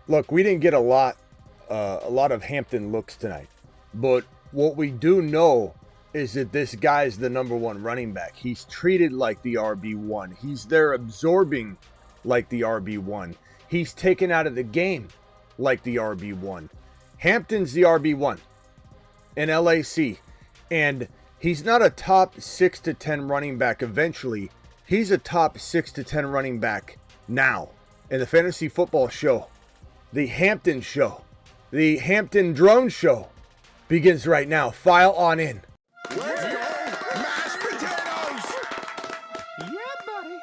Look, we didn't get a lot of Hampton looks tonight, but what we do know is that this guy's the number one running back. He's treated like the RB1. He's there absorbing like the RB1. He's taken out of the game like the RB1. Hampton's the RB1 in LAC, and he's not a top 6 to 10 running back eventually. He's a top 6 to 10 running back now. In the Fantasy Football Show, the Hampton Show, the Hampton Drone Show begins right now. File on in. Let's go! Mashed potatoes! Yeah, buddy.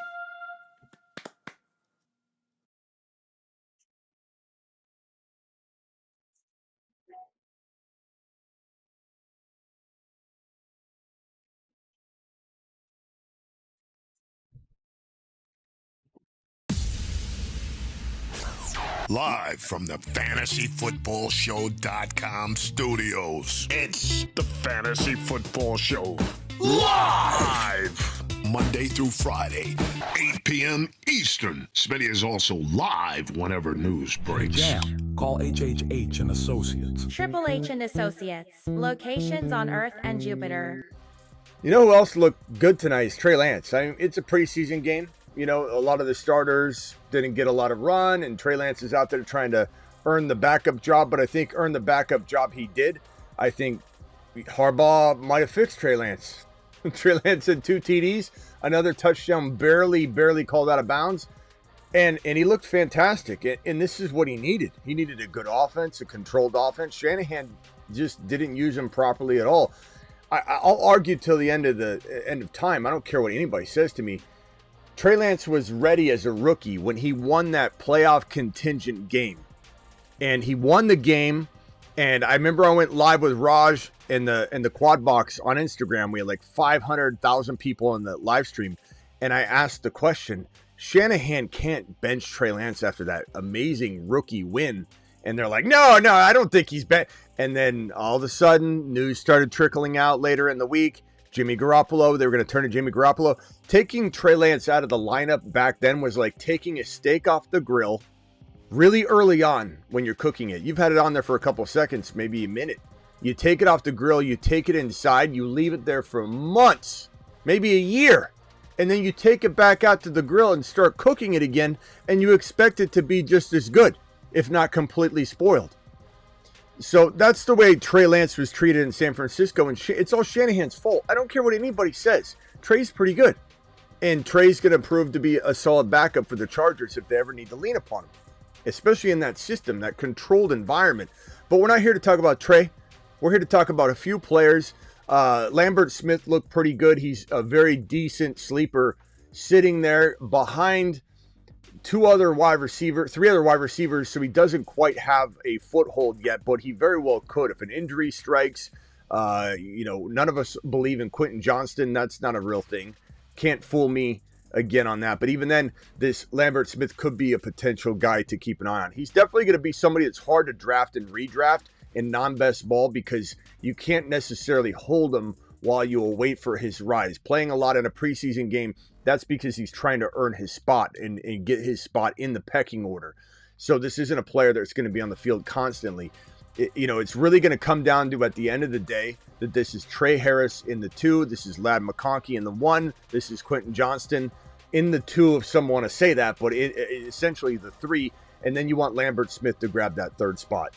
Live from the FantasyFootballShow.com studios. It's the Fantasy Football Show. Live! Monday through Friday, 8 p.m. Eastern. Smitty is also live whenever news breaks. Jam. Call HHH and Associates. Triple H and Associates. Locations on Earth and Jupiter. You know who else looked good tonight is Trey Lance. I mean, it's a preseason game. You know, a lot of the starters didn't get a lot of run, and Trey Lance is out there trying to earn the backup job, but I think earn the backup job he did. I think Harbaugh might have fixed Trey Lance. Trey Lance had 2 TDs, another touchdown barely called out of bounds, and he looked fantastic, and this is what he needed. He needed a good offense, a controlled offense. Shanahan just didn't use him properly at all. I'll argue till the end of time. I don't care what anybody says to me. Trey Lance was ready as a rookie when he won that playoff contingent game. And he won the game. And I remember I went live with Raj in the quad box on Instagram. We had like 500,000 people in the live stream. And I asked the question, Shanahan can't bench Trey Lance after that amazing rookie win. And they're like, no, I don't think he's bench. And then all of a sudden, news started trickling out later in the week. Jimmy Garoppolo, they were going to turn to Jimmy Garoppolo. Taking Trey Lance out of the lineup back then was like taking a steak off the grill really early on when you're cooking it. You've had it on there for a couple seconds, maybe a minute. You take it off the grill, you take it inside, you leave it there for months, maybe a year. And then you take it back out to the grill and start cooking it again, and you expect it to be just as good, if not completely spoiled. So that's the way Trey Lance was treated in San Francisco, and it's all Shanahan's fault. I don't care what anybody says. Trey's pretty good, and Trey's going to prove to be a solid backup for the Chargers if they ever need to lean upon him, especially in that system, that controlled environment. But we're not here to talk about Trey. We're here to talk about a few players. Lambert Smith looked pretty good. He's a very decent sleeper sitting there behind three other wide receivers, so he doesn't quite have a foothold yet, but he very well could if an injury strikes. None of us believe in Quentin Johnston. That's not a real thing. Can't fool me again on that. But even then, this Lambert Smith could be a potential guy to keep an eye on. He's definitely going to be somebody that's hard to draft and redraft in non-best ball because you can't necessarily hold him while you will wait for his rise. Playing a lot in a preseason game, that's because he's trying to earn his spot and get his spot in the pecking order. So this isn't a player that's going to be on the field constantly. It's really going to come down to, at the end of the day, that this is Trey Harris in the 2, this is Ladd McConkey in the 1, this is Quentin Johnston in the 2, if some want to say that, but essentially the 3, and then you want Lambert Smith to grab that 3rd spot.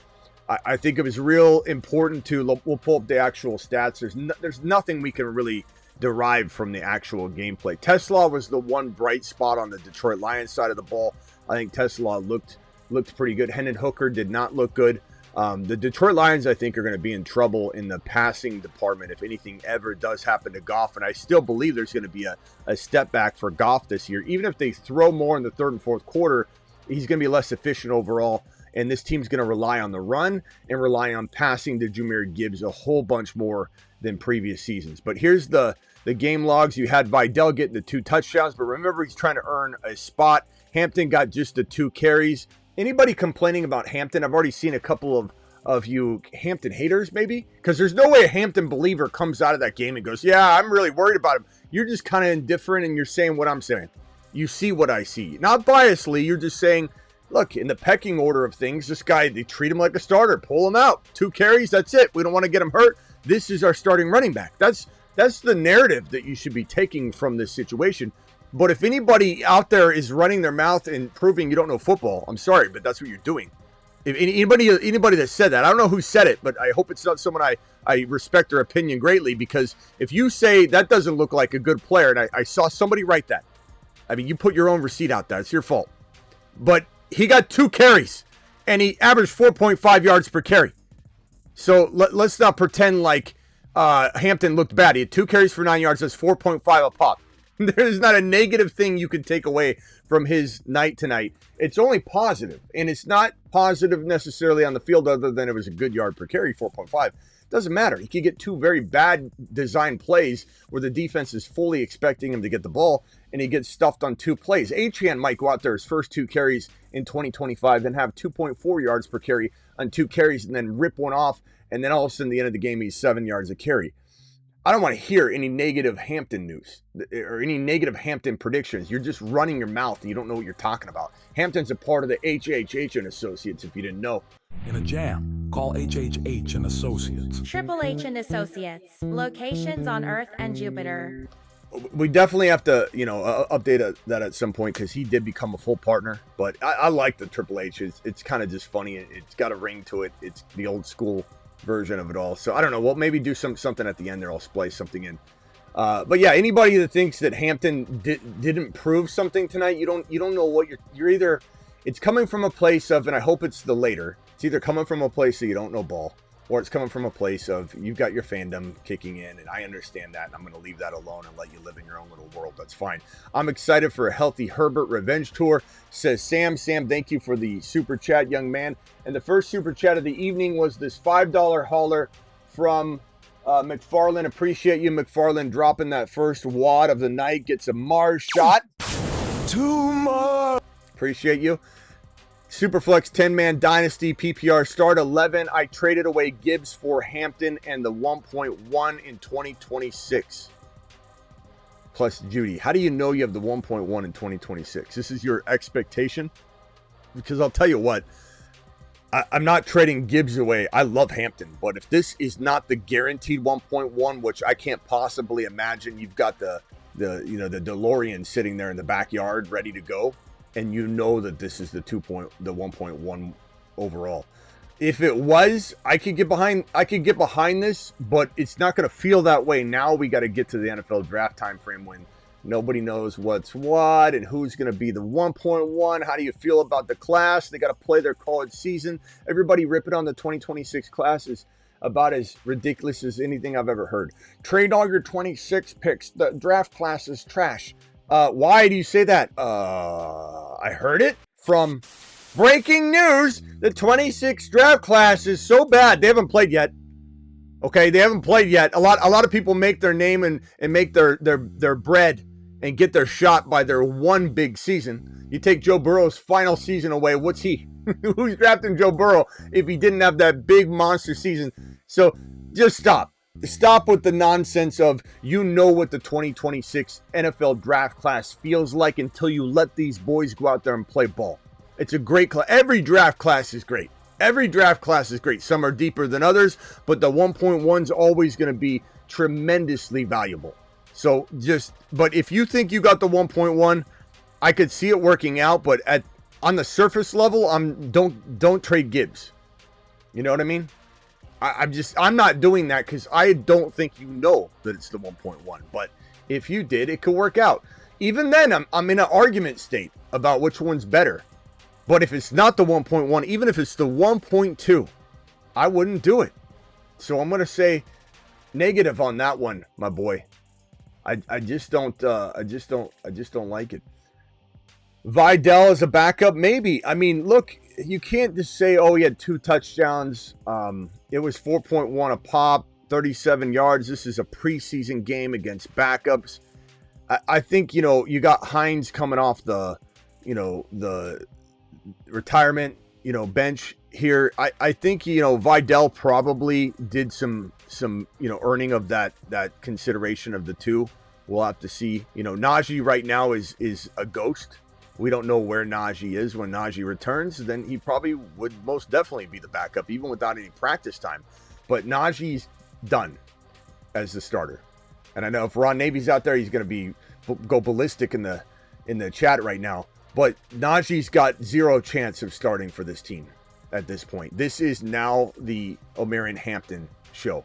I think it was real important we'll pull up the actual stats. There's nothing we can really derive from the actual gameplay. Tesla was the one bright spot on the Detroit Lions side of the ball. I think Tesla looked pretty good. Hendon Hooker did not look good. The Detroit Lions, I think, are going to be in trouble in the passing department if anything ever does happen to Goff. And I still believe there's going to be a step back for Goff this year. Even if they throw more in the 3rd and 4th quarter, he's going to be less efficient overall. And this team's going to rely on the run and rely on passing to Jahmyr Gibbs a whole bunch more than previous seasons. But here's the game logs. You had Vidal getting the 2 touchdowns, but remember, he's trying to earn a spot. Hampton got just the 2 carries. Anybody complaining about Hampton? I've already seen a couple of you Hampton haters, maybe, because there's no way a Hampton believer comes out of that game and goes, yeah, I'm really worried about him. You're just kind of indifferent and you're saying what I'm saying. You see what I see. Not biasly, you're just saying, look, in the pecking order of things, this guy, they treat him like a starter. Pull him out. 2 carries, that's it. We don't want to get him hurt. This is our starting running back. That's the narrative that you should be taking from this situation. But if anybody out there is running their mouth and proving you don't know football, I'm sorry, but that's what you're doing. If anybody that said that, I don't know who said it, but I hope it's not someone I respect their opinion greatly, because if you say that doesn't look like a good player, and I saw somebody write that, I mean, you put your own receipt out there. It's your fault. But he got 2 carries, and he averaged 4.5 yards per carry. So let's not pretend like Hampton looked bad. He had 2 carries for 9 yards. That's 4.5 a pop. There's not a negative thing you can take away from his night tonight. It's only positive, and it's not positive necessarily on the field other than it was a good yard per carry, 4.5. Doesn't matter. He could get 2 very bad design plays where the defense is fully expecting him to get the ball, and he gets stuffed on 2 plays. Achane might go out there his first 2 carries in 2025, then have 2.4 yards per carry on 2 carries, and then rip one off, and then all of a sudden, at the end of the game, he's 7 yards a carry. I don't want to hear any negative Hampton news or any negative Hampton predictions. You're just running your mouth and you don't know what you're talking about. Hampton's a part of the HHH and Associates, if you didn't know. In a jam, call HHH and Associates. Triple H and Associates. Locations on Earth and Jupiter. We definitely have to, update that at some point, because he did become a full partner. But I like the Triple H. It's kind of just funny. It's got a ring to it. It's the old school version of it all. So I don't know. We'll maybe do something at the end there. I'll splice something in. But yeah, anybody that thinks that Hampton didn't prove something tonight, you don't know what you're either. It's coming from a place of, and I hope it's the later. It's either coming from a place that you don't know ball, or it's coming from a place of you've got your fandom kicking in, and I understand that, and I'm going to leave that alone and let you live in your own little world. That's fine. I'm excited for a healthy Herbert revenge tour, says Sam. Sam, thank you for the super chat, young man. And the first super chat of the evening was this $5 hauler from McFarland. Appreciate you, McFarland, dropping that first wad of the night. Gets a Mars shot. 2 more. Appreciate you. Superflex 10-man dynasty PPR start 11. I traded away Gibbs for Hampton and the 1.1 in 2026. Plus Judy. How do you know you have the 1.1 in 2026? This is your expectation? Because I'll tell you what, I'm not trading Gibbs away. I love Hampton, but if this is not the guaranteed 1.1, which I can't possibly imagine, you've got the DeLorean sitting there in the backyard ready to go, and you know that this is the 1.1 overall. If it was, I could get behind this, but it's not going to feel that way. Now we got to get to the NFL draft time frame when nobody knows what's what and who's going to be the 1.1. How do you feel about the class? They got to play their college season. Everybody ripping on the 2026 class is about as ridiculous as anything I've ever heard. Trade all your 26 picks. The draft class is trash. Why do you say that? I heard it from breaking news. The 26 draft class is so bad. They haven't played yet. Okay, they haven't played yet. A lot of people make their name and make their bread and get their shot by their one big season. You take Joe Burrow's final season away. What's he? Who's drafting Joe Burrow if he didn't have that big monster season? So just stop. Stop with the nonsense of what the 2026 NFL draft class feels like until you let these boys go out there and play ball. It's a great class. Every draft class is great. Every draft class is great. Some are deeper than others, but the 1.1 is always going to be tremendously valuable. So but if you think you got the 1.1, I could see it working out, but on the surface level, don't trade Gibbs. You know what I mean? I'm not doing that because I don't think that it's the 1.1. But if you did, it could work out. Even then, I'm in an argument state about which one's better. But if it's not the 1.1, even if it's the 1.2, I wouldn't do it. So I'm going to say negative on that one, my boy. I just don't like it. Vidal as a backup, maybe. I mean, look, you can't just say, he had 2 touchdowns. It was 4.1 a pop, 37 yards. This is a preseason game against backups. I think, you got Hines coming off the retirement, bench here. I think, Vidal probably did some earning of that consideration of the 2. We'll have to see. Najee right now is a ghost. We don't know where Najee is when Najee returns. Then he probably would most definitely be the backup, even without any practice time. But Najee's done as the starter. And I know if Ron Navy's out there, he's going to go ballistic in the chat right now. But Najee's got zero chance of starting for this team at this point. This is now the Omarion Hampton show.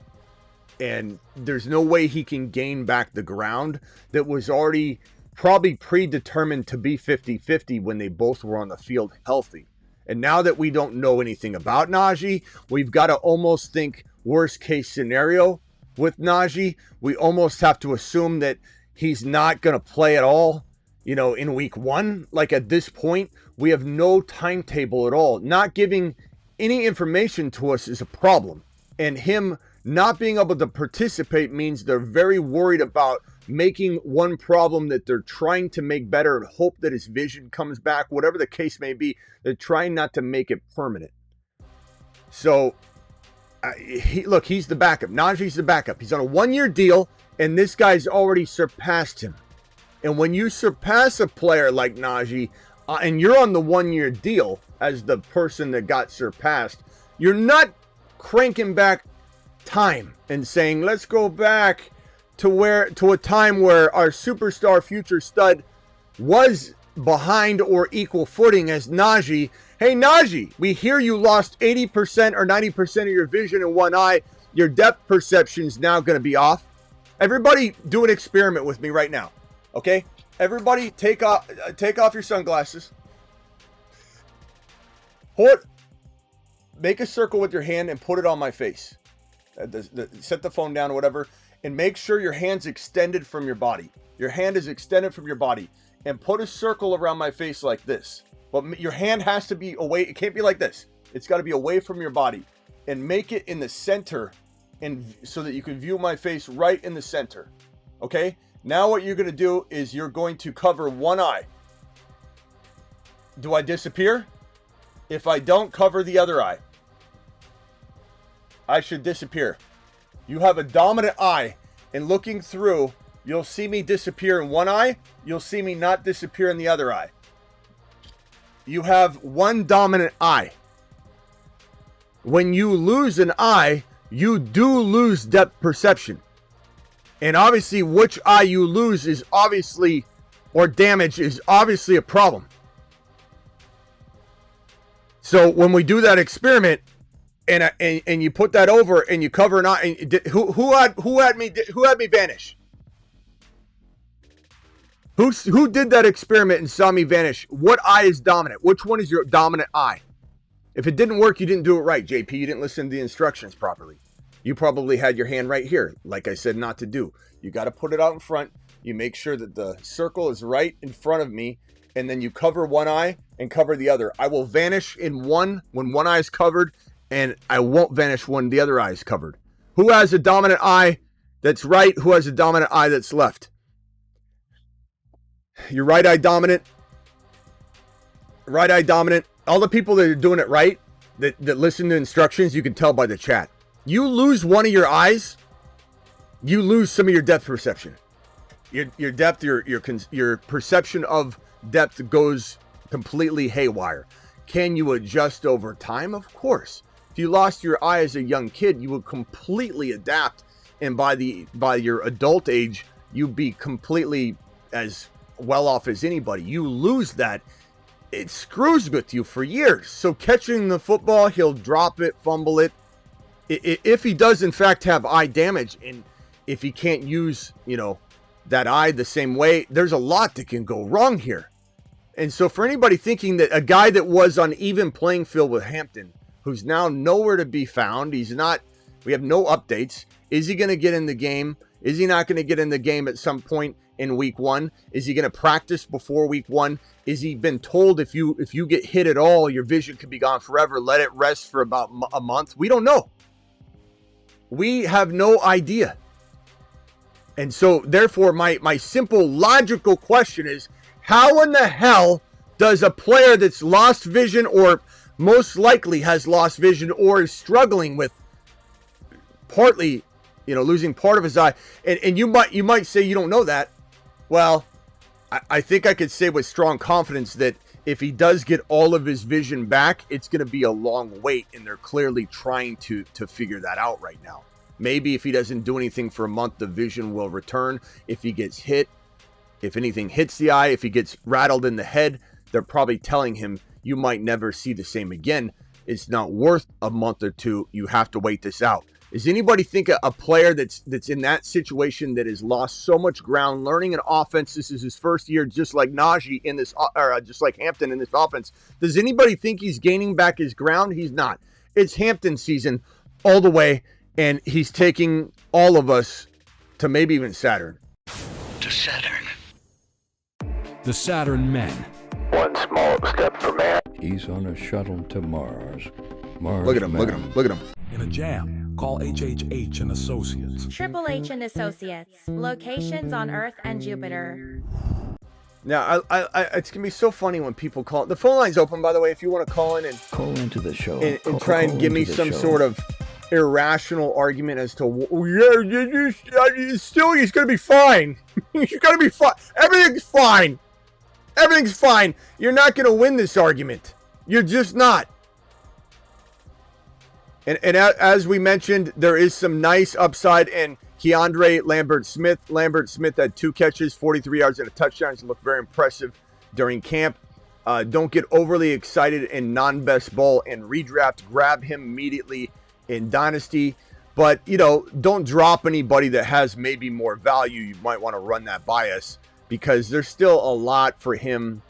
And there's no way he can gain back the ground that was already probably predetermined to be 50-50 when they both were on the field healthy. And now that we don't know anything about Najee, we've got to almost think worst case scenario with Najee. We almost have to assume that he's not going to play at all, in week 1. Like at this point, we have no timetable at all. Not giving any information to us is a problem. And him not being able to participate means they're very worried about making one problem that they're trying to make better and hope that his vision comes back, whatever the case may be. They're trying not to make it permanent. So, he's the backup. Najee's the backup. He's on a 1-year deal, and this guy's already surpassed him. And when you surpass a player like Najee, and you're on the 1-year deal as the person that got surpassed, you're not cranking back time and saying, let's go back to a time where our superstar future stud was behind or equal footing as Najee. Hey, Najee, we hear you lost 80% or 90% of your vision in one eye. Your depth perception's now going to be off. Everybody do an experiment with me right now. Okay? Everybody take off your sunglasses. Make a circle with your hand and put it on my face. Set the phone down or whatever, and make sure your hand's extended from your body. Your hand is extended from your body, and put a circle around my face like this. But your hand has to be away. It can't be like this. It's got to be away from your body, and make it in the center, and so that you can view my face right in the center. Okay? Now what you're going to do is you're going to cover one eye. Do I disappear? If I don't cover the other eye, I should disappear. You have a dominant eye, and looking through, you'll see me disappear in one eye. You'll see me not disappear in the other eye. You have one dominant eye. When you lose an eye, you do lose depth perception. And obviously, which eye you lose is obviously, or damage is obviously a problem. So when we do that experiment, and you put that over and you cover an eye, and who had me vanish? Who did that experiment and saw me vanish? What eye is dominant? Which one is your dominant eye? If it didn't work, you didn't do it right, JP. You didn't listen to the instructions properly. You probably had your hand right here, like I said not to do. You got to put it out in front. You make sure that the circle is right in front of me, and then you cover one eye and cover the other. I will vanish in one when one eye is covered, and I won't vanish when the other eye is covered. Who has a dominant eye that's right? Who has a dominant eye that's left? Your right eye dominant. Right eye dominant. All the people that are doing it right, that listen to instructions, you can tell by the chat. You lose one of your eyes, you lose some of your depth perception. Your depth, your perception of depth goes completely haywire. Can you adjust over time? Of course. If you lost your eye as a young kid, you would completely adapt, and by your adult age, you'd be completely as well off as anybody. You lose that, it screws with you for years. So catching the football, he'll drop it, fumble it. If he does in fact have eye damage, and if he can't use, that eye the same way, there's a lot that can go wrong here. And so for anybody thinking that a guy that was on even playing field with Hampton, who's now nowhere to be found, we have no updates. Is he going to get in the game? Is he not going to get in the game at some point in week 1? Is he going to practice before week 1? Is he been told if you get hit at all, your vision could be gone forever, let it rest for about a month? We don't know. We have no idea. And so therefore my simple logical question is, how in the hell does a player that's lost vision, or most likely has lost vision, or is struggling with partly, losing part of his eye, and you might say you don't know that. Well, I think I could say with strong confidence that if he does get all of his vision back, it's going to be a long wait, and they're clearly trying to figure that out right now. Maybe if he doesn't do anything for a month, the vision will return. If he gets hit, if anything hits the eye, if he gets rattled in the head, they're probably telling him you might never see the same again. It's not worth a month or two. You have to wait this out. Does anybody think a player that's in that situation, that has lost so much ground, learning an offense? This is his first year, just like Najee in this, or just like Hampton in this offense. Does anybody think he's gaining back his ground? He's not. It's Hampton season all the way, and he's taking all of us to maybe even Saturn. To Saturn. The Saturn Men. One small step for man. He's on a shuttle to Mars. Look at him, look at him, look at him. In a jam, call HHH and Associates. Triple H and Associates. Locations on Earth and Jupiter. Now, it's going to be so funny when people call. The phone line's open, by the way, if you want to call in and Call into the show. and try and give me some sort of irrational argument as to, yeah, still, he's going to be fine. He's going to be fine. Everything's fine. Everything's fine. You're not going to win this argument. You're just not. And as we mentioned, there is some nice upside in Keandre Lambert-Smith. Lambert-Smith had 2 catches, 43 yards, and a touchdown. He looked very impressive during camp. Don't get overly excited in non-best ball and redraft. Grab him immediately in Dynasty. But, don't drop anybody that has maybe more value. You might want to run that by us because there's still a lot for him.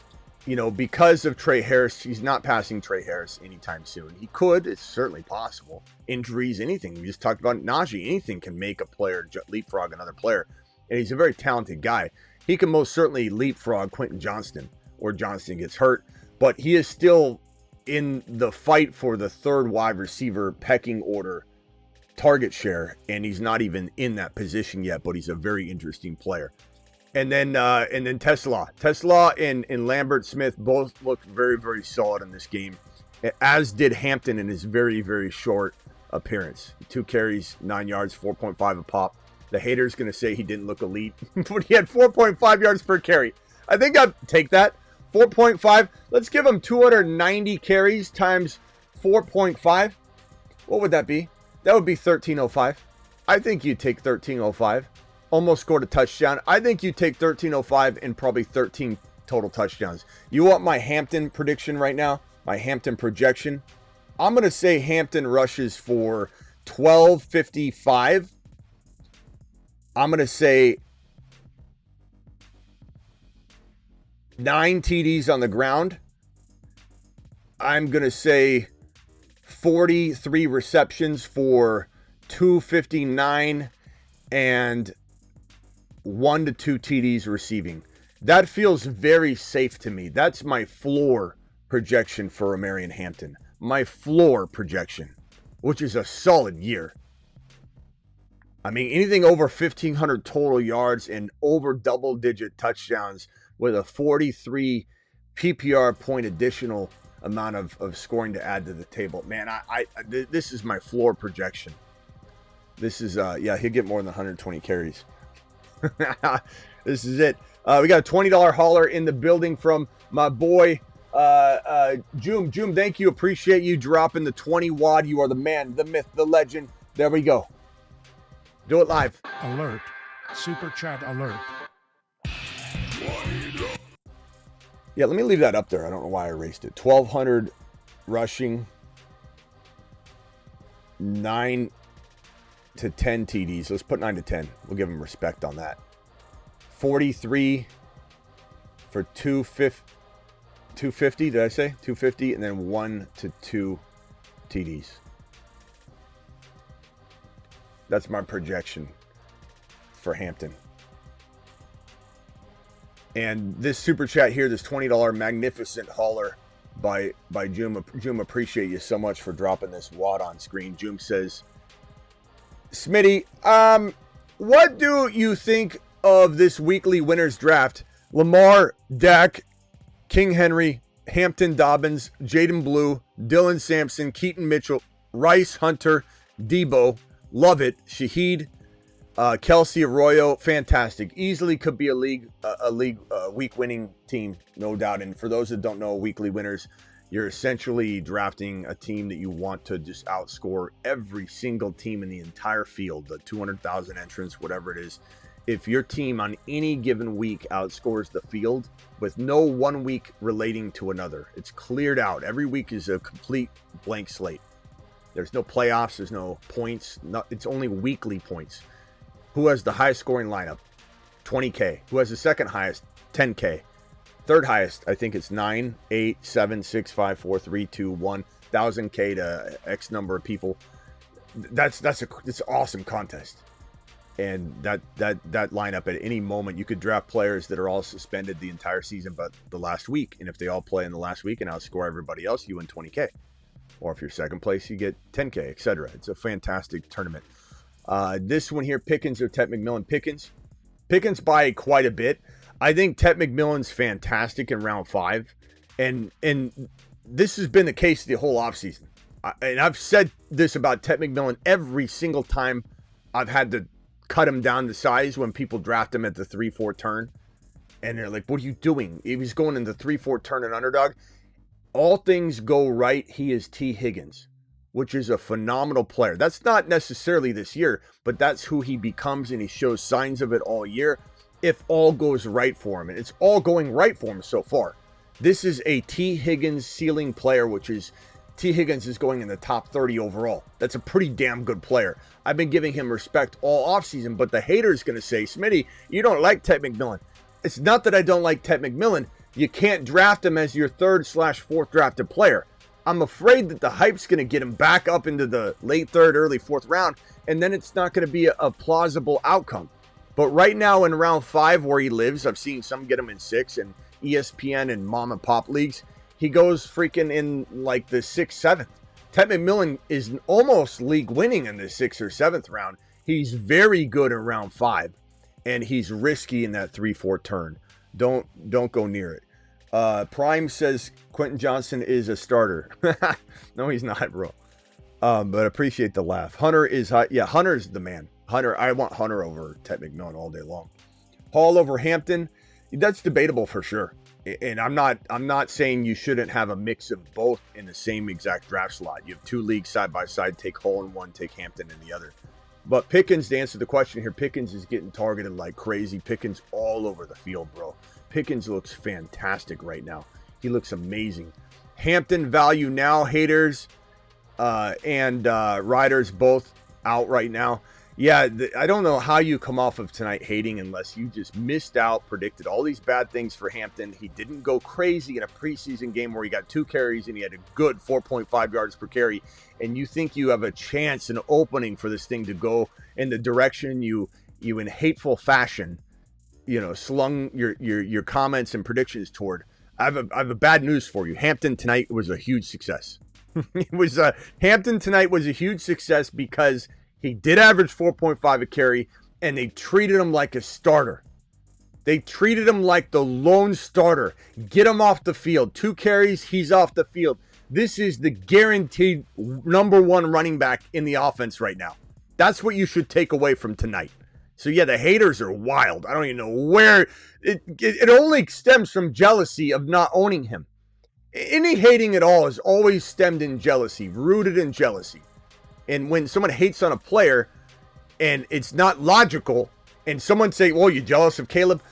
Because of Trey Harris, he's not passing Trey Harris anytime soon. He could. It's certainly possible. Injuries, anything. We just talked about Najee. Anything can make a player leapfrog another player. And he's a very talented guy. He can most certainly leapfrog Quentin Johnston, or Johnston gets hurt. But he is still in the fight for the 3rd wide receiver pecking order target share. And he's not even in that position yet, but he's a very interesting player. And then Tesla and Lambert-Smith both looked very, very solid in this game, as did Hampton in his very, very short appearance. 2 carries, 9 yards, 4.5 a pop. The hater's going to say he didn't look elite, but he had 4.5 yards per carry. I think I'd take that. 4.5. Let's give him 290 carries times 4.5. What would that be? That would be 1305. I think you'd take 1305. Almost scored a touchdown. I think you take 1305 and probably 13 total touchdowns. You want my Hampton prediction right now? My Hampton projection? I'm going to say Hampton rushes for 1255. I'm going to say 9 TDs on the ground. I'm going to say 43 receptions for 259 and 1 to 2 TDs receiving. That feels very safe to me. That's my floor projection for Omarion Hampton. My floor projection, which is a solid year. I mean, anything over 1,500 total yards and over double-digit touchdowns with a 43 PPR point additional amount of scoring to add to the table. Man, this is my floor projection. This is, he'll get more than 120 carries. This is it. We got a $20 hauler in the building from my boy Joom. Joom, thank you. Appreciate you dropping the 20 wad. You are the man, the myth, the legend. There we go. Do it live. Alert. Super chat alert. Yeah, let me leave that up there. I don't know why I erased it. 1,200 rushing, 9 to 10 TDs. Let's put 9 to 10. We'll give him respect on that. 43 for 250. Did I say 250? And then 1 to 2 TDs. That's my projection for Hampton. And this super chat here, this $20 magnificent hauler by Joom. Joom, appreciate you so much for dropping this wad on screen. Joom says, Smitty, what do you think of this weekly winners draft? Lamar, Dak, King Henry, Hampton, Dobbins, Jaden Blue, Dylan Sampson, Keaton Mitchell, Rice, Hunter, Debo, love it, Shaheed, Kelsey Arroyo, fantastic. Easily could be a league week winning team, no doubt. And for those that don't know, weekly winners, you're essentially drafting a team that you want to just outscore every single team in the entire field, the 200,000 entrants, whatever it is. If your team on any given week outscores the field with no 1 week relating to another, it's cleared out. Every week is a complete blank slate. There's no playoffs, there's no points. It's only weekly points. Who has the highest scoring lineup? 20K. Who has the second highest? 10K. Third highest, I think it's 9, 8, 7, 6, 5, 4, 3, 2, 1. 1,000K to X number of people. It's an awesome contest. And that lineup at any moment, you could draft players that are all suspended the entire season but the last week. And if they all play in the last week and outscore everybody else, you win 20K. Or if you're second place, you get 10K, etc. It's a fantastic tournament. This one here, Pickens or Tet McMillan. Pickens by quite a bit. I think Tet McMillan's fantastic in round 5. And this has been the case the whole offseason. And I've said this about Tet McMillan every single time I've had to cut him down to size when people draft him at the 3-4 turn. And they're like, what are you doing? He was going in the 3-4 turn and underdog. All things go right, he is T. Higgins, which is a phenomenal player. That's not necessarily this year, but that's who he becomes, and he shows signs of it all year if all goes right for him. And it's all going right for him so far. This is a T. Higgins ceiling player, which is T. Higgins is going in the top 30 overall. That's a pretty damn good player. I've been giving him respect all offseason, but the hater's going to say, Smitty, you don't like Tet McMillan. It's not that I don't like Tet McMillan. You can't draft him as your 3rd/4th drafted player. I'm afraid that the hype's going to get him back up into the late 3rd, early 4th round, and then it's not going to be a plausible outcome. But right now in round 5 where he lives, I've seen some get him in 6 and ESPN and mom and pop leagues. He goes freaking in like the 6th, 7th. Tet McMillan is almost league winning in the 6th or 7th round. He's very good in round 5, and he's risky in that 3-4 turn. Don't go near it. Prime says Quentin Johnson is a starter. No, he's not, bro. But appreciate the laugh. Hunter is hot. Yeah, Hunter's the man. I want Hunter over Tet McMillan all day long. Hall over Hampton. That's debatable for sure. And I'm not saying you shouldn't have a mix of both in the same exact draft slot. You have 2 leagues side by side. Take Hall in one, take Hampton in the other. But Pickens, to answer the question here, Pickens is getting targeted like crazy. Pickens all over the field, bro. Pickens looks fantastic right now. He looks amazing. Hampton value now, haters and riders both out right now. Yeah, I don't know how you come off of tonight hating unless you just missed out, predicted all these bad things for Hampton. He didn't go crazy in a preseason game where he got 2 carries and he had a good 4.5 yards per carry. And you think you have a chance, an opening for this thing to go in the direction you in hateful fashion, slung your comments and predictions toward. I have a bad news for you. Hampton tonight was a huge success. Hampton tonight was a huge success because he did average 4.5 a carry, and they treated him like a starter. They treated him like the lone starter. Get him off the field. 2 carries, he's off the field. This is the guaranteed number 1 running back in the offense right now. That's what you should take away from tonight. So, yeah, the haters are wild. I don't even know where. It only stems from jealousy of not owning him. Any hating at all is always stemmed in jealousy, rooted in jealousy. And when someone hates on a player and it's not logical, and someone say, well, you're jealous of Caleb?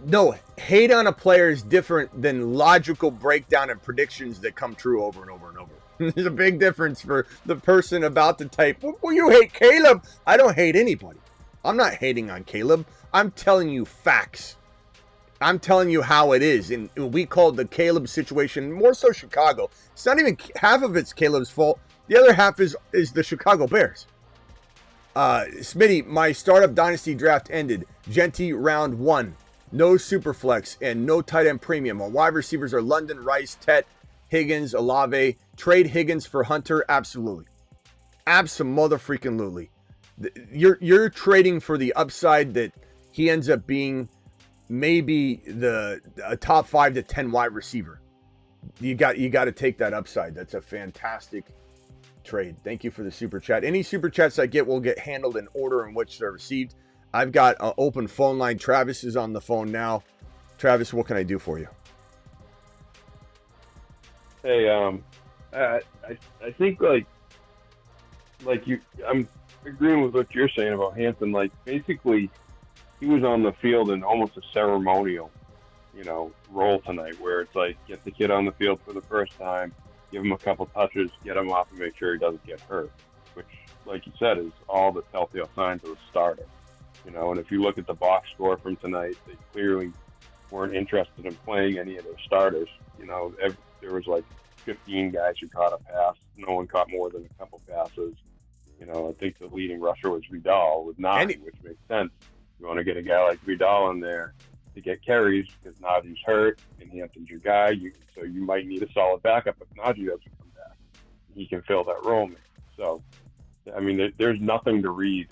No, hate on a player is different than logical breakdown and predictions that come true over and over and over. There's a big difference for the person about to type, well, you hate Caleb. I don't hate anybody. I'm not hating on Caleb. I'm telling you facts. I'm telling you how it is. And we called the Caleb situation more so Chicago. It's not even half of it's Caleb's fault. The other half is the Chicago Bears. Smitty, my startup dynasty draft ended. Genty round 1. No superflex and no tight end premium. My wide receivers are London, Rice, Tet, Higgins, Olave. Trade Higgins for Hunter? Absolutely. Abso-mother-freaking-lutely. You're trading for the upside that he ends up being maybe a top 5 to 10 wide receiver. You got to take that upside. That's a fantastic trade. Thank you for the super chat. Any super chats I get will get handled in order in which they're received. I've got an open phone line. Travis is on the phone now. Travis, what can I do for you? Hey, I think I'm agreeing with what you're saying about Hampton. Like, basically, he was on the field in almost a ceremonial, role tonight, where it's like, get the kid on the field for the first time, give him a couple touches, get him off, and make sure he doesn't get hurt, which, like you said, is all the telltale signs of a starter. And if you look at the box score from tonight, they clearly weren't interested in playing any of their starters. There was like 15 guys who caught a pass. No one caught more than a couple passes. I think the leading rusher was Vidal with 9, which makes sense. You want to get a guy like Vidal in there to get carries because Najee's hurt and Hampton's your guy. So you might need a solid backup if Najee doesn't come back. He can fill that role. So, I mean, there's nothing to read,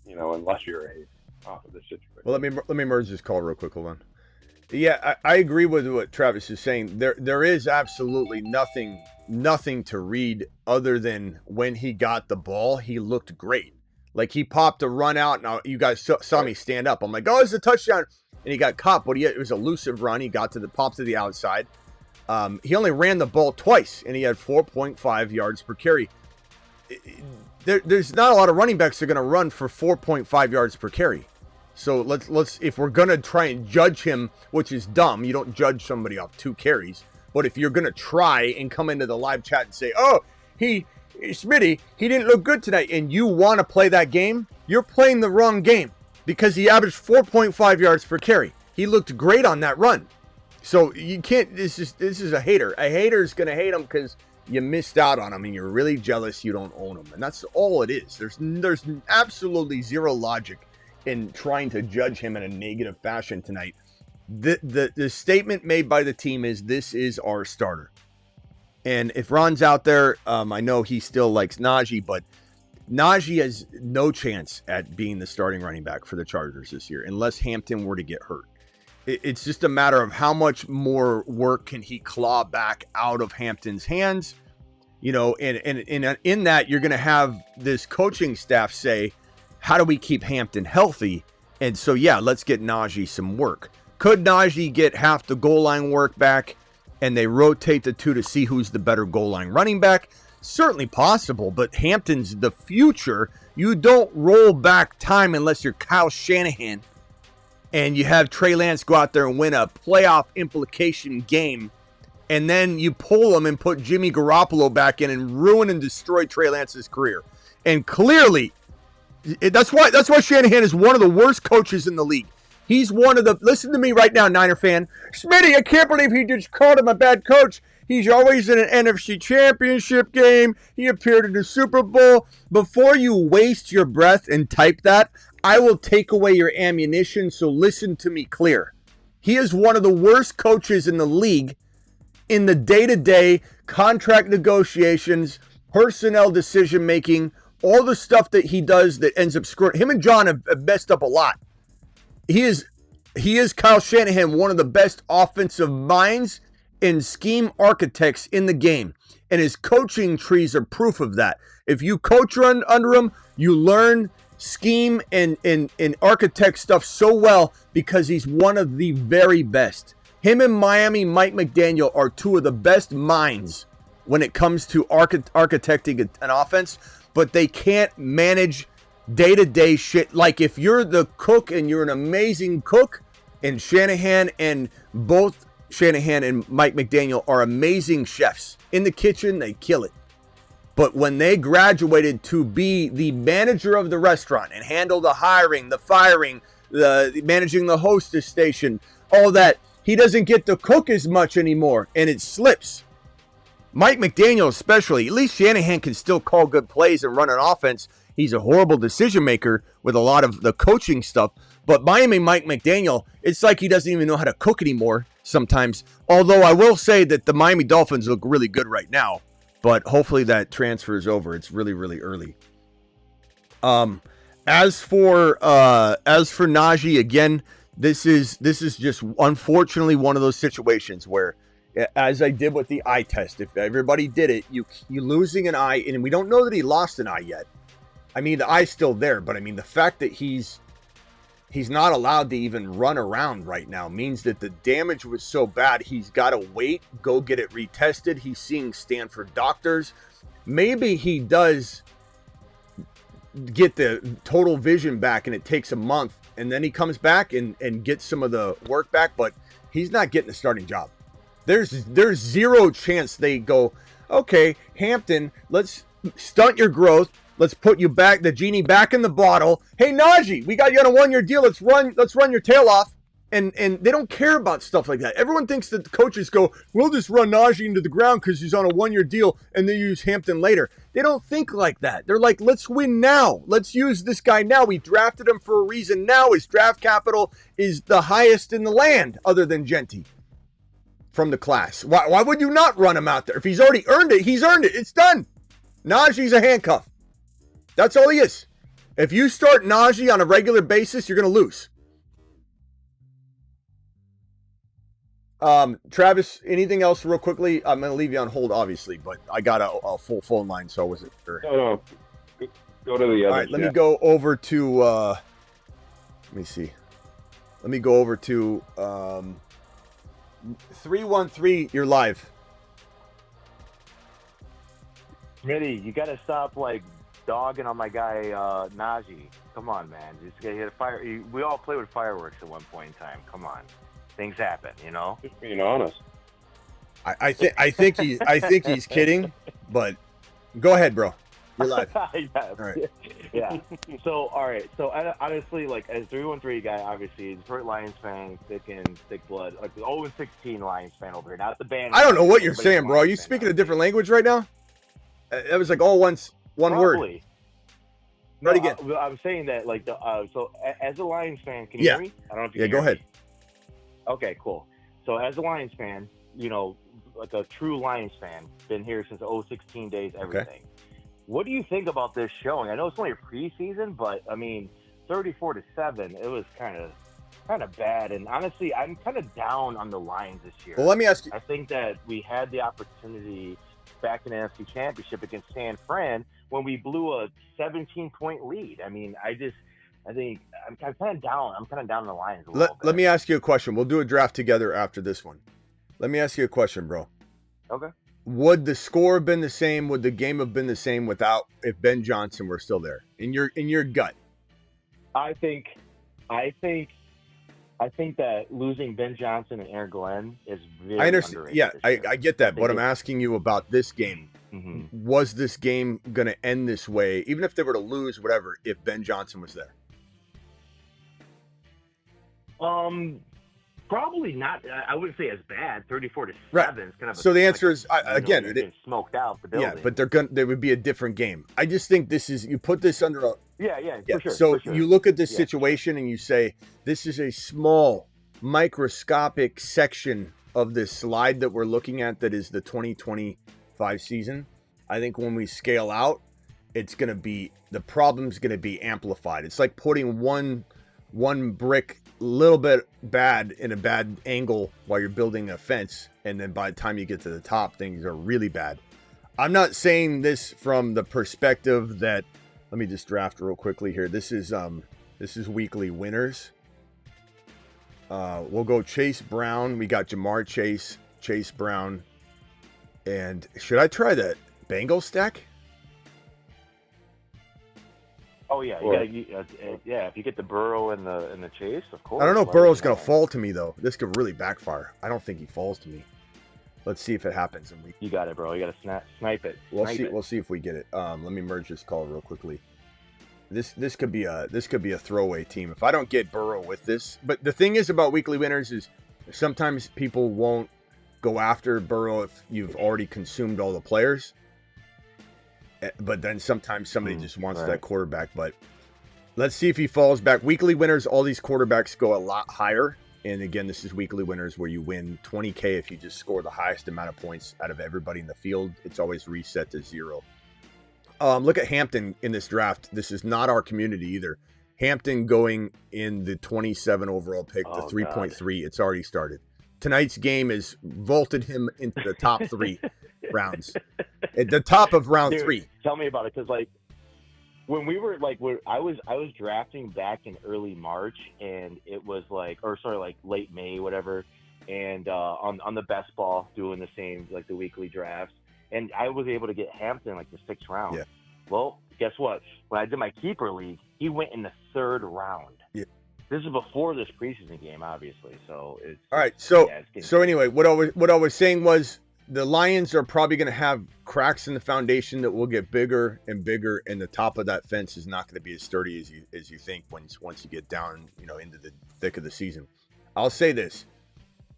unless you're a hater off of this situation. Well, let me merge this call real quick. Hold on. Yeah, I agree with what Travis is saying. There is absolutely nothing to read other than when he got the ball, he looked great. Like, he popped a run out. Now, you guys saw me stand up. I'm like, oh, it's a touchdown. And he got caught, but it was a elusive run. He got to the pop to the outside. He only ran the ball twice, and he had 4.5 yards per carry. There's not a lot of running backs that are going to run for 4.5 yards per carry. So let's if we're going to try and judge him, which is dumb, you don't judge somebody off 2 carries. But if you're going to try and come into the live chat and say, oh, Smitty, he didn't look good tonight, and you want to play that game, you're playing the wrong game because he averaged 4.5 yards per carry. He looked great on that run. So you can't, this is a hater. A hater is going to hate him because you missed out on him and you're really jealous you don't own him. And that's all it is. There's absolutely zero logic in trying to judge him in a negative fashion tonight. The statement made by the team is, this is our starter. And if Ron's out there, I know he still likes Najee, but Najee has no chance at being the starting running back for the Chargers this year, unless Hampton were to get hurt. It's just a matter of how much more work can he claw back out of Hampton's hands. And in that, you're going to have this coaching staff say, how do we keep Hampton healthy? And so, yeah, let's get Najee some work. Could Najee get half the goal line work back and they rotate the 2 to see who's the better goal line running back? Certainly possible, but Hampton's the future. You don't roll back time unless you're Kyle Shanahan and you have Trey Lance go out there and win a playoff implication game, and then you pull him and put Jimmy Garoppolo back in and ruin and destroy Trey Lance's career. And clearly, that's why Shanahan is one of the worst coaches in the league. He's one of the, listen to me right now, Niner fan. Smitty, I can't believe he just called him a bad coach. He's always in an NFC championship game. He appeared in the Super Bowl. Before you waste your breath and type that, I will take away your ammunition, so listen to me clear. He is one of the worst coaches in the league in the day-to-day contract negotiations, personnel decision-making, all the stuff that he does that ends up screwing. Him and John have messed up a lot. He is Kyle Shanahan, one of the best offensive minds and scheme architects in the game. And his coaching trees are proof of that. If you coach under him, you learn scheme and architect stuff so well because he's one of the very best. Him and Miami, Mike McDaniel, are 2 of the best minds when it comes to architecting an offense, but they can't manage day-to-day shit. Like, if you're the cook and you're an amazing cook, and Shanahan and both Shanahan and Mike McDaniel are amazing chefs. In the kitchen, they kill it. But when they graduated to be the manager of the restaurant and handle the hiring, the firing, the managing the hostess station, all that, he doesn't get to cook as much anymore, and it slips. Mike McDaniel especially, at least Shanahan can still call good plays and run an offense. He's a horrible decision maker with a lot of the coaching stuff. But Miami Mike McDaniel, it's like he doesn't even know how to cook anymore sometimes. Although I will say that the Miami Dolphins look really good right now. But hopefully that transfer is over. It's really, really early. As for Najee, again, this is just unfortunately one of those situations where, as I did with the eye test, if everybody did it, you losing an eye, and we don't know that he lost an eye yet. I mean, the eye's still there, but I mean, the fact that he's he's not allowed to even run around right now. Means that the damage was so bad, he's got to wait, go get it retested. He's seeing Stanford doctors. Maybe he does get the total vision back and it takes a month, and then he comes back and gets some of the work back, but he's not getting a starting job. There's zero chance they go, okay, Hampton, let's stunt your growth. Let's put you back, the genie back in the bottle. Hey, Najee, we got you on a 1-year deal. Let's run your tail off. And they don't care about stuff like that. Everyone thinks that the coaches go, we'll just run Najee into the ground because he's on a 1-year deal and they use Hampton later. They don't think like that. They're like, let's win now. Let's use this guy now. We drafted him for a reason now. His draft capital is the highest in the land other than Genty from the class. Why would you not run him out there? If he's already earned it, he's earned it. It's done. Najee's a handcuff. That's all he is. If you start Najee on a regular basis, you're going to lose. Travis, anything else real quickly? I'm going to leave you on hold, obviously, but I got a full phone line, so I wasn't sure. No. Go to the other. All right, let me go over to, let me see. Let me go over to 313, you're live. Smitty, you got to stop, dogging on my guy, Najee. Come on, man. Just get hit a fire. We all play with fireworks at one point in time. Come on. Things happen, you know? Just being honest. I think he's kidding, but go ahead, bro. You're live. Yeah. All right. Yeah. So, all right. So, honestly, as 313 guy, obviously, Detroit Lions fan, thick blood. 0-16 Lions fan over here. Not the band. I don't know what you're saying, bro. Are you speaking a different language right now? It was like all one word. Probably. Right again. I'm saying that, so as a Lions fan, can you hear me? I don't know if you can go hear ahead. me. Okay, cool. So as a Lions fan, like a true Lions fan, been here since 0-16 days, everything. Okay. What do you think about this showing? I know it's only a preseason, but 34-7, it was kind of bad. And honestly, I'm kind of down on the Lions this year. Well, let me ask you. I think that we had the opportunity back in the NFC Championship against San Fran when we blew a 17-point lead. I think I'm kind of down. I'm kind of down on the Lions a little bit. Let me ask you a question. We'll do a draft together after this one. Let me ask you a question, bro. Okay. Would the score have been the same? Would the game have been the same if Ben Johnson were still there? In your gut. I think that losing Ben Johnson and Aaron Glenn is very I understand. underrated. Yeah, I get that, but I'm asking you about this game. Mm-hmm. Was this game going to end this way, even if they were to lose, whatever, if Ben Johnson was there? Probably not. I wouldn't say as bad. 34-7 right. is kind of. So the answer is again, getting smoked out the building. Yeah, but they would be a different game. I just think you put this under a. Yeah, for sure. So for sure. you look at this situation and you say this is a small, microscopic section of this slide that we're looking at that is the 2025 season. I think when we scale out, the problem's gonna be amplified. It's like putting one brick little bit bad in a bad angle while you're building a fence, and then by the time you get to the top, things are really bad. I'm not saying this from the perspective that, let me just draft real quickly here. This is weekly winners. We'll go Chase Brown. We got Jamar Chase Brown, and should I try the Bengal stack? Oh yeah, if you get the Burrow and the Chase, of course. I don't know if Burrow's gonna fall to me though. This could really backfire. I don't think he falls to me. Let's see if it happens. You got it, bro. You got to snipe it. We'll see if we get it. Let me merge this call real quickly. This could be a throwaway team if I don't get Burrow with this. But the thing is about weekly winners is sometimes people won't go after Burrow if you've already consumed all the players. But then sometimes somebody just wants that quarterback. But let's see if he falls back. Weekly winners, all these quarterbacks go a lot higher. And again, this is weekly winners where you win $20K if you just score the highest amount of points out of everybody in the field. It's always reset to 0. Look at Hampton in this draft. This is not our community either. Hampton going in the 27 overall pick, the 3.3. It's already started. Tonight's game has vaulted him into the top 3 rounds. At the top of round 3. Tell me about it, because when we were like, I was drafting back in early March, and it was like, or sorry, like late May, whatever, and on the best ball doing the same like the weekly drafts, and I was able to get Hampton like the 6th round. Yeah. Well, guess what? When I did my keeper league, he went in the 3rd round. Yeah. This is before this preseason game, obviously. So it's all right. So it's so anyway, what I was saying was the Lions are probably going to have cracks in the foundation that will get bigger and bigger, and the top of that fence is not going to be as sturdy as you think once you get down, into the thick of the season. I'll say this: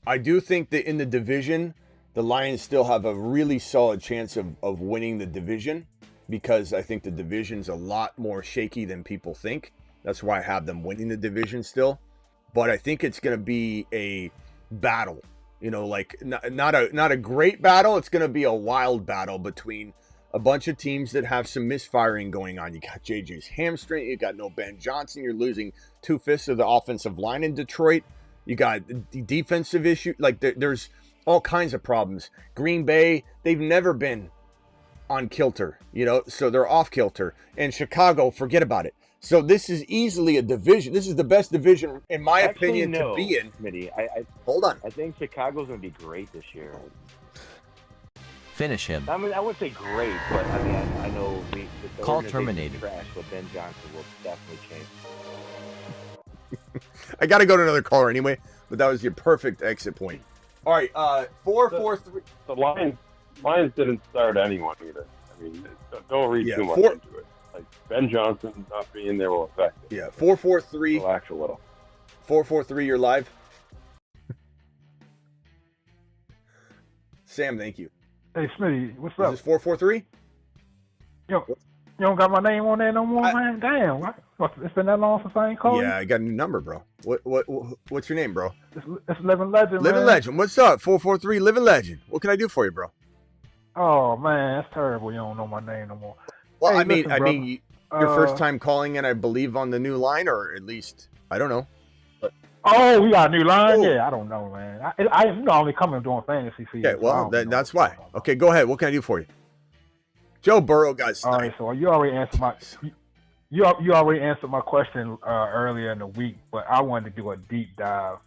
I do think that in the division, the Lions still have a really solid chance of winning the division, because I think the division's a lot more shaky than people think. That's why I have them winning the division still. But I think it's going to be a battle, like not a great battle. It's going to be a wild battle between a bunch of teams that have some misfiring going on. You got JJ's hamstring. You got no Ben Johnson. You're losing 2/5 of the offensive line in Detroit. You got the defensive issue. Like there's all kinds of problems. Green Bay, they've never been on kilter, so they're off kilter. And Chicago, forget about it. So this is easily a division. This is the best division, in my opinion, to be in. Smitty, Hold on. I think Chicago's going to be great this year. Finish him. I mean, I wouldn't say great, but I mean, I know the Call organization's terminated. trash, but Ben Johnson will definitely change. I got to go to another caller anyway, but that was your perfect exit point. All right, 4-4-3. The Lions didn't start anyone either. I mean, don't read too much into it. Like Ben Johnson not being there will affect it. Yeah, 4-4-3. Relax a little. 4-4-3. You're live. Sam, thank you. Hey, Smitty, what's up? Is this 4-4-3? You don't got my name on there no more, man? Damn. It's been that long since I ain't called you? Yeah, I got a new number, bro. What's your name, bro? It's Living Legend, Living man. Legend. What's up? 4-4-3, Living Legend. What can I do for you, bro? Oh, man, that's terrible. You don't know my name no more. Well, Hey, I mean, listen, your first time calling in, I believe, on the new line, or at least, I don't know. Oh, we got a new line? Oh. Yeah, I don't know, man. I only coming doing fantasy for you. Okay, well, that's why. Okay, go ahead. What can I do for you? Joe Burrow got sniped. All right, so you already answered my you already answered my question earlier in the week, but I wanted to do a deep dive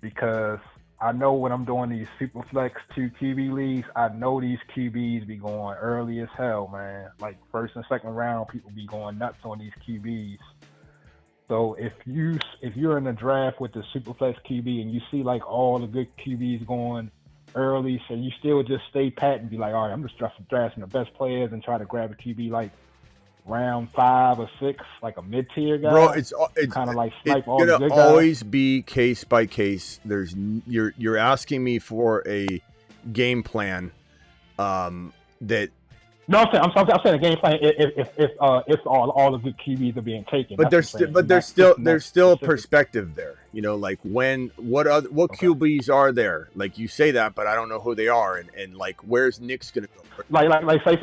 because I know when I'm doing these Superflex 2 QB leagues, I know these QBs be going early as hell, man. Like first and second round, people be going nuts on these QBs. So if you're in the draft with the Superflex QB and you see like all the good QBs going early, so you still just stay pat and be like, all right, I'm just drafting the best players and try to grab a QB like round 5 or 6, like a mid-tier guy. Bro, it's kind of like snipe all the the good guys. always be case by case. You're asking me for a game plan that. No, I'm saying a game plan if all the good QBs are being taken. But there's still perspective there. Like what QBs are there? Like you say that, but I don't know who they are, and like where's Nick's gonna go? Like say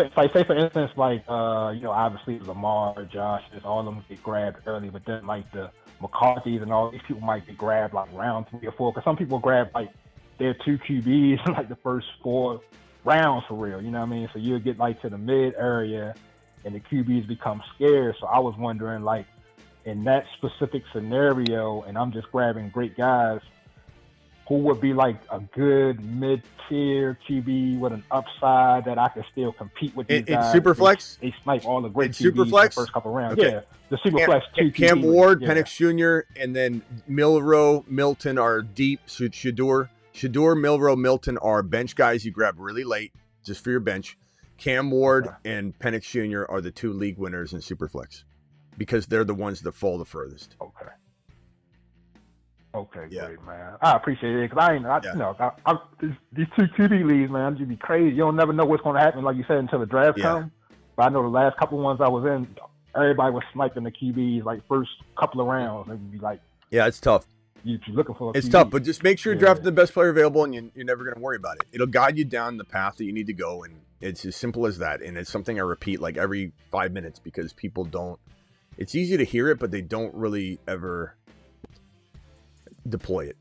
for instance, like obviously Lamar, Josh, all of them get grabbed early, but then like the McCarthy's and all these people might get grabbed like round 3 or 4, because some people grab like their 2 QBs in like the first 4 rounds for real, you know what I mean? So you'll get like to the mid area and the QBs become scarce. So I was wondering, like, in that specific scenario, and I'm just grabbing great guys, who would be like a good mid-tier QB with an upside that I can still compete with these guys? In Superflex? They snipe all the great QBs Superflex? in the first couple rounds. Okay. Yeah, the Superflex 2 Cam QB. Ward, Yeah. Penix Jr., and then Milroe, Milton are deep. Shador, Milroe, Milton are bench guys you grab really late just for your bench. Cam Ward and Penix Jr. are the 2 league winners in Superflex because they're the ones that fall the furthest. Okay, great, man. I appreciate it because these 2 QB leagues, man, just be crazy. You don't never know what's going to happen, like you said, until the draft comes. But I know the last couple ones I was in, everybody was sniping the QBs like first couple of rounds. They'd be like, yeah, it's tough. You're looking for it's tough, but just make sure you're drafting the best player available, and you're never going to worry about it. It'll guide you down the path that you need to go, and it's as simple as that. And it's something I repeat like every 5 minutes because people don't. It's easy to hear it, but they don't really ever deploy it.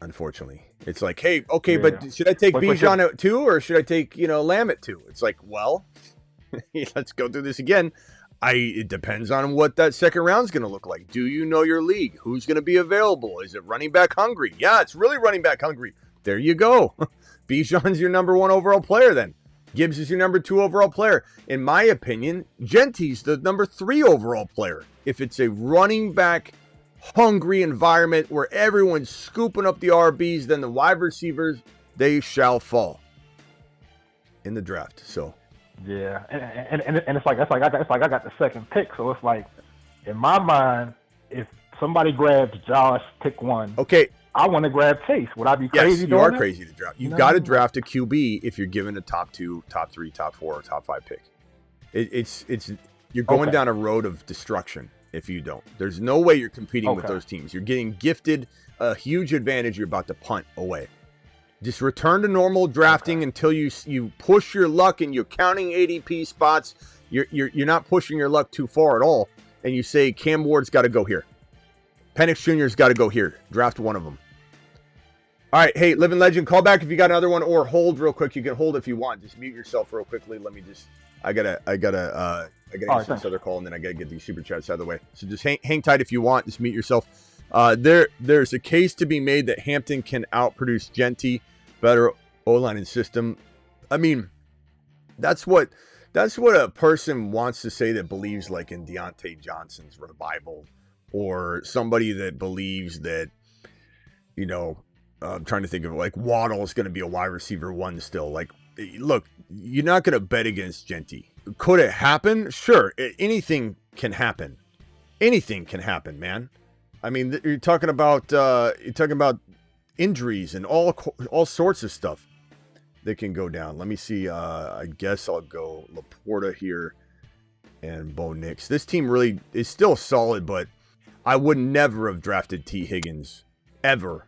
Unfortunately, it's like, hey, okay, but should I take Bijan at 2 or should I take Lamb at 2? It's like, well, let's go through this again. It depends on what that second round's going to look like. Do you know your league? Who's going to be available? Is it running back hungry? Yeah, it's really running back hungry. There you go. Bijan's your number 1 overall player then. Gibbs is your number 2 overall player. In my opinion, Genty's the number 3 overall player. If it's a running back hungry environment where everyone's scooping up the RBs, then the wide receivers, they shall fall in the draft. So yeah, and it's like I got the second pick, so it's like in my mind, if somebody grabs Josh, pick 1. Okay, I want to grab Chase. Would I be crazy? Yes, you are crazy to draft. You've got to draft a QB if you're given a top 2, top 3, top 4, or top 5 pick. It's you're going down a road of destruction if you don't. There's no way you're competing with those teams. You're getting gifted a huge advantage you're about to punt away. Just return to normal drafting until you push your luck and you're counting ADP spots. You're not pushing your luck too far at all. And you say Cam Ward's got to go here. Penix Jr.'s got to go here. Draft one of them. All right. Hey, Living Legend, call back if you got another one, or hold real quick. You can hold if you want. Just mute yourself real quickly. Let me just. I gotta get this other call, and then I gotta get these super chats out of the way. So just hang tight if you want. Just mute yourself. There's a case to be made that Hampton can outproduce Genty, better O-line and system. I mean, that's what a person wants to say that believes like in Deontay Johnson's revival, or somebody that believes that, you know, I'm trying to think of it, like Waddle is going to be a wide receiver 1 still. Like, look, you're not going to bet against Genty. Could it happen? Sure. Anything can happen. Anything can happen, man. I mean, you're talking about injuries and all sorts of stuff that can go down. Let me see. I guess I'll go Laporta here and Bo Nix. This team really is still solid, but I would never have drafted T. Higgins ever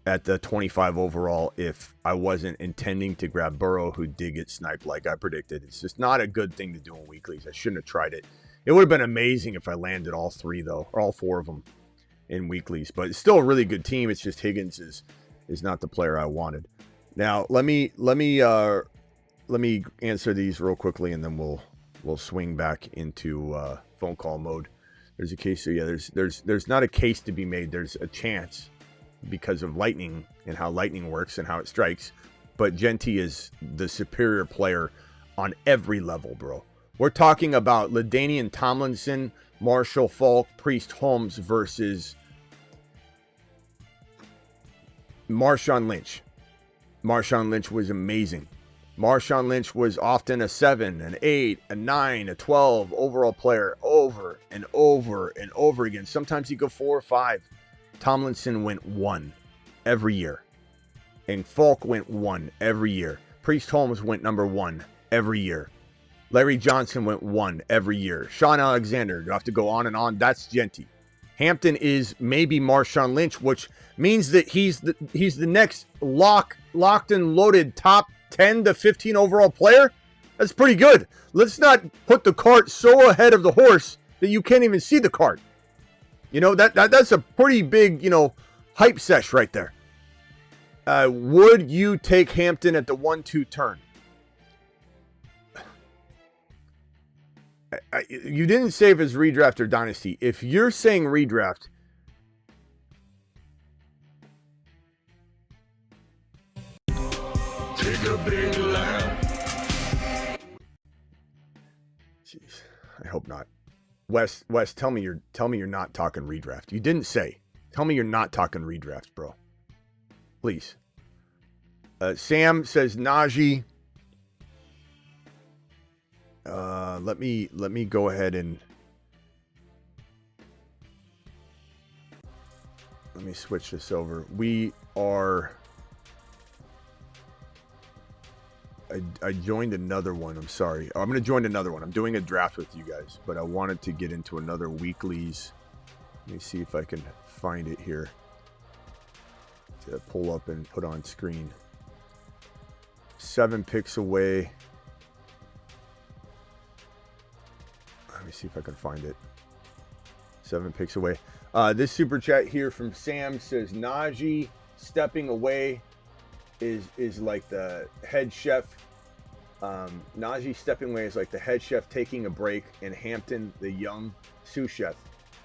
at the 25 overall if I wasn't intending to grab Burrow, who did get sniped like I predicted. It's just not a good thing to do in weeklies. I shouldn't have tried it. It would have been amazing if I landed all 3 though, or all 4 of them in weeklies, but it's still a really good team. It's just Higgins is not the player I wanted. Now let me answer these real quickly, and then we'll swing back into phone call mode. There's a case. So yeah, there's not a case to be made. There's a chance because of lightning and how lightning works and how it strikes. But Genty is the superior player on every level, bro. We're talking about LaDainian Tomlinson, Marshall Faulk, Priest Holmes versus Marshawn Lynch. Marshawn Lynch was amazing. Marshawn Lynch was often a 7, an 8, a 9, a 12 overall player over and over and over again. Sometimes he'd go 4 or 5. Tomlinson went 1 every year. And Falk went 1 every year. Priest Holmes went number 1 every year. Larry Johnson went 1 every year. Sean Alexander, you have to go on and on. That's Genty. Hampton is maybe Marshawn Lynch, which means that he's the next locked and loaded top 10 to 15 overall player. That's pretty good. Let's not put the cart so ahead of the horse that you can't even see the cart. You know, that's a pretty big, you know, hype sesh right there. Would you take Hampton at the 1-2 turn? You didn't say if it's redraft or dynasty. If you're saying redraft, take a big laugh. Jeez, I hope not. Wes, tell me you're not talking redraft. You didn't say. Tell me you're not talking redraft, bro. Please. Sam says Najee. Let me go ahead and let me switch this over. I joined another one. I'm sorry. I'm going to join another one. I'm doing a draft with you guys, but I wanted to get into another weeklies. Let me see if I can find it here to pull up and put on screen. 7 picks away. Let me see if I can find it. 7 picks away. This super chat here from Sam says Najee stepping away is like the head chef Najee stepping away is like the head chef taking a break, and Hampton, the young sous chef,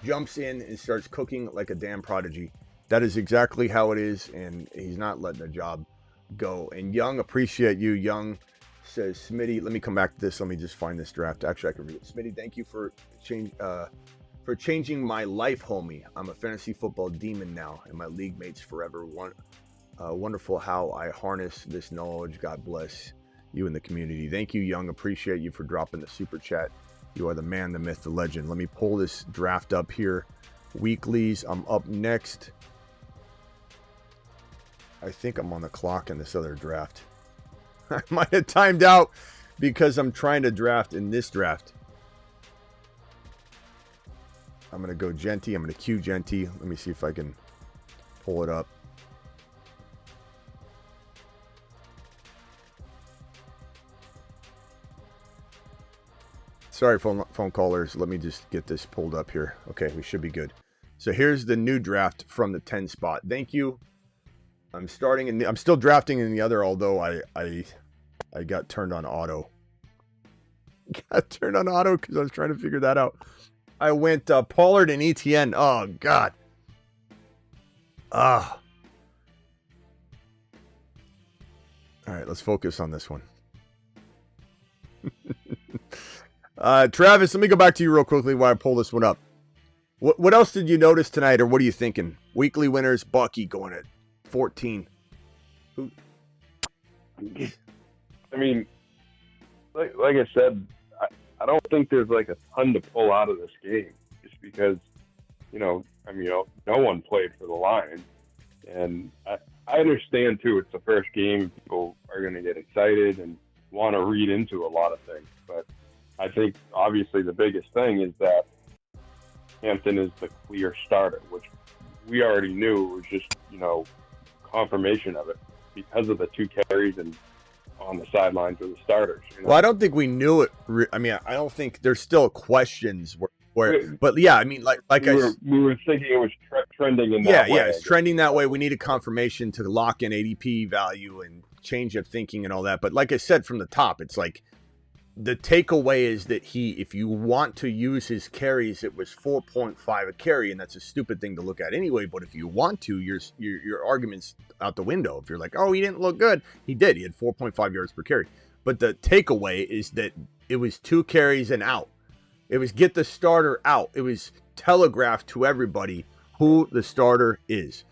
jumps in and starts cooking like a damn prodigy. That is exactly how it is, and he's not letting the job go. And Young, appreciate you. Young says, Smitty, let me come back to this. Let me just find this draft. Actually, I can read it. Smitty, thank you for changing my life, homie. I'm a fantasy football demon now, and my league mates forever. Wonderful how I harness this knowledge. God bless you and the community. Thank you, Young. Appreciate you for dropping the super chat. You are the man, the myth, the legend. Let me pull this draft up here. Weeklies. I'm up next. I think I'm on the clock in this other draft. I might have timed out because I'm trying to draft in this draft. I'm going to go Genty. I'm going to queue Genty. Let me see if I can pull it up. Sorry, phone callers. Let me just get this pulled up here. Okay, we should be good. So here's the new draft from the 10 spot. Thank you. I'm still drafting in the other, although I got turned on auto. Got turned on auto because I was trying to figure that out. I went Pollard and ETN. Oh, God. All right, let's focus on this one. Travis, let me go back to you real quickly while I pull this one up. What else did you notice tonight, or what are you thinking? Weekly winners, Bucky going at 14. I mean, like I said, I don't think there's like a ton to pull out of this game, just because, no one played for the Lions, and I understand too. It's the first game; people are going to get excited and want to read into a lot of things. But I think obviously the biggest thing is that Hampton is the clear starter, which we already knew. It was just confirmation of it because of the 2 carries and on the sidelines with the starters. Well, I don't think we knew it. I mean, I don't think there's still questions but yeah, I mean, we were thinking it was trending in that way. Yeah, it's trending that way. We need a confirmation to lock in ADP value and change of thinking and all that. But like I said from the top, it's like the takeaway is that if you want to use his carries, it was 4.5 a carry, and that's a stupid thing to look at anyway. But if you want to, your argument's out the window. If you're like, oh, he didn't look good, he did. He had 4.5 yards per carry. But the takeaway is that it was 2 carries and out. It was get the starter out. It was telegraphed to everybody who the starter is.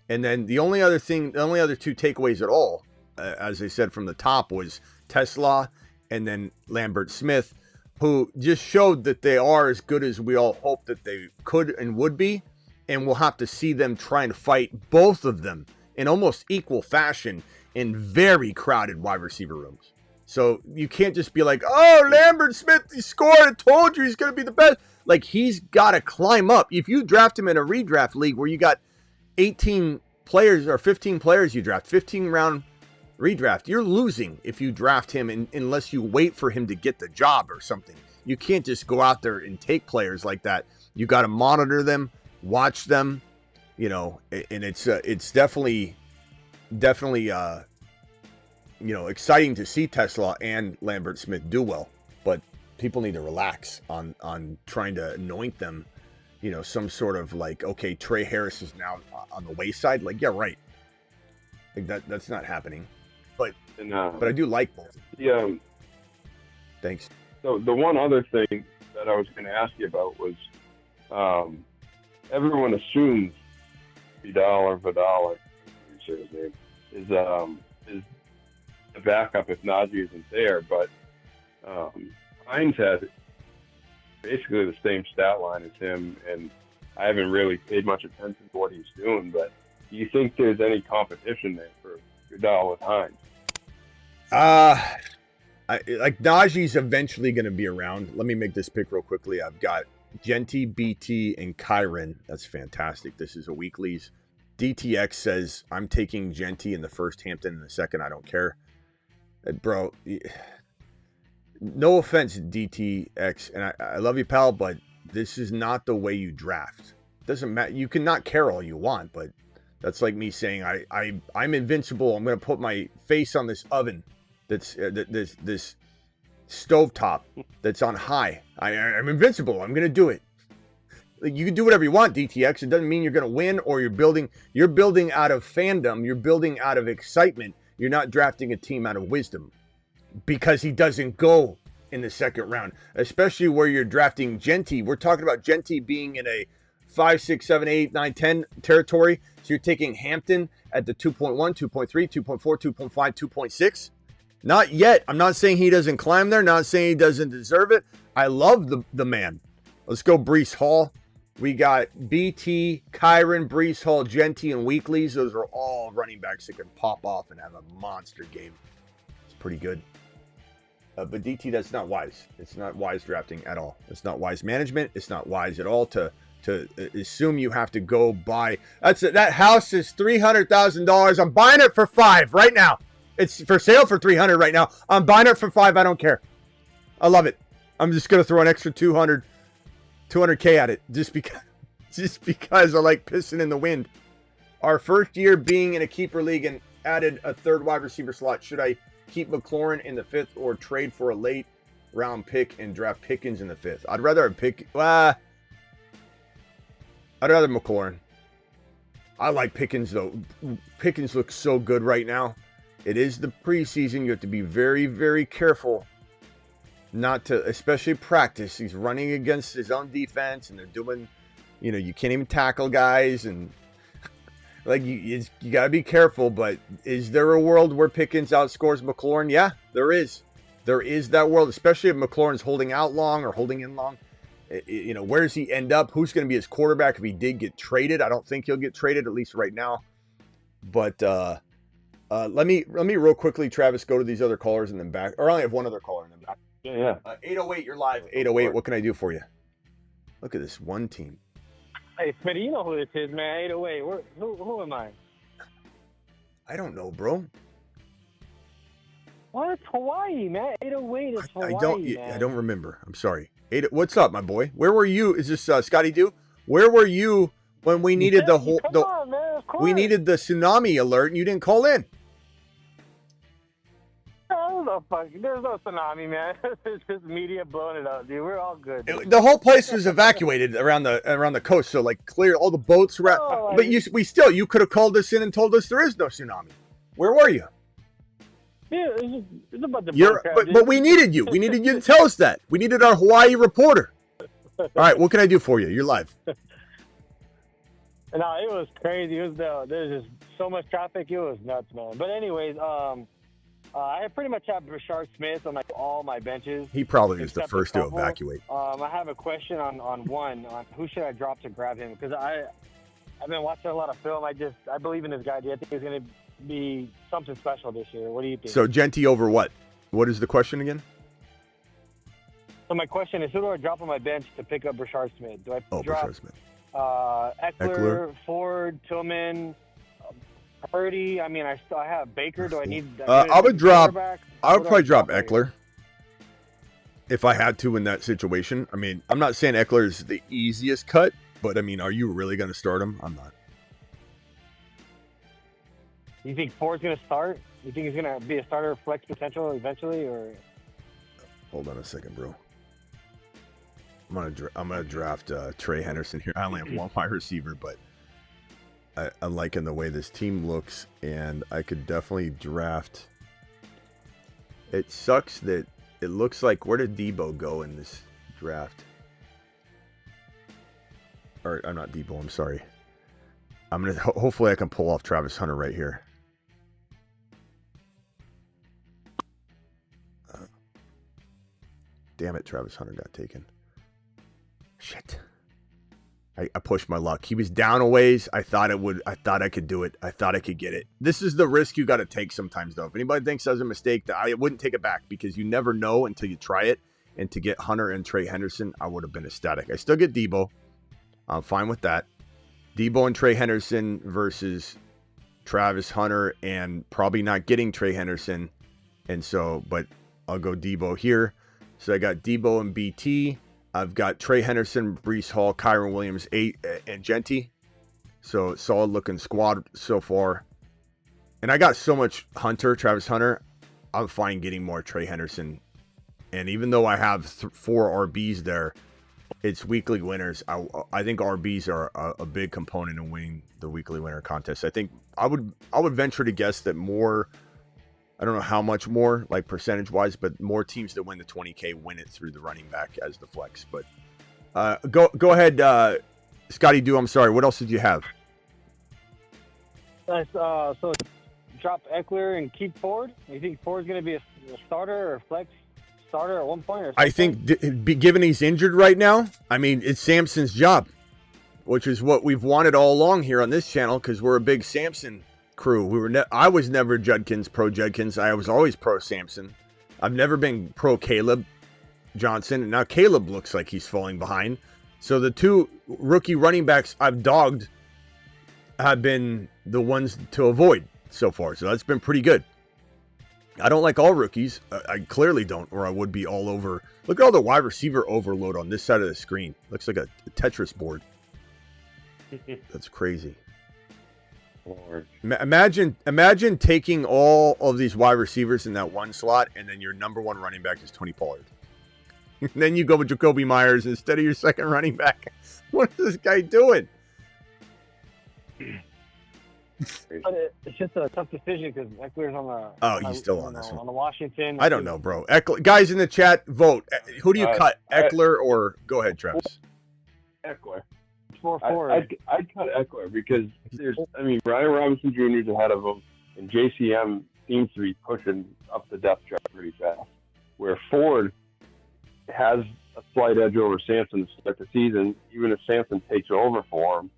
And then the only other 2 takeaways at all, as I said from the top, was Tesla and then Lambert Smith, who just showed that they are as good as we all hoped that they could and would be. And we'll have to see them trying to fight both of them in almost equal fashion in very crowded wide receiver rooms. So you can't just be like, oh, Lambert Smith, he scored. I told you he's going to be the best. Like, he's got to climb up. If you draft him in a redraft league where you got 18 players or 15 players you draft, 15-round redraft, you're losing if you draft him unless you wait for him to get the job or something. You can't just go out there and take players like that. You got to monitor them, watch them, and it's definitely exciting to see Tesla and Lambert Smith do well, but people need to relax on trying to anoint them, some sort of like, okay, Trey Harris is now on the wayside. Like, yeah, right. Like that's not happening. But I do like both. Yeah. Thanks. So the one other thing that I was going to ask you about was, everyone assumes Vidal, his name, is the backup if Najee isn't there, but Hines had basically the same stat line as him, and I haven't really paid much attention to what he's doing, but do you think there's any competition there for Vidal with Hines? Najee's eventually going to be around. Let me make this pick real quickly. I've got Genty, BT, and Kyron. That's fantastic. This is a weeklies. DTX says, I'm taking Genty in the first, Hampton in the second. I don't care. Bro, no offense, DTX, and I love you, pal, but this is not the way you draft. Doesn't matter. You can not care all you want, but that's like me saying I'm invincible. I'm going to put my face on this oven that's this stovetop that's on high. I'm invincible. I'm gonna do it. Like, you can do whatever you want, DTX. It doesn't mean you're gonna win, or you're building out of fandom. You're building out of excitement. You're not drafting a team out of wisdom, because he doesn't go in the second round, especially where you're drafting Genty. We're talking about Genty being in a 5, 6, 7, 8, 9, 10 territory. So you're taking Hampton at the 2.1, 2.3, 2.4, 2.5, 2.6. Not yet. I'm not saying he doesn't climb there. Not saying he doesn't deserve it. I love the man. Let's go Breece Hall. We got BT, Kyron, Breece Hall, Genty, and Weeklies. Those are all running backs that can pop off and have a monster game. It's pretty good. But DT, that's not wise. It's not wise drafting at all. It's not wise management. It's not wise at all to assume you have to go buy. That house is $300,000. I'm buying it for $5 right now. It's for sale for $300 right now. I'm buying it for $5. I don't care. I love it. I'm just gonna throw an extra $200K at it just because I like pissing in the wind. Our first year being in a keeper league and added a third wide receiver slot. Should I keep McLaurin in the 5th or trade for a late round pick and draft Pickens in the 5th? I'd rather pick. I'd rather McLaurin. I like Pickens though. Pickens looks so good right now. It is the preseason. You have to be very, very careful not to, especially practice. He's running against his own defense, and they're doing, you can't even tackle guys, and like you got to be careful. But is there a world where Pickens outscores McLaurin? Yeah, there is. There is that world, especially if McLaurin's holding out long or holding in long. Where does he end up? Who's going to be his quarterback if he did get traded? I don't think he'll get traded, at least right now. But let me real quickly, Travis, go to these other callers and then back. Or I only have one other caller and then back. Yeah. 808, you're live. 808, what can I do for you? Look at this one team. Hey, Smitty, you know who this is, man. 808. Who am I? I don't know, bro. Well, it's Hawaii, man. 808 is Hawaii, I don't remember. I'm sorry. What's up, my boy? Where were you? Is this Scotty Doo? Where were you when we needed we needed the tsunami alert and you didn't call in? There's no tsunami, man. It's just media blowing it up, dude. We're all good. The whole place was evacuated around the coast, so like clear all the boats around. But you could have called us in and told us there is no tsunami. Where were you? Yeah, it's about the but we needed you. We needed you to tell us that. We needed our Hawaii reporter. All right, what can I do for you? You're live. No, it was crazy. There's just so much traffic. It was nuts, man. But anyways, I pretty much have Rashard Smith on all my benches. He probably is the first to evacuate. I have a question on who should I drop to grab him, because I've been watching a lot of film. I believe in this guy. I think he's going to be something special this year. What do you think? So Genty over what? What is the question again? So my question is, who do I drop on my bench to pick up Rashard Smith? Do I drop Rashard Smith. Eckler, Ford, Tillman, Purdy? I mean, I have Baker. Do I need? I would probably drop Eckler if I had to in that situation. I mean, I'm not saying Eckler is the easiest cut, but I mean, are you really going to start him? I'm not. You think Ford's going to start? You think he's going to be a starter flex potential eventually, or? Hold on a second, bro. I'm gonna draft Trey Henderson here. I only have one wide receiver, but I'm liking the way this team looks, and I could definitely draft. It sucks that it looks like, where did Debo go in this draft? Or I'm not Debo. I'm sorry. I'm gonna hopefully I can pull off Travis Hunter right here. Damn it, Travis Hunter got taken. Shit. I pushed my luck. He was down a ways. I thought I could do it. I thought I could get it. This is the risk you got to take sometimes, though. If anybody thinks that was a mistake, I wouldn't take it back, because you never know until you try it. And to get Hunter and Trey Henderson, I would have been ecstatic. I still get Debo. I'm fine with that. Debo and Trey Henderson versus Travis Hunter, and probably not getting Trey Henderson. And so, but I'll go Debo here. So I got Debo and BT. I've got Trey Henderson, Breece Hall, Kyron Williams, 8, and Genty. So solid looking squad so far. And I got so much Hunter, Travis Hunter. I'm fine getting more Trey Henderson. And even though I have 4 RBs there, it's weekly winners. I think RBs are a big component in winning the weekly winner contest. I think I would venture to guess that more, I don't know how much more, like percentage wise, but more teams that win the 20K win it through the running back as the flex. But go ahead, Scotty Doo. I'm sorry. What else did you have? So drop Eckler and keep Ford. You think Ford's going to be a starter or flex starter at one point? Or I think, given he's injured right now, I mean, it's Samson's job, which is what we've wanted all along here on this channel because we're a big Samson crew. I was never pro Judkins. I was always pro Samson. I've never been pro Caleb Johnson, and now Caleb looks like he's falling behind. So the 2 rookie running backs I've dogged have been the ones to avoid so far. So that's been pretty good. I don't like all rookies. I clearly don't, or I would be all over. Look at all the wide receiver overload on this side of the screen. Looks like a Tetris board. That's crazy. Lord. Imagine taking all of these wide receivers in that one slot, and then your number 1 running back is Tony Pollard. Then you go with Jacoby Myers instead of your second running back. What is this guy doing? But it's just a tough decision because Eckler's on the. He's still on this one. On the Washington. I don't know, bro. Eckler, guys in the chat, vote. Who do you cut, Eckler or go ahead, Travis? Eckler. I'd cut Eckler because Ryan Robinson Jr. is ahead of him, and JCM seems to be pushing up the depth chart pretty fast. Where Ford has a slight edge over Sampson to start the season. Even if Sampson takes over for him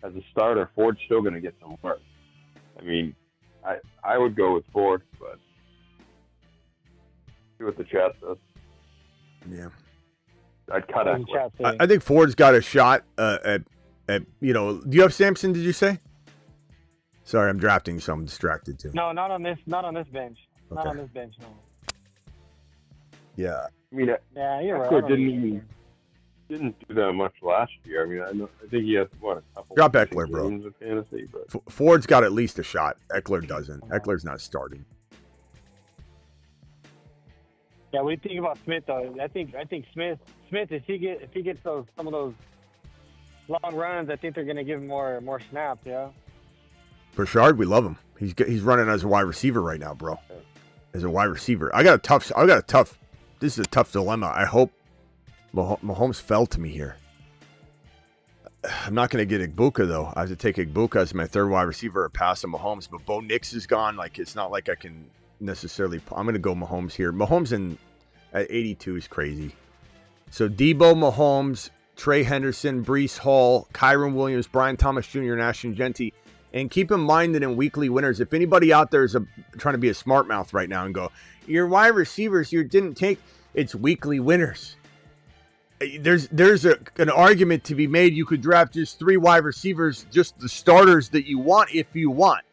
as a starter, Ford's still going to get some work. I mean, I would go with Ford, but see what the chat says. Yeah. I'd cut Eckler. I think Ford's got a shot at do you have Samson, did you say? Sorry, I'm drafting, so I'm distracted too. No, not on this bench. Okay. Not on this bench, no. Yeah. I mean, you're Eckler right. didn't do that much last year. I mean, I think he has a couple. Drop Eckler, bro. Games of fantasy, but Ford's got at least a shot. Eckler doesn't. Eckler's not starting. Yeah, what do you think about Smith though? I think Smith if he gets some of those long runs, I think they're gonna give him more snaps. Yeah. Burchard, we love him. He's running as a wide receiver right now, bro. As a wide receiver, I got a tough. This is a tough dilemma. I hope Mahomes fell to me here. I'm not going to get Igbuka, though. I have to take Igbuka as my third wide receiver or pass on Mahomes. But Bo Nix is gone. Like, it's not like I can necessarily... I'm going to go Mahomes here. Mahomes at 82 is crazy. So, Debo, Mahomes, Trey Henderson, Breece Hall, Kyron Williams, Brian Thomas Jr., and Ashton Genty. And keep in mind that in weekly winners, if anybody out there is trying to be a smart mouth right now and go, your wide receivers you didn't take, it's weekly winners. There's an argument to be made. You could draft just 3 wide receivers, just the starters that you want if you want.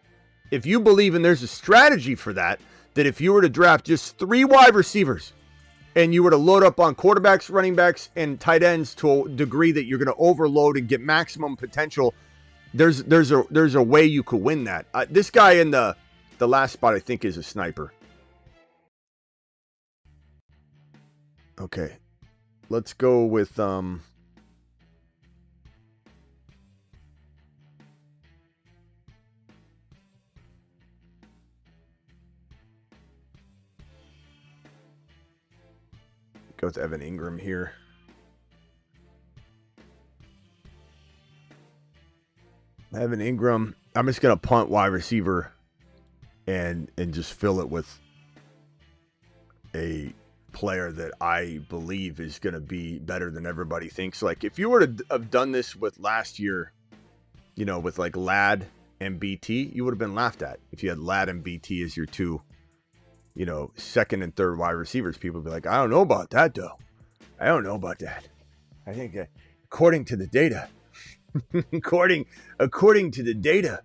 If you believe, and there's a strategy for that if you were to draft just 3 wide receivers and you were to load up on quarterbacks, running backs, and tight ends to a degree that you're going to overload and get maximum potential, there's a way you could win that. This guy in the last spot, I think, is a sniper. Okay. Let's go with go with Evan Ingram here. Evan Ingram, I'm just gonna punt wide receiver and just fill it with a player that I believe is going to be better than everybody thinks. Like, if you were to have done this with last year, with like Ladd and BT, you would have been laughed at. If you had Ladd and BT as your 2, second and third wide receivers, people would be like, I don't know about that, though. I don't know about that. I think according to the data, according to the data,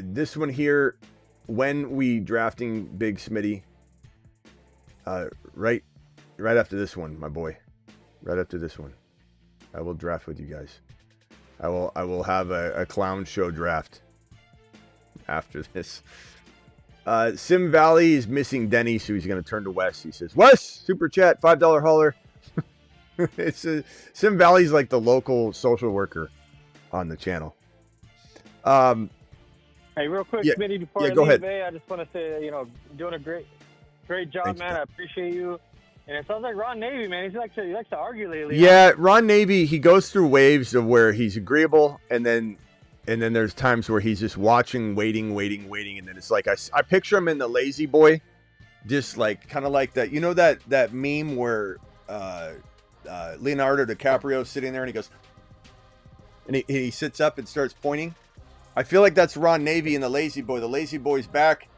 this one here, when we drafting Big Smitty, right after this one, my boy. Right after this one, I will draft with you guys. I will have a clown show draft after this. Sim Valley is missing Denny, so he's going to turn to Wes. He says, Wes, super chat, $5 hauler. Sim Valley's like the local social worker on the channel. Hey, real quick, yeah, Smitty, before yeah, I go leave, ahead. I just want to say, doing a great job, Thanks, man. I appreciate you. And it sounds like Ron Navy, man. He likes to argue lately. Yeah, Ron Navy, he goes through waves of where he's agreeable, and then there's times where he's just watching, waiting, and then it's like I picture him in the Lazy Boy, just like kind of like that. You know that meme where Leonardo DiCaprio's sitting there and he goes, and he sits up and starts pointing. I feel like that's Ron Navy in the Lazy Boy. The Lazy Boy's back.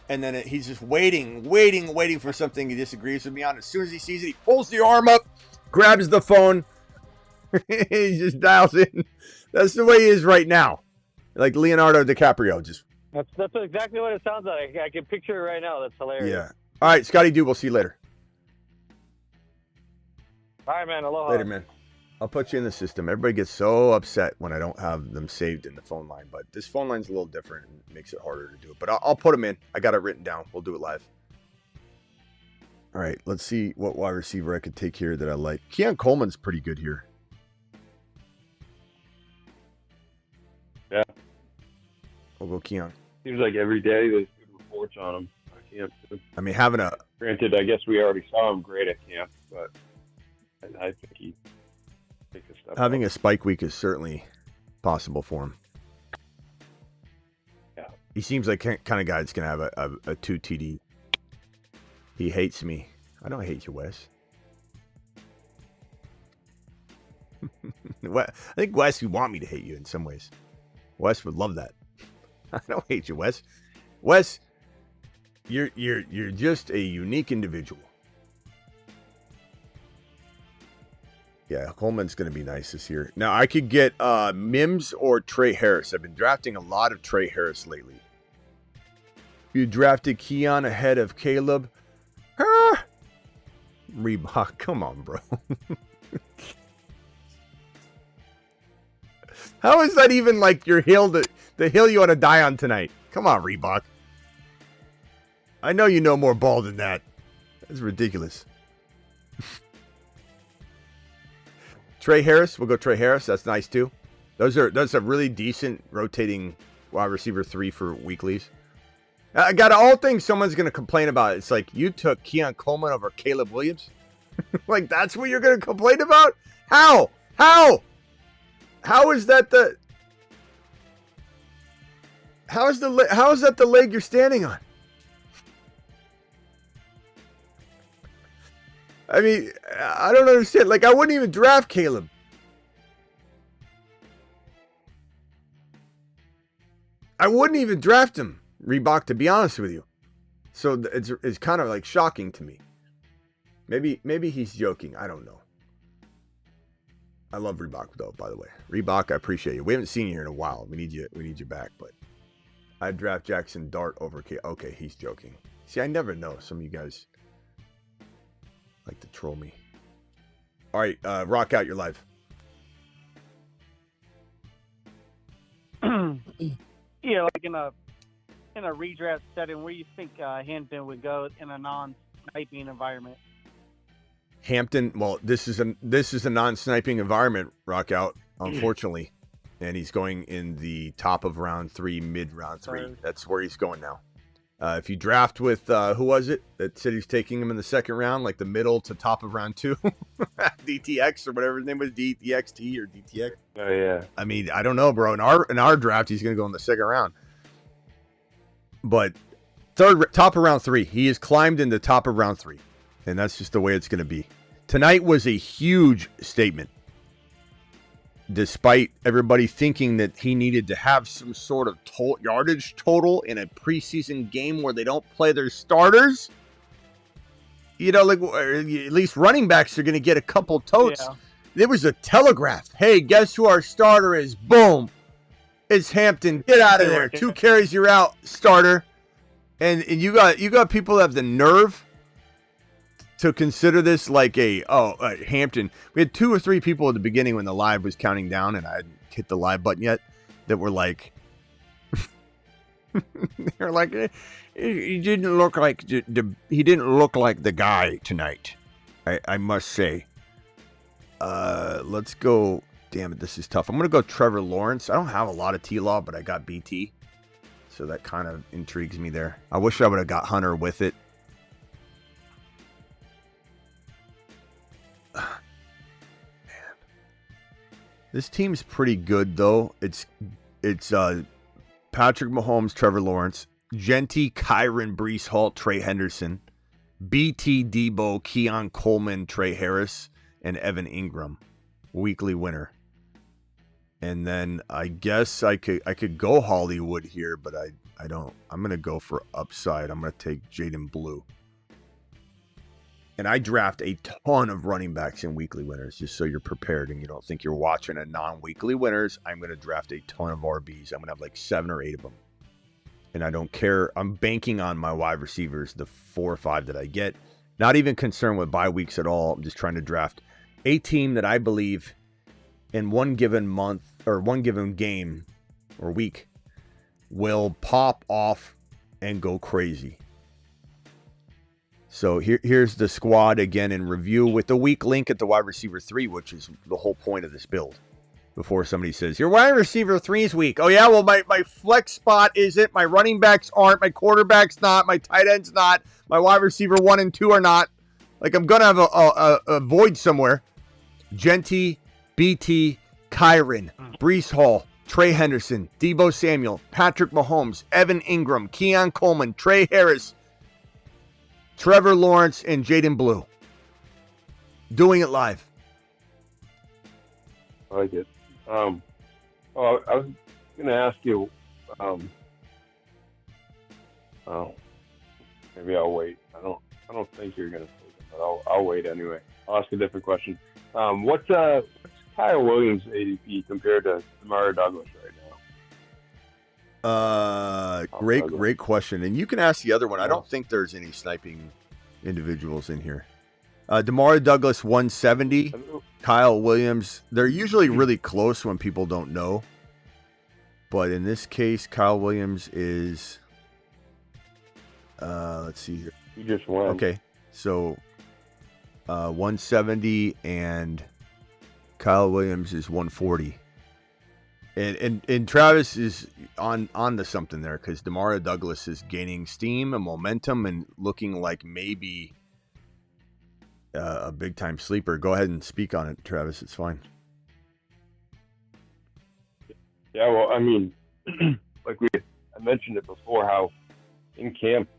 And then he's just waiting for something he disagrees with me on. As soon as he sees it, he pulls the arm up, grabs the phone, he just dials in. That's the way he is right now. Like Leonardo DiCaprio. That's exactly what it sounds like. I can picture it right now. That's hilarious. Yeah. All right, Scotty Dude, we'll see you later. All right, man. Aloha. Later, man. I'll put you in the system. Everybody gets so upset when I don't have them saved in the phone line, but this phone line's a little different and it makes it harder to do it. But I'll put them in. I got it written down. We'll do it live. All right, let's see what wide receiver I could take here that I like. Keon Coleman's pretty good here. Yeah. We'll go Keon. Seems like every day there's good reports on him. I mean, having a... Granted, I guess we already saw him great at camp, but I think he... Having a spike week is certainly possible for him. Yeah. He seems like kind of guy that's going to have a 2 TD. He hates me. I don't hate you, Wes. I think Wes would want me to hate you in some ways. Wes would love that. I don't hate you, Wes. Wes, you're just a unique individual. Yeah, Coleman's going to be nice this year. Now, I could get Mims or Trey Harris. I've been drafting a lot of Trey Harris lately. You drafted Keon ahead of Caleb. Reebok, come on, bro. How is that even like your hill, the hill you want to die on tonight? Come on, Reebok. I know you know more ball than that. That's ridiculous. Trey Harris, we'll go Trey Harris. That's nice too. Those are really decent rotating wide receiver 3 for weeklies. I got all things someone's going to complain about. It's like you took Keon Coleman over Caleb Williams. Like that's what you're going to complain about? How is that how is that the leg you're standing on? I mean, I don't understand. Like, I wouldn't even draft Caleb. I wouldn't even draft him, Reebok, to be honest with you. So it's kind of like shocking to me. Maybe he's joking. I don't know. I love Reebok though, by the way. Reebok, I appreciate you. We haven't seen you here in a while. We need you back, but I'd draft Jackson Dart over K. Okay, he's joking. See, I never know. Some of you guys like to troll me. All right, rock out your live. Yeah, like in a redraft setting, where do you think Hampton would go in a non-sniping environment? Hampton, well, this is a non-sniping environment, rock out, unfortunately. And he's going in the top of round 3, mid round 3. That's where he's going now. If you draft with, who was it that said he's taking him in the second round, like the middle to top of round 2? DTX or whatever his name was, DTXT or DTX. Oh, yeah. I mean, I don't know, bro. In our draft, he's going to go in the second round. But top of round 3. He has climbed in the top of round 3. And that's just the way it's going to be. Tonight was a huge statement. Despite everybody thinking that he needed to have some sort of yardage total in a preseason game where they don't play their starters, you know, like at least running backs are going to get a couple totes. Yeah. There was a telegraph. Hey, guess who our starter is? Boom. It's Hampton. Get out of there. 2 carries, you're out, starter. And you got people that have the nerve to consider this like Hampton. We had 2 or 3 people at the beginning when the live was counting down and I hadn't hit the live button yet that were like, They're like, he didn't look like he didn't look like the guy tonight. I must say. Let's go. Damn it, this is tough. I'm gonna go Trevor Lawrence. I don't have a lot of T-Law, but I got BT, so that kind of intrigues me there. I wish I would have got Hunter with it. Man, this team's pretty good though. It's Patrick Mahomes, Trevor Lawrence, Genty, Kyron, Brees Hall, Trey Henderson, BT, Debo, Keon Coleman, Trey Harris, and Evan Ingram, weekly winner. And then I guess I could go Hollywood here, but I don't. I'm gonna go for upside. I'm gonna take Jaden Blue. And I draft a ton of running backs in weekly winners, just so you're prepared and you don't think you're watching a non-weekly winners. I'm gonna draft a ton of RBs. I'm gonna have like 7 or 8 of them. And I don't care. I'm banking on my wide receivers, the 4 or 5 that I get. Not even concerned with bye weeks at all. I'm just trying to draft a team that I believe in one given month or one given game or week will pop off and go crazy. So here's the squad again in review with the weak link at the wide receiver 3, which is the whole point of this build. Before somebody says, your wide receiver 3 is weak. Oh, yeah, well, my flex spot isn't. My running backs aren't. My quarterback's not. My tight end's not. My wide receiver 1 and 2 are not. Like, I'm going to have a void somewhere. Genty, BT, Kyron, Brees Hall, Trey Henderson, Debo Samuel, Patrick Mahomes, Evan Ingram, Keon Coleman, Trey Harris, Trevor Lawrence, and Jaden Blue. Doing it live. I like it. I was going to ask you. Maybe I'll wait. I don't think you're going to take it, but I'll wait anyway. I'll ask a different question. What's Kyle Williams' ADP compared to Omarion Douglas right now? Great question. And you can ask the other one. I don't think there's any sniping individuals in here. Omarion Douglas 170. Kyle Williams, they're usually really close when people don't know. But in this case, Kyle Williams is, let's see here. He just won. Okay, so 170 and Kyle Williams is 140. And Travis is on to something there because Omarion Douglas is gaining steam and momentum and looking like maybe a big-time sleeper. Go ahead and speak on it, Travis. It's fine. Yeah, well, I mean, like I mentioned it before, how in camp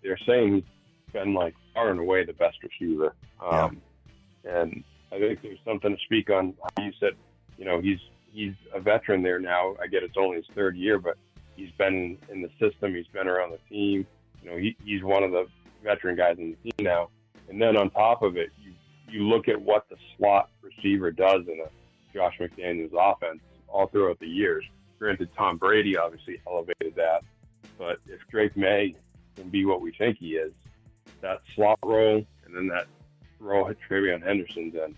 they're saying he's been like far and away the best receiver. And I think there's something to speak on. You said, he's a veteran there now. I get it's only his 3rd year, but he's been in the system. He's been around the team. He's one of the veteran guys in the team now. And then on top of it, you look at what the slot receiver does in a Josh McDaniels offense all throughout the years. Granted, Tom Brady obviously elevated that. But if Drake May can be what we think he is, that slot role and then that role at Travion Henderson, then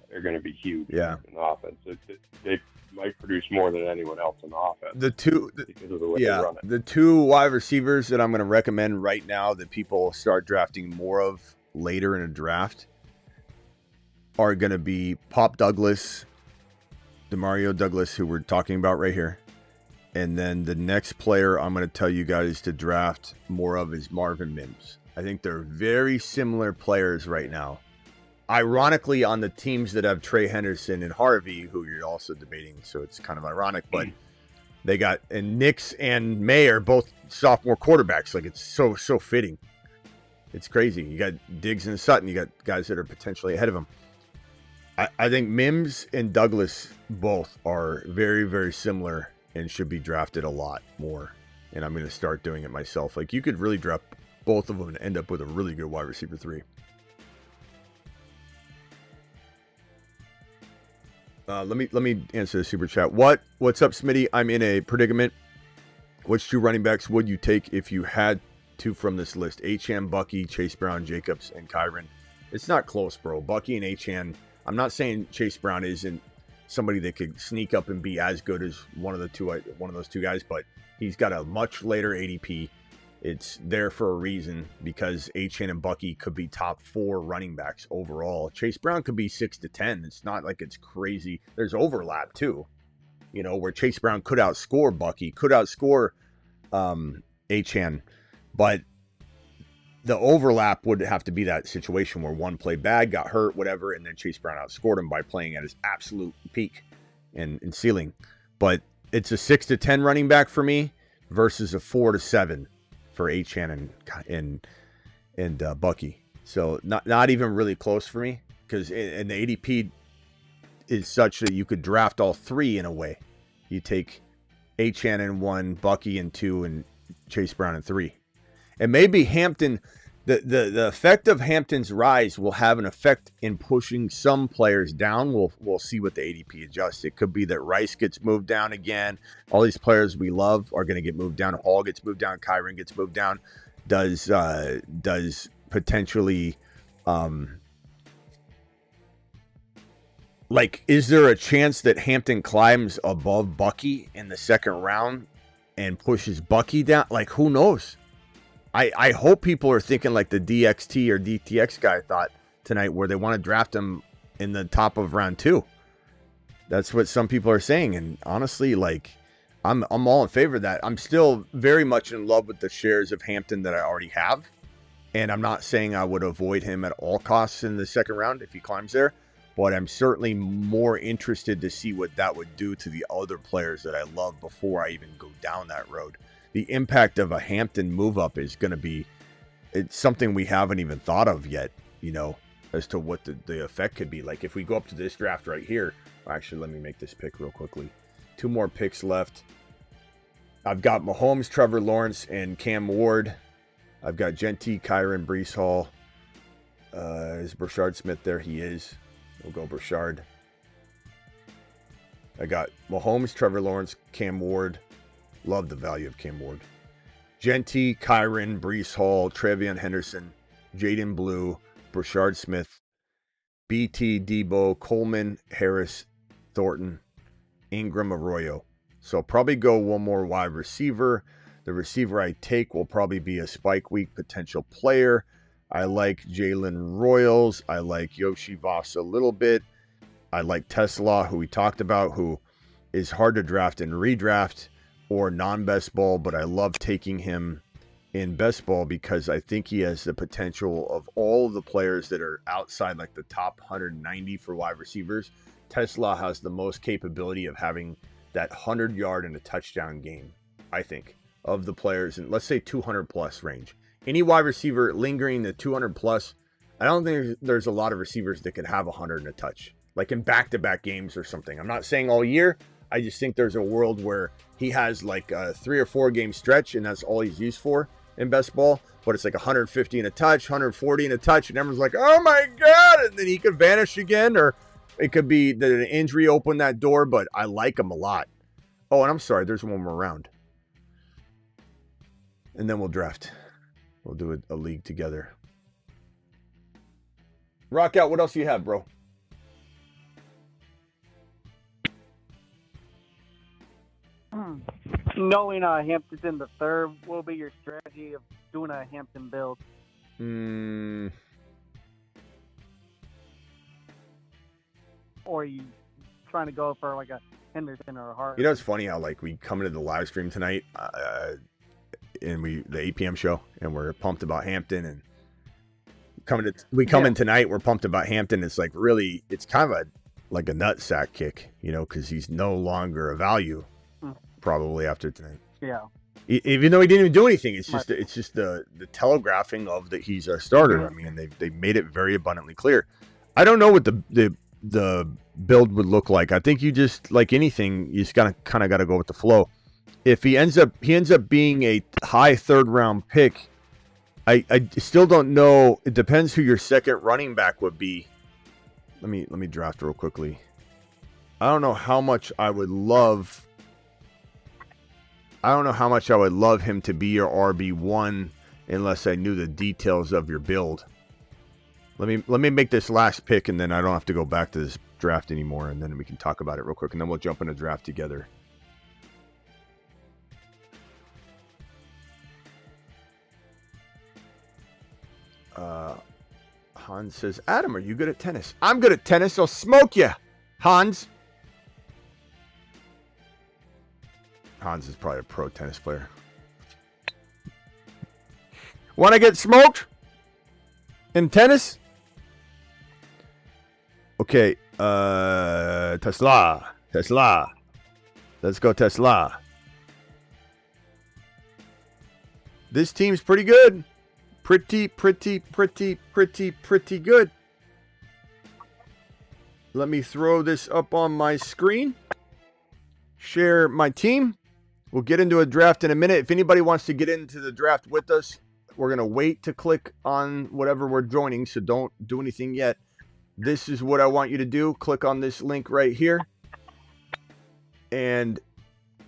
they're going to be huge in the offense. They might produce more than anyone else in the offense. Because of the way they run it. The 2 wide receivers that I'm going to recommend right now that people start drafting more of later in a draft are going to be Pop Douglas, Omarion Douglas, who we're talking about right here. And then the next player I'm going to tell you guys to draft more of is Marvin Mims. I think they're very similar players right now. Ironically, on the teams that have Trey Henderson and Harvey, who you're also debating, so it's kind of ironic, but they got, and Nix and May are both sophomore quarterbacks. Like, it's so fitting. It's crazy. You got Diggs and Sutton. You got guys that are potentially ahead of them. I think Mims and Douglas both are very, very similar and should be drafted a lot more. And I'm going to start doing it myself. Like, you could really draft both of them and end up with a really good wide receiver 3. Let me answer the super chat. What's up, Smitty? I'm in a predicament. Which 2 running backs would you take if you had to from this list? Achane, Bucky, Chase Brown, Jacobs, and Kyron. It's not close, bro. Bucky and Achane. I'm not saying Chase Brown isn't somebody that could sneak up and be as good as one of those two guys, but he's got a much later ADP. It's there for a reason because Achane and Bucky could be top 4 running backs overall. Chase Brown could be 6 to 10. It's not like it's crazy. There's overlap too, where Chase Brown could outscore Bucky, could outscore Achane, but the overlap would have to be that situation where one played bad, got hurt, whatever, and then Chase Brown outscored him by playing at his absolute peak and ceiling. But it's a 6 to 10 running back for me versus a 4 to 7 for Achane and Bucky. So not even really close for me, because and the ADP is such that you could draft all 3 in a way. You take Achane in 1, Bucky in 2, and Chase Brown in 3. And maybe Hampton, the effect of Hampton's rise will have an effect in pushing some players down. We'll see what the ADP adjusts. It could be that Rice gets moved down again. All these players we love are going to get moved down. Hall gets moved down. Kyron gets moved down. Does potentially, is there a chance that Hampton climbs above Bucky in the second round and pushes Bucky down? Who knows? I hope people are thinking like the DXT or DTX guy thought tonight, where they want to draft him in the top of round 2. That's what some people are saying. And honestly, I'm all in favor of that. I'm still very much in love with the shares of Hampton that I already have. And I'm not saying I would avoid him at all costs in the second round if he climbs there, but I'm certainly more interested to see what that would do to the other players that I love before I even go down that road. The impact of a Hampton move up is going to be, it's something we haven't even thought of yet, as to what the effect could be. Like if we go up to this draft right here, actually, let me make this pick real quickly. 2 more picks left. I've got Mahomes, Trevor Lawrence, and Cam Ward. I've got Genty, Kyron, Breece Hall. Is Brashard Smith there? He is. We'll go Brashard. I got Mahomes, Trevor Lawrence, Cam Ward. Love the value of Cam Ward. Genty, Kyron, Breece Hall, Travion Henderson, Jaden Blue, Brashard Smith, BT, Debo, Coleman, Harris, Thornton, Ingram, Arroyo. So probably go one more wide receiver. The receiver I take will probably be a spike week potential player. I like Jalen Royals. I like Yoshi Voss a little bit. I like Tesla, who we talked about, who is hard to draft and redraft or non-best ball, but I love taking him in best ball because I think he has the potential of all of the players that are outside like the top 190 for wide receivers. Tesla has the most capability of having that 100-yard and a touchdown game, I think, of the players in, let's say, 200-plus range. Any wide receiver lingering the 200-plus, I don't think there's a lot of receivers that could have 100 and a touch, like in back-to-back games or something. I'm not saying all year. I just think there's a world where he has like a 3 or 4 game stretch, and that's all he's used for in best ball. But it's like 150 and a touch, 140 and a touch, and everyone's like, oh my God. And then he could vanish again, or it could be that an injury opened that door, but I like him a lot. Oh, and I'm sorry, there's one more round. And then we'll draft. We'll do a league together. Rock out. What else do you have, bro? Knowing Hampton's in the third, what will be your strategy of doing a Hampton build? Or are you trying to go for like a Henderson or a Hart? It's funny how like we come into the live stream tonight, and the 8 p.m. show, and we're pumped about Hampton, and come in tonight, we're pumped about Hampton. It's like really, it's kind of like a nutsack kick, because he's no longer a value. Probably after tonight. Yeah. Even though he didn't even do anything, it's just the telegraphing of that he's a starter. I mean, they made it very abundantly clear. I don't know what the build would look like. I think you just, like anything, you just kind of got to go with the flow. If he ends up being a high 3rd round pick, I still don't know. It depends who your second running back would be. Let me draft real quickly. I don't know how much I would love him to be your RB1 unless I knew the details of your build. Let me make this last pick, and then I don't have to go back to this draft anymore, and then we can talk about it real quick, and then we'll jump in a draft together. Hans says, Adam, are you good at tennis? I'm good at tennis. I'll smoke you, Hans. Hans is probably a pro tennis player. Want to get smoked in tennis? Okay, Tesla. Let's go Tesla. This team's pretty good. Pretty good. Let me throw this up on my screen. Share my team. We'll get into a draft in a minute. If anybody wants to get into the draft with us, we're going to wait to click on whatever we're joining, so don't do anything yet. This is what I want you to do. Click on this link right here. And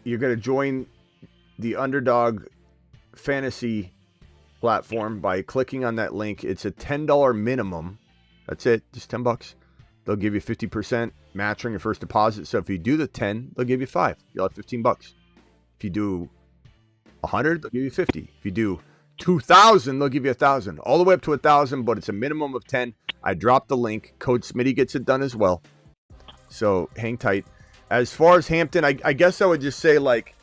you're going to join the Underdog Fantasy platform by clicking on that link. It's a $10 minimum. That's it. Just $10. They'll give you 50% match on your first deposit. So if you do the 10, they'll give you 5. You'll have $15. If you do 100, they'll give you 50. If you do 2,000, they'll give you 1,000. All the way up to 1,000, but it's a minimum of 10. I dropped the link. Code Smitty gets it done as well. So hang tight. As far as Hampton, I guess I would just say, like,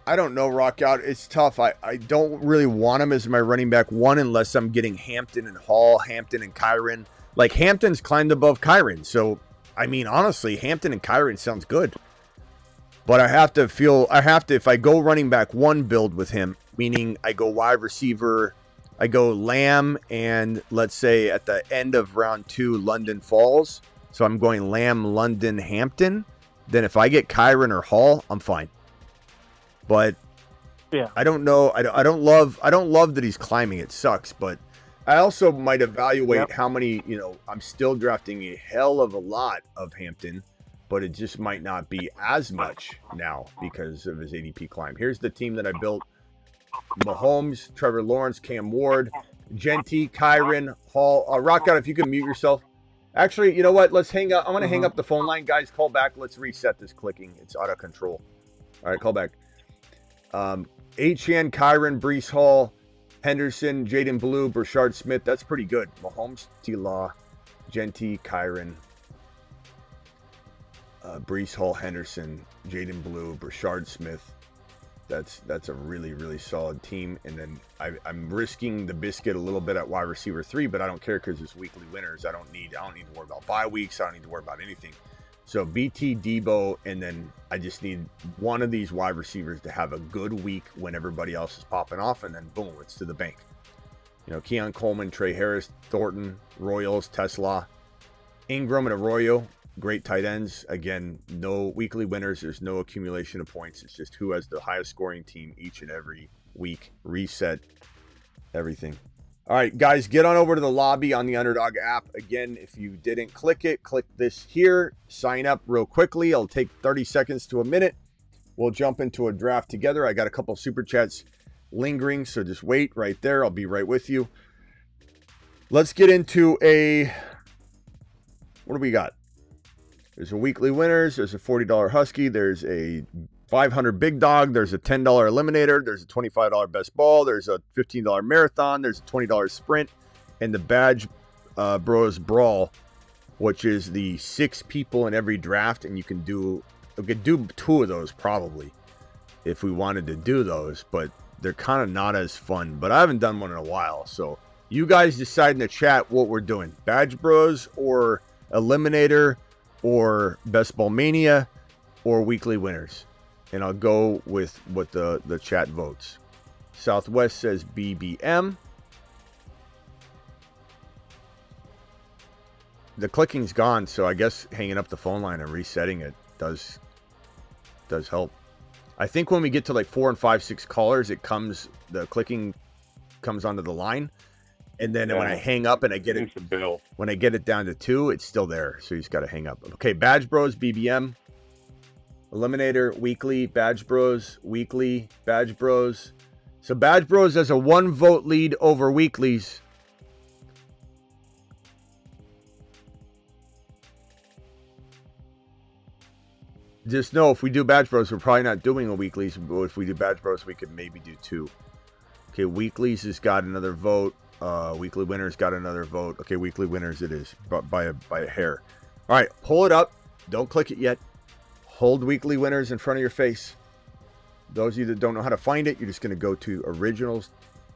I don't know, Rock Out. It's tough. I don't really want him as my running back one unless I'm getting Hampton and Hall, Hampton and Kyron. Like, Hampton's climbed above Kyron. So, I mean, honestly, Hampton and Kyron sounds good. But if I go running back one build with him, meaning I go wide receiver, I go Lamb, and let's say at the end of round 2, London falls. So I'm going Lamb, London, Hampton. Then if I get Kyron or Hall, I'm fine. But yeah, I don't know. I don't love that he's climbing. It sucks. But I also might evaluate how many, I'm still drafting a hell of a lot of Hampton, but it just might not be as much now because of his ADP climb. Here's the team that I built. Mahomes, Trevor Lawrence, Cam Ward, Genty, Kyron, Hall. Rock Out, if you can mute yourself. Actually, you know what? Let's hang up. I'm going to hang up the phone line. Guys, call back. Let's reset this clicking. It's out of control. All right, call back. H.N., Kyron, Brees Hall, Henderson, Jaden Blue, Brashard Smith. That's pretty good. Mahomes, T-Law, Genty, Kyron, Brees Hall, Henderson, Jaden Blue, Brashard Smith. That's a really, really solid team. And then I'm risking the biscuit a little bit at wide receiver 3, but I don't care because it's weekly winners. I don't need to worry about bye weeks. I don't need to worry about anything. So BT, Debo, and then I just need one of these wide receivers to have a good week when everybody else is popping off, and then boom, it's to the bank. Keon Coleman, Trey Harris, Thornton, Royals, Tesla, Ingram, and Arroyo. Great tight ends. Again, no weekly winners. There's no accumulation of points. It's just who has the highest scoring team each and every week. Reset everything. All right, guys, get on over to the lobby on the Underdog app. Again, if you didn't click it, click this here. Sign up real quickly. It'll take 30 seconds to a minute. We'll jump into a draft together. I got a couple super chats lingering, so just wait right there. I'll be right with you. Let's get into what do we got? There's a weekly winners. There's a $40 Husky. There's a $500 Big Dog. There's a $10 Eliminator. There's a $25 Best Ball. There's a $15 Marathon. There's a $20 Sprint. And the Badge Bros Brawl, which is the 6 people in every draft. And we could do 2 of those probably if we wanted to do those. But they're kind of not as fun. But I haven't done one in a while. So you guys decide in the chat what we're doing. Badge Bros or Eliminator or Best Ball Mania or weekly winners. And I'll go with what the chat votes. Southwest says BBM. The clicking's gone, so I guess hanging up the phone line and resetting it does help. I think when we get to like 4 and 5, 6 callers, the clicking comes onto the line. And then when I hang up and I get it, when I get it down to 2, it's still there. So you just got to hang up. Okay, Badge Bros, BBM. Eliminator, weekly. Badge Bros, weekly. Badge Bros. So Badge Bros has a 1 vote lead over weeklies. just know if we do Badge Bros, we're probably not doing a weeklies. But if we do Badge Bros, we could maybe do 2. Okay, weeklies has got another vote. Weekly winners got another vote. Okay, weekly winners it is, but by a hair. All right, pull it up. Don't click it yet. Hold weekly winners in front of your face. Those of you that don't know how to find it, you're just going to go to Originals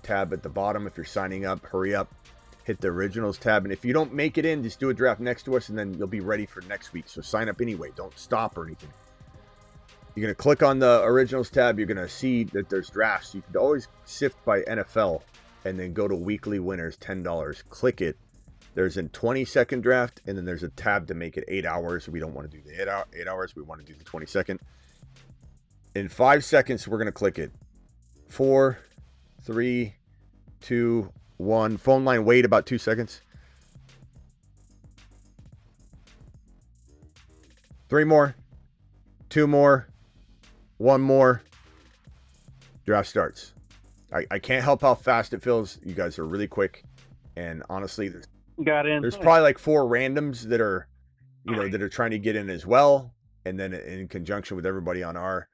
tab at the bottom. If you're signing up, hurry up. Hit the Originals tab. And if you don't make it in, just do a draft next to us, and then you'll be ready for next week. So sign up anyway. Don't stop or anything. You're going to click on the Originals tab. You're going to see that there's drafts. You could always sift by NFL and then go to Weekly Winners, $10. Click it. There's a 20-second draft, and then there's a tab to make it 8 hours. We don't want to do the 8 hours. We want to do the 20-second. In 5 seconds, we're going to click it. 4, 3, 2, 1. Phone line, wait about 2 seconds. 3 more. 2 more. 1 more. Draft starts. I can't help how fast it feels. You guys are really quick. And honestly, there's probably like 4 randoms that are, that are trying to get in as well. And then in conjunction with everybody on our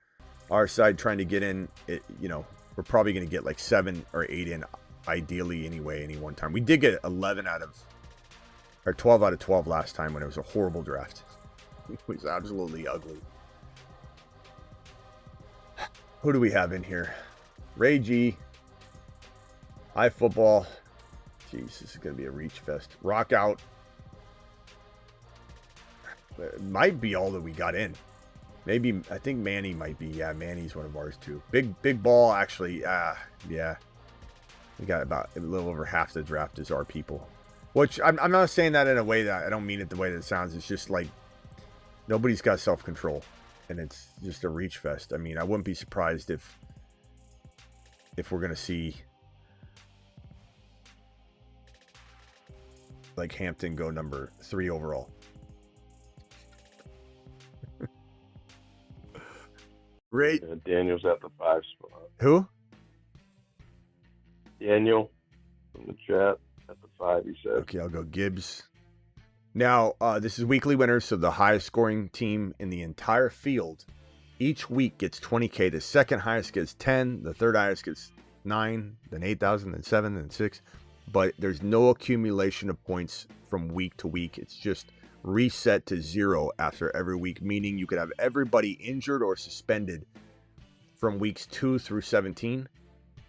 side trying to get in, we're probably going to get like 7 or 8 in ideally anyway, any one time. We did get 12 out of 12 last time when it was a horrible draft. It was absolutely ugly. Who do we have in here? Ray G. iFootball. Jeez, this is going to be a reach fest. Rock out. It might be all that we got in. Maybe, I think Manny might be. Yeah, Manny's one of ours too. Big ball, actually. Yeah. We got about a little over half the draft is our people. Which, I'm not saying that in a way that, I don't mean it the way that it sounds. It's just like, nobody's got self-control. And it's just a reach fest. I mean, I wouldn't be surprised if we're going to see like Hampton go number 3 overall. Ray Daniel's at the 5 spot. Who? Daniel from the chat at the 5, he said. Okay, I'll go Gibbs. Now, this is weekly winners, so the highest scoring team in the entire field each week gets 20K. The second highest gets 10. The third highest gets 9, then 8,000, then 7, then 6. But there's no accumulation of points from week to week. It's just reset to 0 after every week, meaning you could have everybody injured or suspended from weeks 2 through 17.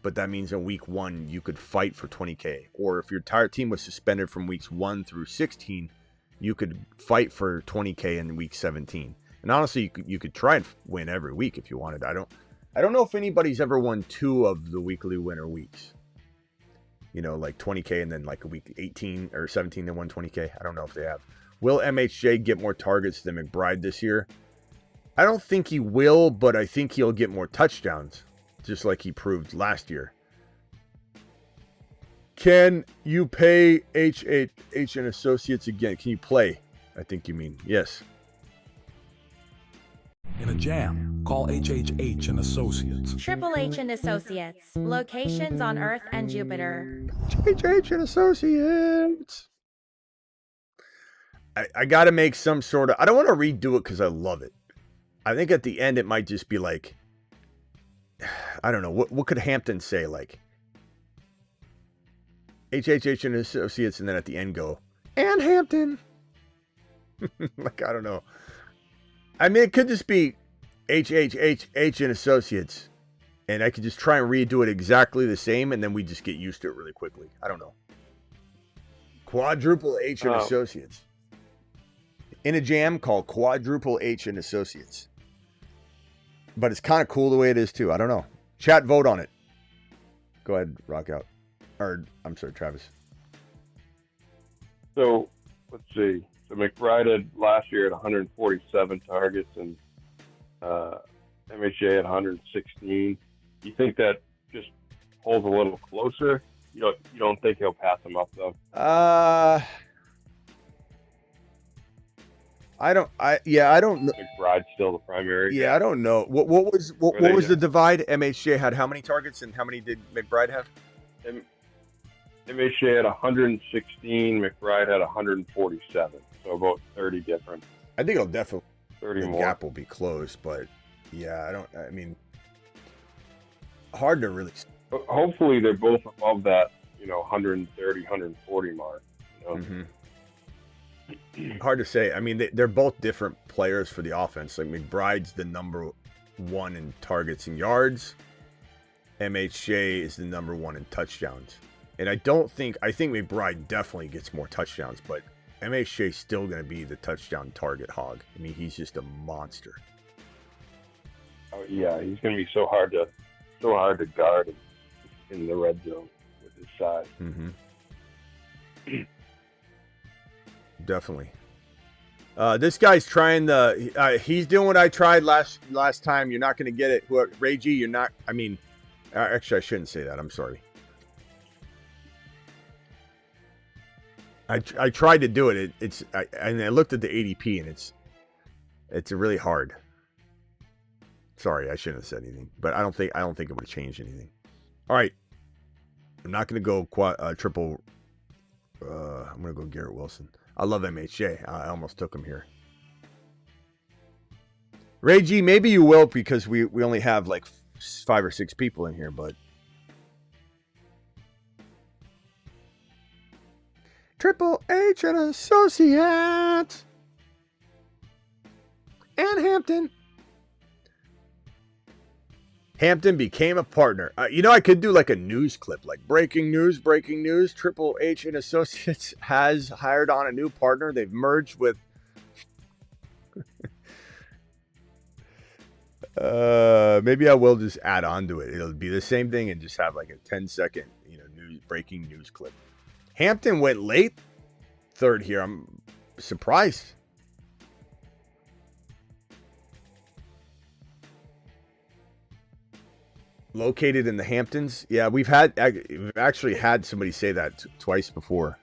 But that means in week 1, you could fight for 20K. Or if your entire team was suspended from weeks 1 through 16, you could fight for 20K in week 17. And honestly, you could try and win every week if you wanted. I don't know if anybody's ever won 2 of the weekly winner weeks. Like 20K and then like a week 18 or 17 and won 20K. I don't know if they have. Will MHJ get more targets than McBride this year? I don't think he will, but I think he'll get more touchdowns, just like he proved last year. Can you pay H and Associates again? Can you play? I think you mean. Yes. In a jam, call HHH and Associates. Triple H and Associates. Locations on Earth and Jupiter. HHH and Associates. I got to make some sort of... I don't want to redo it because I love it. I think at the end it might just be like... I don't know. What could Hampton say? Like... HHH and Associates, and then at the end go, and Hampton. Like, I don't know. I mean, it could just be HHH and Associates, and I could just try and redo it exactly the same, and then we just get used to it really quickly. I don't know. Quadruple H and Associates. In a jam called Quadruple H and Associates. But it's kind of cool the way it is, too. I don't know. Chat, vote on it. Go ahead, rock out. Or, I'm sorry, Travis. So, let's see. So, McBride had last year at 147 targets and MHA at 116. You think that just holds a little closer? You don't think he'll pass him up, though? I don't know. McBride's still the primary. Yeah, I don't know. What was the divide? MHJ had how many targets and how many did McBride have? MHA had 116, McBride had 147, so about 30 different. I think it'll definitely. 30 the more. gap will be closed. But yeah, I mean, hard to really. Hopefully they're both above that, 130, 140 mark. Hard to say. I mean, they're both different players for the offense. Like McBride's the number 1 in targets and yards. MHJ is the number 1 in touchdowns. And I think McBride definitely gets more touchdowns, but MHJ's still going to be the touchdown target hog. I mean, he's just a monster. Oh yeah, he's going to be so hard to guard in the red zone with his size. Definitely. This guy's trying he's doing what I tried last time. You're not going to get it. Ray G, you're not. I mean, actually, I shouldn't say that. I'm sorry. I tried to do it. And I looked at the ADP, and it's really hard. Sorry, I shouldn't have said anything, but I don't think it would have changed anything. All right, I'm not going to go triple. I'm going to go Garrett Wilson. I love MHJ. I almost took him here. Ray G, maybe you will because we only have like 5 or 6 people in here, but Triple H and Associates and Hampton. Hampton became a partner. I could do like a news clip, like breaking news. Triple H and Associates has hired on a new partner. They've merged with maybe I will just add on to it. It'll be the same thing and just have like a 10-second, breaking news clip. Hampton went late 3rd here. I'm surprised. Located in the Hamptons. Yeah, we've actually had somebody say that twice before.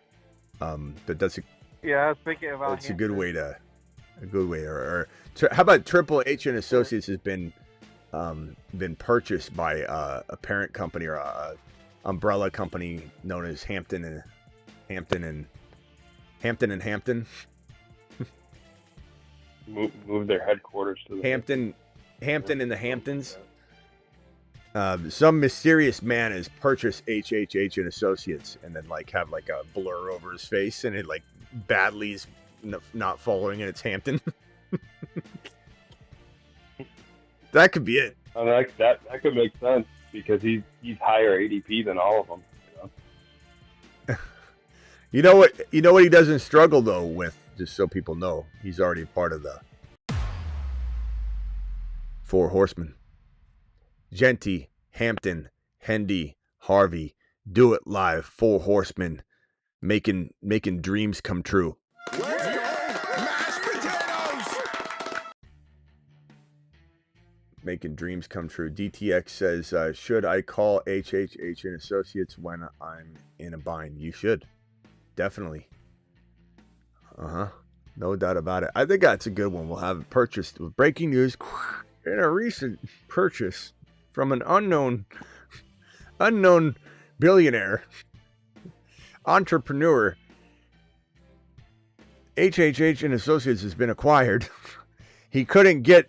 But that's Yeah, I was thinking about. It's a good way to. How about Triple H and Associates has been purchased by a parent company or a umbrella company known as Hampton and Hampton. Move their headquarters to the Hampton in the Hamptons. Some mysterious man has purchased HHH and Associates, and then have a blur over his face, and it badly's not following, and it's Hampton. That could be it. That could make sense because he's higher ADP than all of them. You know what he doesn't struggle though with, just so people know, he's already part of the 4 horsemen. Genty, Hampton, Hendy, Harvey, Do It Live, 4 horsemen, making dreams come true. Making dreams come true. DTX says, should I call HHH and Associates when I'm in a bind? You should. Definitely. No doubt about it. I think that's a good one. We'll have it purchased with breaking news in a recent purchase from an unknown billionaire entrepreneur. HHH and Associates has been acquired. He couldn't get.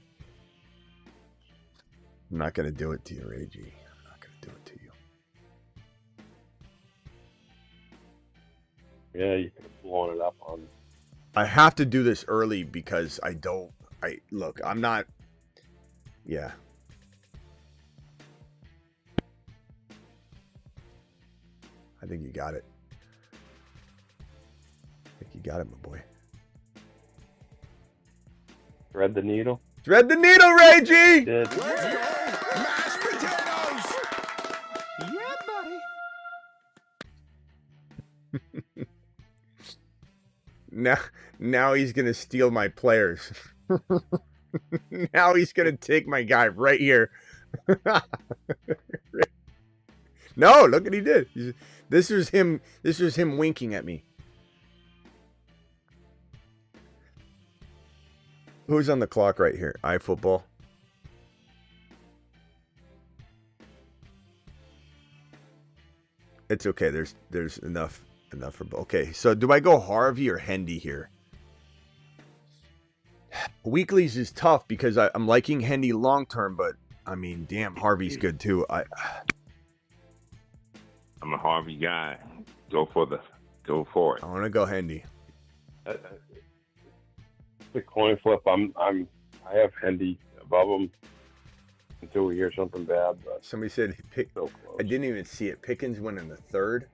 I'm not going to do it to you, Ray G. I'm not going to do it to you. Yeah, you could have blown it up on. I have to do this early because I'm not. Yeah. I think you got it. My boy. Thread the needle. Thread the needle, Ray G! Did. Mashed potatoes! Yeah, buddy. Now he's gonna steal my players. Now he's gonna take my guy right here. No, look what he did. This was him winking at me. Who's on the clock right here? iFootball. It's okay. There's enough for both. Okay, so do I go Harvey or Hendy here? Weeklies is tough because I'm liking Hendy long term, but I mean, damn, Harvey's good too. I'm a Harvey guy. Go for it. I want to go Hendy. It's a coin flip. I have Hendy above him until we hear something bad. But somebody said so I didn't even see it. Pickens went in the third.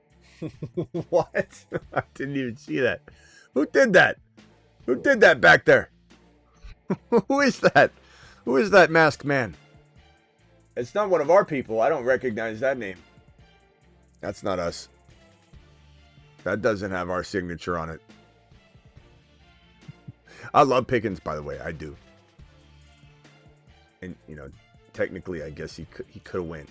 What? I didn't even see that. Who did that? Who did that back there? Who is that? Who is that masked man? It's not one of our people. I don't recognize that name. That's not us. That doesn't have our signature on it. I love Pickens, by the way. I do. And, technically, I guess he could have went.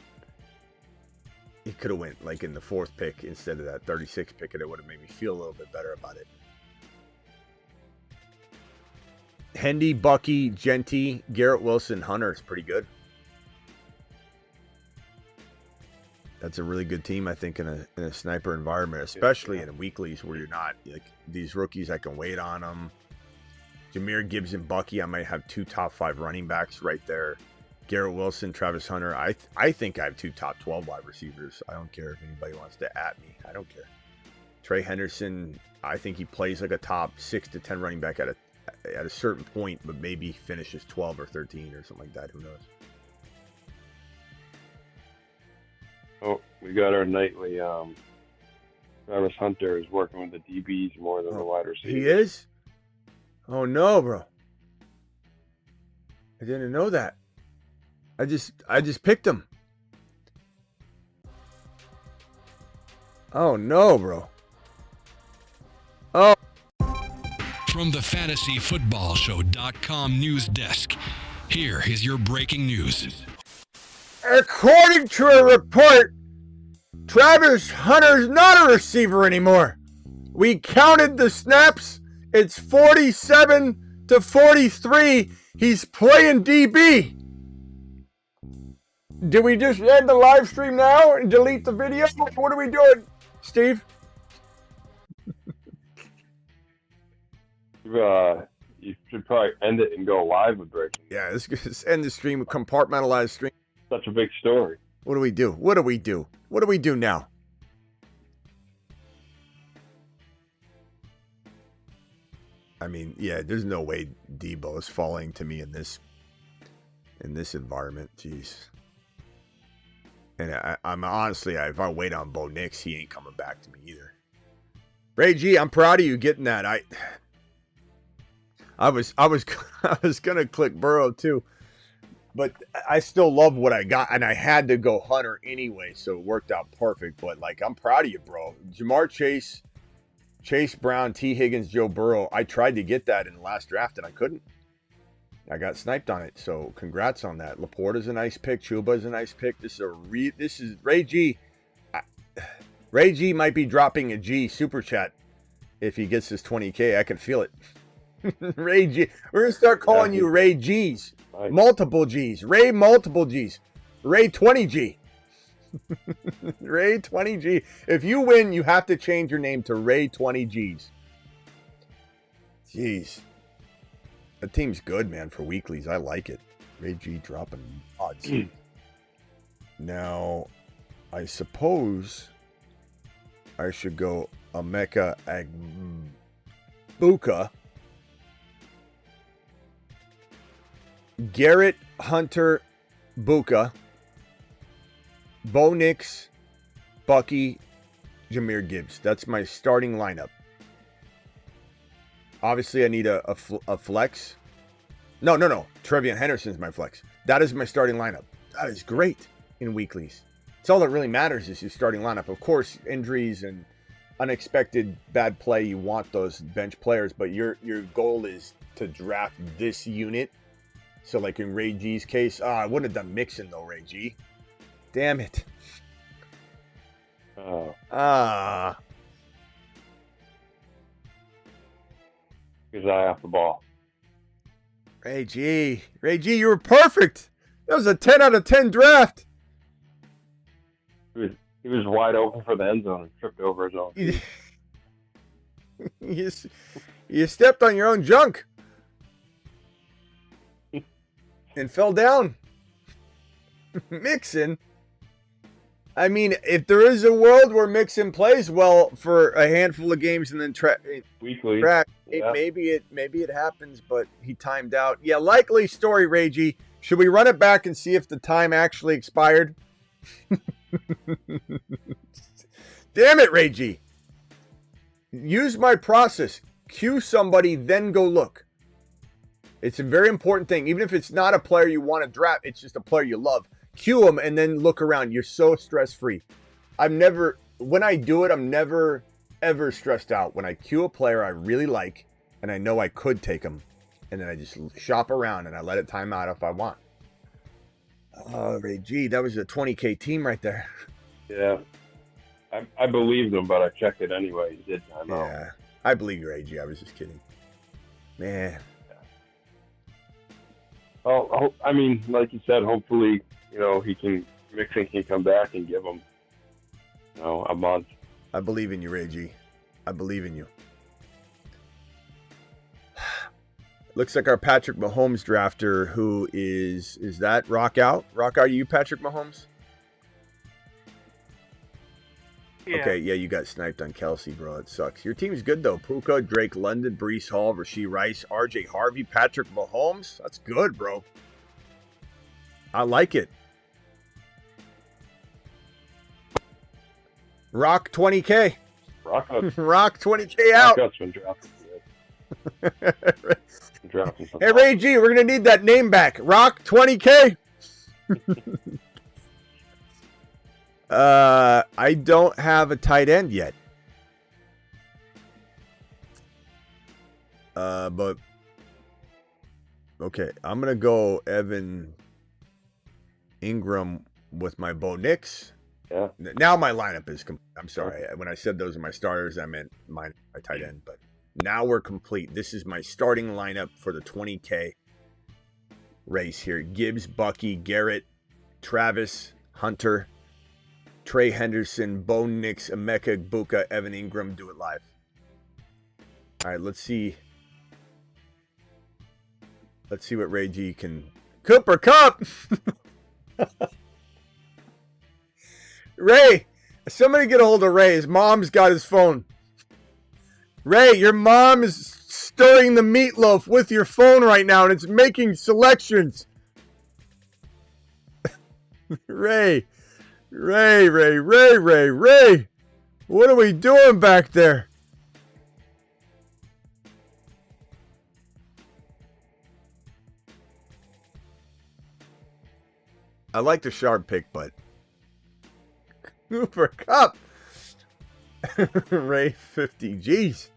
He could have went like in the 4th pick instead of that 36th pick, and it would have made me feel a little bit better about it. Hendy, Bucky, Genty, Garrett Wilson, Hunter is pretty good. That's a really good team, I think, in a sniper environment, especially in weeklies where you're not like these rookies. I can wait on them. Jahmyr Gibbs and Bucky, I might have 2 top 5 running backs right there. Garrett Wilson, Travis Hunter. I think I have 2 top 12 wide receivers. I don't care if anybody wants to at me. I don't care. Trey Henderson, I think he plays like a top 6 to 10 running back at a certain point, but maybe finishes 12 or 13 or something like that. Who knows? Oh, we got our nightly. Travis Hunter is working with the DBs more than the wide receivers. He is? Oh no, bro! I didn't know that. I just picked him. Oh no, bro. Oh. From the FantasyFootballShow.com news desk, here is your breaking news. According to a report, Travis Hunter's not a receiver anymore. We counted the snaps. It's 47 to 43. He's playing DB. Do we just end the live stream now and delete the video? What are we doing, Steve? You should probably end it and go live with breaking. Yeah, let's end the stream with compartmentalized stream. Such a big story. What do we do? What do we do? What do we do now? I mean, yeah, there's no way Debo is falling to me in this environment. Jeez. And I'm honestly, if I wait on Bo Nix, he ain't coming back to me either. Ray G, I'm proud of you getting that. I was gonna click Burrow too, but I still love what I got, and I had to go Hunter anyway, so it worked out perfect. But like, I'm proud of you, bro. Jamar Chase, Chase Brown, T. Higgins, Joe Burrow. I tried to get that in the last draft, and I couldn't. I got sniped on it, so congrats on that. Laporta's a nice pick. Chuba's a nice pick. This is Ray G. Ray G might be dropping a G super chat if he gets his 20K. I can feel it. Ray G. We're going to start calling you Ray G's. Nice. Multiple G's. Ray multiple G's. Ray 20G. Ray 20G. If you win, you have to change your name to Ray 20Gs. Jeez. The team's good, man, for weeklies. I like it. Ray G dropping odds. Now, I suppose I should go Emeka Egbuka, Garrett Hunter Buka, Bo Nix, Bucky, Jahmyr Gibbs. That's my starting lineup. Obviously, I need a flex. No. Trevion Henderson's my flex. That is my starting lineup. That is great in weeklies. It's all that really matters is your starting lineup. Of course, injuries and unexpected bad play, you want those bench players, but your goal is to draft this unit. So like in Ray G's case, I wouldn't have done Mixon though, Ray G. Damn it. His eye off the ball. Ray G, you were perfect. That was a 10 out of 10 draft. He was wide open for the end zone and tripped over his own feet. You stepped on your own junk. and fell down. Mixon. I mean, if there is a world where Mixon plays well for a handful of games and then weekly, maybe it happens, but he timed out. Yeah, likely story, Ragey. Should we run it back and see if the time actually expired? Damn it, Ragey. Use my process. Cue somebody, then go look. It's a very important thing. Even if it's not a player you want to draft, it's just a player you love. Cue them and then look around. You're so stress-free. When I do it, I'm never, ever stressed out. When I cue a player I really like and I know I could take them, and then I just shop around and I let it time out if I want. Oh, Ray G, that was a 20K team right there. Yeah. I believed him, but I checked it anyway. He did time out. Yeah, I believe you, Ray G. I was just kidding. Man. Well, I mean, like you said, hopefully, Mixon can come back and give him, a month. I believe in you, Ray G. I believe in you. Looks like our Patrick Mahomes drafter, who is that Rock Out? Rock Out, are you Patrick Mahomes? Yeah. Okay, yeah, you got sniped on Kelsey, bro. It sucks. Your team's good, though. Puka, Drake London, Breece Hall, Rashee Rice, RJ Harvey, Patrick Mahomes. That's good, bro. I like it. Rock 20K. Rock 20K out. Rock Out's been drafting. Hey, Ray G, we're going to need that name back. Rock 20K. I don't have a tight end yet. But okay, I'm gonna go Evan Ingram with my Bo Nix. Yeah. Now my lineup is complete. I'm sorry. When I said those are my starters, I meant my tight end. But now we're complete. This is my starting lineup for the 20K race here. Gibbs, Bucky, Garrett, Travis, Hunter, Trey Henderson, Bo Nix, Emeka Egbuka, Evan Ingram. Do it live. All right, let's see. Let's see what Ray G can. Cooper Kupp! Ray! Somebody get a hold of Ray. His mom's got his phone. Ray, your mom is stirring the meatloaf with your phone right now, and it's making selections. Ray. Ray. What are we doing back there? I like the sharp pick, but Cooper Kupp. Ray 50. Jeez.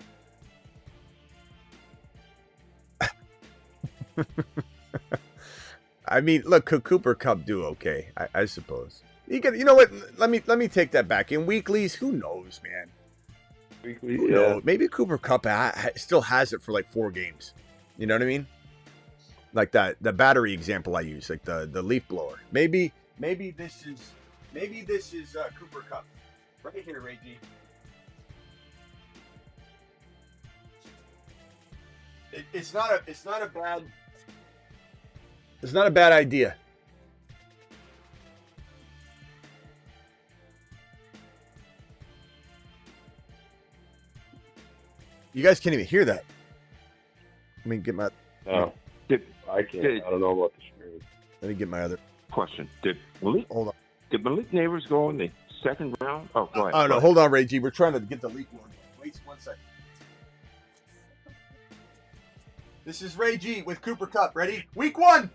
I mean, look, could Cooper Kupp do okay? I suppose. You know what? Let me take that back. In weeklies, who knows, man? Weekly, who knows? Maybe Cooper Kupp still has it for like 4 games. You know what I mean? Like the battery example I use, like the leaf blower. Maybe this is Cooper Kupp right here, Ray G. It's not a bad idea. You guys can't even hear that. Let me get my. No, I can't. I don't know about the screen. Let me get my other question. Did Malik Neighbors go in the second round? Oh, go ahead. Oh no, hold on, Ray G. We're trying to get the leak one. Wait 1 second. This is Ray G with Cooper Kupp. Ready? Week 1.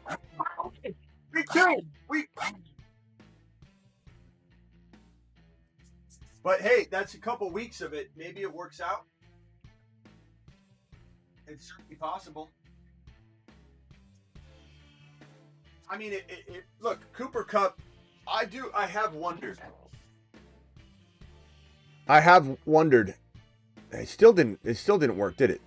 Week 2. Week. But hey, that's a couple weeks of it. Maybe it works out. It's certainly possible. I mean, look, Cooper Kupp. I have wondered. It still didn't work, did it?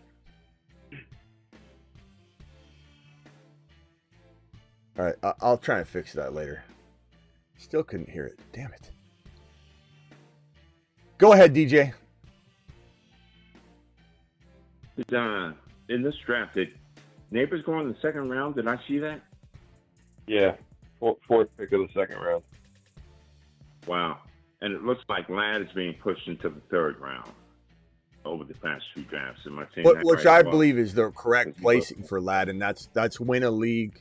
All right, I'll try and fix that later. Still couldn't hear it. Damn it. Go ahead, DJ. In this draft, did Neighbors go in the second round? Did I see that? Yeah, fourth pick of the second round. Wow. And it looks like Ladd is being pushed into the third round over the past few drafts. Am I saying that Which right? I believe is the correct placing for Ladd, and that's win a league.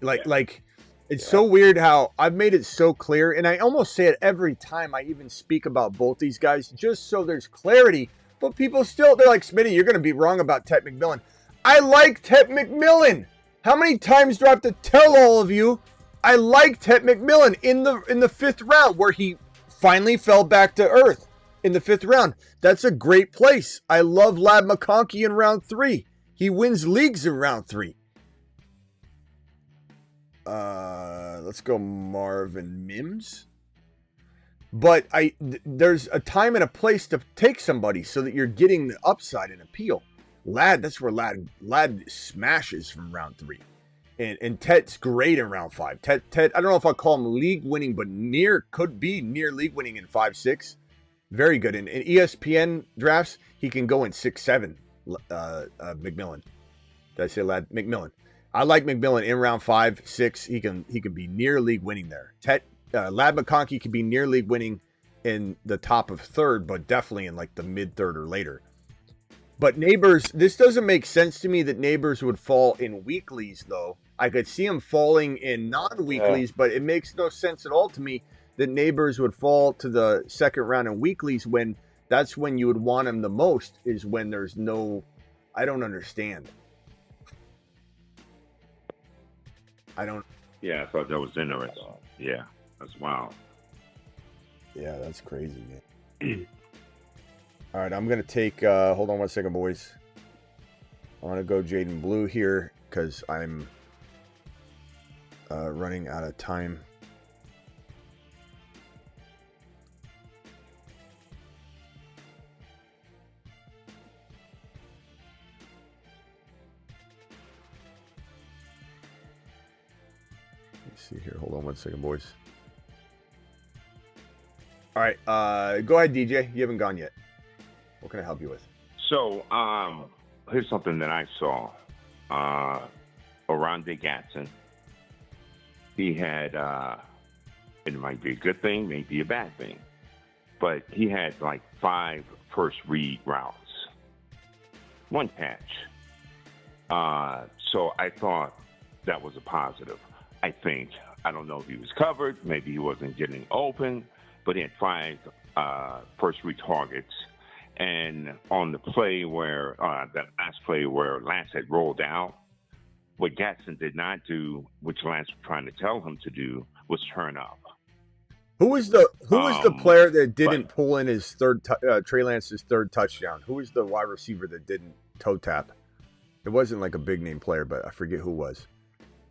Like it's so weird how I've made it so clear, and I almost say it every time I even speak about both these guys, just so there's clarity. But people still, they're like, Smitty, you're going to be wrong about Ted McMillan. I like Ted McMillan. How many times do I have to tell all of you I like Ted McMillan in the fifth round, where he finally fell back to earth in the fifth round? That's a great place. I love Ladd McConkey in round 3. He wins leagues in round 3. Let's go Marvin Mims. But there's a time and a place to take somebody so that you're getting the upside and appeal. Ladd, that's where Ladd smashes from round 3. And Ted's great in round 5. Ted, I don't know if I'll call him league winning, but could be near league winning in 5-6. Very good. In ESPN drafts, he can go in 6-7. McMillan. Did I say Ladd? McMillan. I like McMillan in round 5-6. He can be near league winning there. Ladd McConkey could be near league winning in the top of third, but definitely in like the mid third or later. But Neighbors, this doesn't make sense to me that Neighbors would fall in weeklies, though. I could see him falling in non-weeklies, but it makes no sense at all to me that Neighbors would fall to the second round in weeklies when that's when you would want him the most, is when there's no... I don't understand. Yeah, I thought that was interesting. Yeah, that's wild. Yeah, that's crazy, man. All right, I'm going to take... hold on one second, boys. I want to go Jaden Blue here because I'm running out of time. Let's see here. Hold on one second, boys. All right, go ahead, DJ. You haven't gone yet. What can I help you with? So, here's something that I saw. Around Gatson. He had, it might be a good thing, maybe a bad thing, but he had like 5 first read routes. 1 catch. So I thought that was a positive. I think, I don't know if he was covered, maybe he wasn't getting open, but he had 5 first read targets. And on the play where, that last play where Lance had rolled out, what Gatson did not do, which Lance was trying to tell him to do, was turn up. Who was the player that didn't pull in his Trey Lance's third touchdown? Who was the wide receiver that didn't toe tap? It wasn't like a big name player, but I forget who was.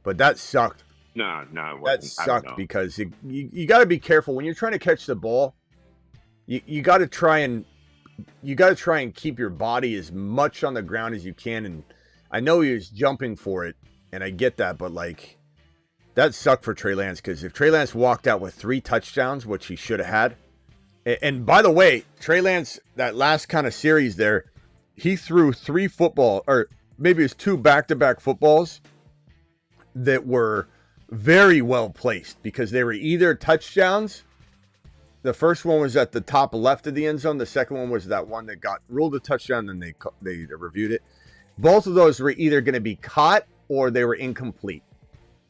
But that sucked. No, it wasn't. That sucked because you got to be careful when you're trying to catch the ball. You got to try and keep your body as much on the ground as you can. And I know he was jumping for it, and I get that, but like that sucked for Trey Lance, because if Trey Lance walked out with 3 touchdowns, which he should have had, and by the way, Trey Lance, that last kind of series there, he threw 3 football, or maybe it was 2 back-to-back footballs that were very well placed because they were either touchdowns. The first one was at the top left of the end zone. The second one was that one that got ruled a touchdown, and they reviewed it. Both of those were either going to be caught or they were incomplete.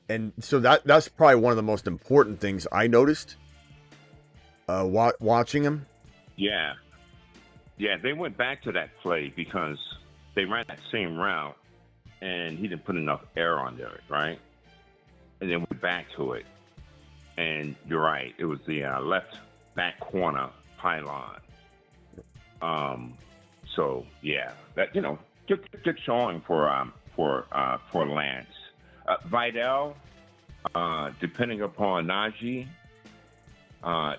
And so that's probably one of the most important things I noticed watching him. Yeah. Yeah, they went back to that play because they ran that same route, and he didn't put enough air on there, right? And then went back to it. And you're right, it was the left back corner pylon. So, yeah, that, you know, good showing for Lance. Vidal, depending upon Najee,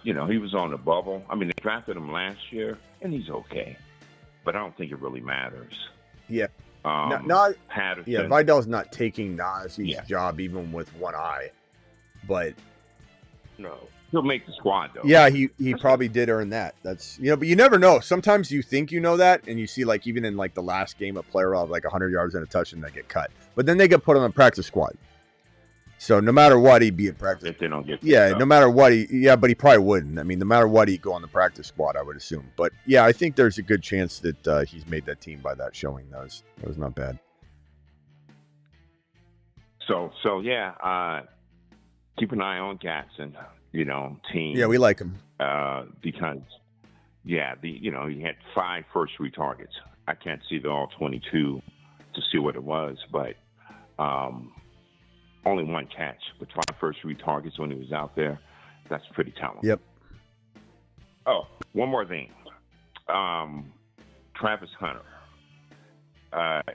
you know, he was on the bubble. I mean, they drafted him last year, and he's okay. But I don't think it really matters. Yeah. Patterson. Yeah, Vidal's not taking Najee's job even with one eye. But no, he'll make the squad though. Yeah, he probably did earn that. That's, you know, but you never know. Sometimes you think you know that, and you see like even in like the last game, a player will have like 100 yards and a touch and they get cut, but then they get put on the practice squad. So no matter what, he'd be at practice. If they don't get no matter what, but he probably wouldn't. I mean, no matter what, he'd go on the practice squad, I would assume. But yeah, I think there's a good chance that he's made that team by that showing. That was not bad. So yeah, keep an eye on Gatson. Team. Yeah, we like him because he had 5 first-read targets. I can't see the all 22 to see what it was, but only 1 catch with 5 first-read targets when he was out there. That's pretty talented. Yep. Oh, one more thing. Travis Hunter.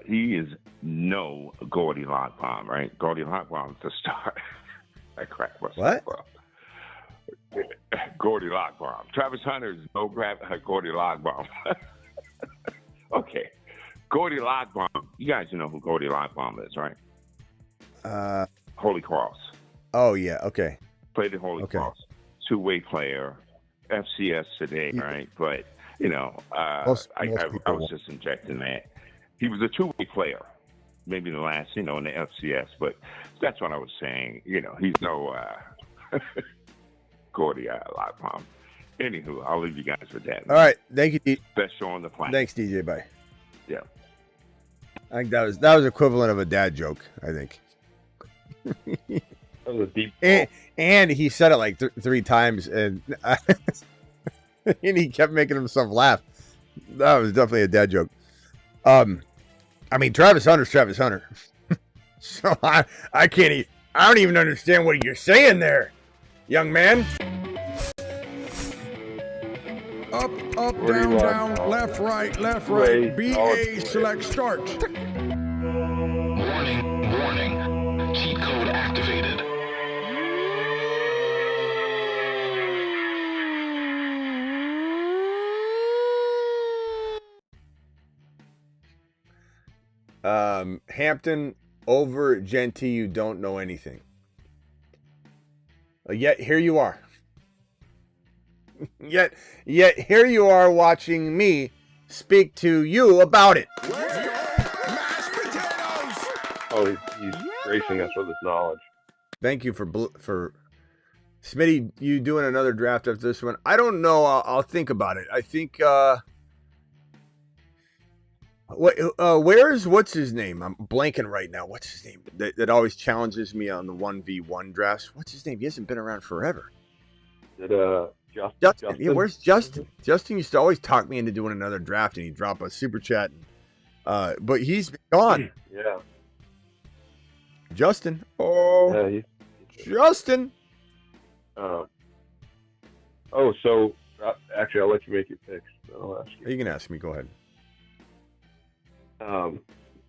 He is no Gordy Lockbaum, right? Gordy Lockbaum's the star. I cracked myself up. Gordy Lockbaum. Travis Hunter is no Gordy Lockbaum. Okay. Gordy Lockbaum. You guys know who Gordy Lockbaum is, right? Holy Cross. Oh, yeah. Okay. Played at Holy Cross. 2-way player. FCS today, right? But, I was just injecting that. He was a 2-way player. Maybe the last, in the FCS. But that's what I was saying. He's no Gordy Lockbaum. Anywho, I'll leave you guys with that. All right. Thank you, DJ. Best show on the planet. Thanks, DJ. Bye. Yeah. I think that was equivalent of a dad joke, I think. That was a deep and he said it like 3 times, and and he kept making himself laugh. That was definitely a dad joke. I mean, Travis Hunter's Travis Hunter. So I don't even understand what you're saying there, young man. Up, down, down, left, right, BA select start. Warning. Cheat code activated. Hampton over Genty, you don't know anything. Yet here you are. Yet here you are watching me speak to you about it. Oh, he's gracing us with his knowledge. Thank you for Smitty. You doing another draft after this one? I don't know. I'll think about it. I think. Where's what's his name? I'm blanking right now. What's his name? That always challenges me on the 1v1 drafts. What's his name? He hasn't been around forever. Justin? Yeah, where's Justin? Justin used to always talk me into doing another draft, and he'd drop a super chat. But he's been gone. Yeah. Justin. Oh. Yeah, Justin. So actually, I'll let you make your picks. I'll ask you. You can ask me. Go ahead.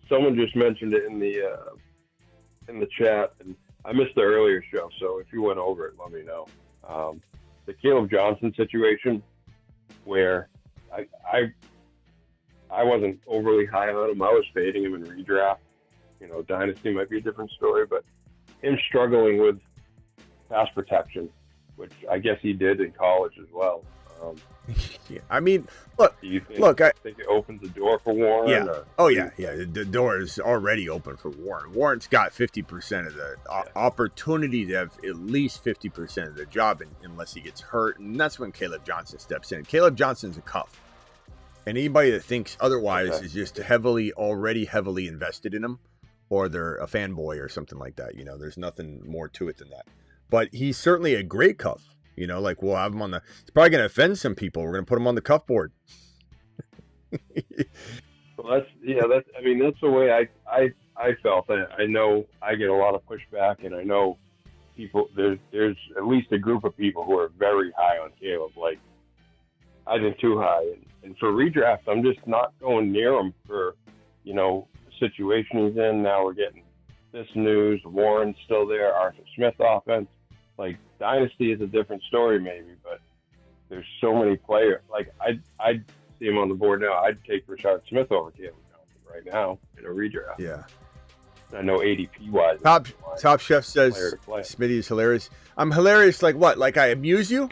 Someone just mentioned it in the chat, and I missed the earlier show. So if you went over it, let me know. The Caleb Johnson situation, where I wasn't overly high on him. I was fading him in redraft. Dynasty might be a different story, but him struggling with pass protection, which I guess he did in college as well. Yeah, I mean, look. I think it opens the door for Warren. Yeah. The door is already open for Warren. Warren's got 50% of the opportunity to have at least 50% of the job, unless he gets hurt, and that's when Caleb Johnson steps in. Caleb Johnson's a cuff, and anybody that thinks otherwise is just already heavily invested in him, or they're a fanboy or something like that. There's nothing more to it than that. But he's certainly a great cuff. We'll have him on the. It's probably going to offend some people. We're going to put him on the cuff board. Well, that's the way I felt. I know I get a lot of pushback, and I know people. There's at least a group of people who are very high on Caleb. Like, I think too high, and for redraft, I'm just not going near him for the situation he's in. Now we're getting this news. Warren's still there. Arthur Smith offense. Like, Dynasty is a different story maybe, but there's so many players. Like, I'd see him on the board now. I'd take Rashard Smith over Caleb Johnson right now in a redraft. Yeah. I know ADP-wise. Top Chef says Smitty is hilarious. I'm hilarious like what? Like I amuse you?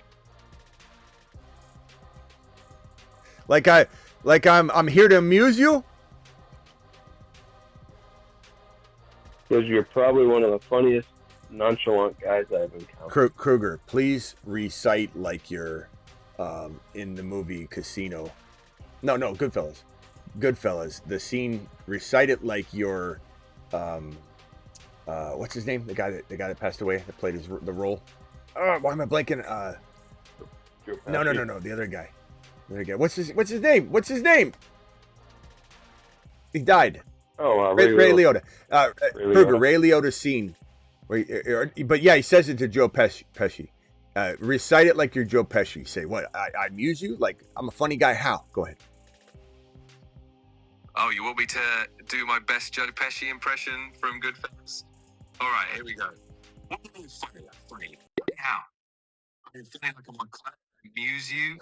I'm here to amuse you? Because you're probably one of the funniest nonchalant guys I've encountered. Kruger, please recite like you're in the movie Casino. No, Goodfellas. Goodfellas. The scene. Recite it like you're. What's his name? The guy that passed away that played the role. Why am I blanking? No. The other guy. What's his name? What's his name? He died. Oh, Ray Liotta. Kruger, Ray Liotta's scene. But yeah, he says it to Joe Pesci. Recite it like you're Joe Pesci. Say, what? I amuse you? Like, I'm a funny guy. How? Go ahead. Oh, you want me to do my best Joe Pesci impression from Goodfellas? All right, here we go. What are you funny? How? I'm funny like I'm on class. Amuse you.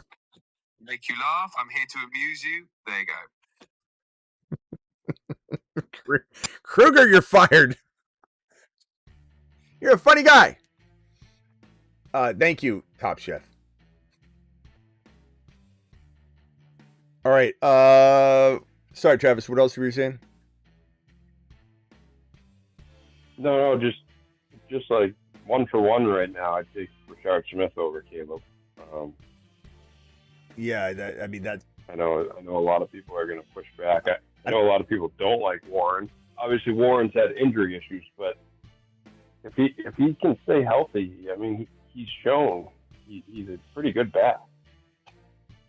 Make you laugh. I'm here to amuse you. There you go. Kruger, you're fired. You're a funny guy. Thank you, Top Chef. All right. Sorry, Travis. What else were you saying? No, just like 1-for-1 right now. I'd take Richard Smith over Caleb. Yeah, that's. I know a lot of people are going to push back. I know a lot of people don't like Warren. Obviously, Warren's had injury issues, but if he can stay healthy, I mean, he's shown he's a pretty good bat.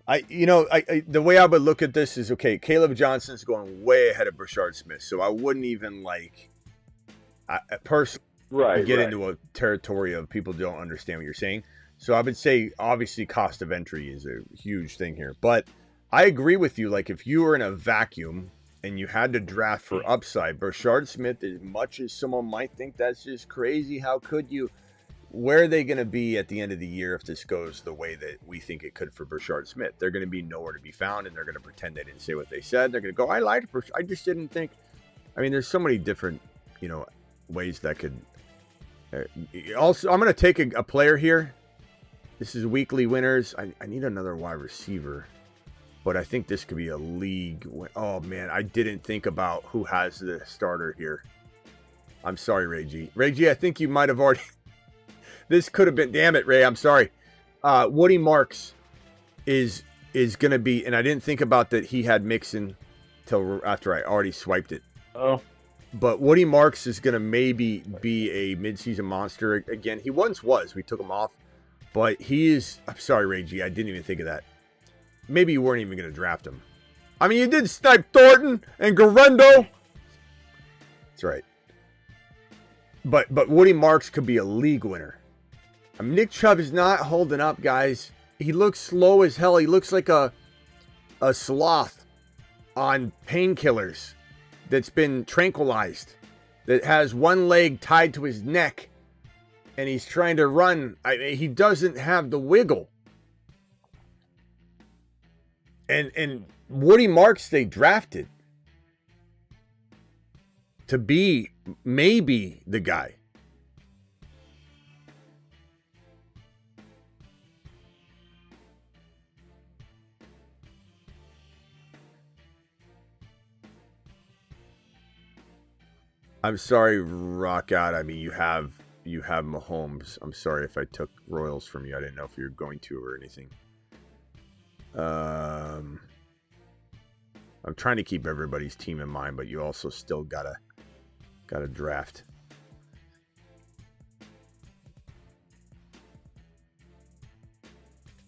The way I would look at this is, okay, Caleb Johnson's going way ahead of Richard Smith, so I wouldn't even personally get into a territory of people don't understand what you're saying. So I would say, obviously, cost of entry is a huge thing here. But I agree with you. Like, if you were in a vacuum and you had to draft for upside, Richard Smith, as much as someone might think that's just crazy, how could you? Where are they going to be at the end of the year if this goes the way that we think it could for Richard Smith? They're going to be nowhere to be found, and they're going to pretend they didn't say what they said. They're going to go, I lied. I just didn't think. I mean, there's so many different, ways that could. Also, I'm going to take a player here. This is weekly winners. I need another wide receiver, but I think this could be a league. Oh man, I didn't think about who has the starter here. I'm sorry, Ray G. Ray G, I think you might have already. This could have been. Damn it, Ray. I'm sorry. Woody Marks is going to be, and I didn't think about that he had Mixon till after I already swiped it. Oh. But Woody Marks is going to maybe be a midseason monster again. He once was. We took him off. But he is... I'm sorry, Ray G. I didn't even think of that. Maybe you weren't even going to draft him. I mean, you did snipe Thornton and Garendo. That's right. But Woody Marks could be a league winner. I mean, Nick Chubb is not holding up, guys. He looks slow as hell. He looks like a sloth on painkillers that's been tranquilized, that has one leg tied to his neck, and he's trying to run. He doesn't have the wiggle. And Woody Marks, they drafted to be maybe the guy. I'm sorry, Rock Out. I mean, you have Mahomes. I'm sorry if I took Royals from you. I didn't know if you were going to or anything. I'm trying to keep everybody's team in mind, but you also still gotta draft.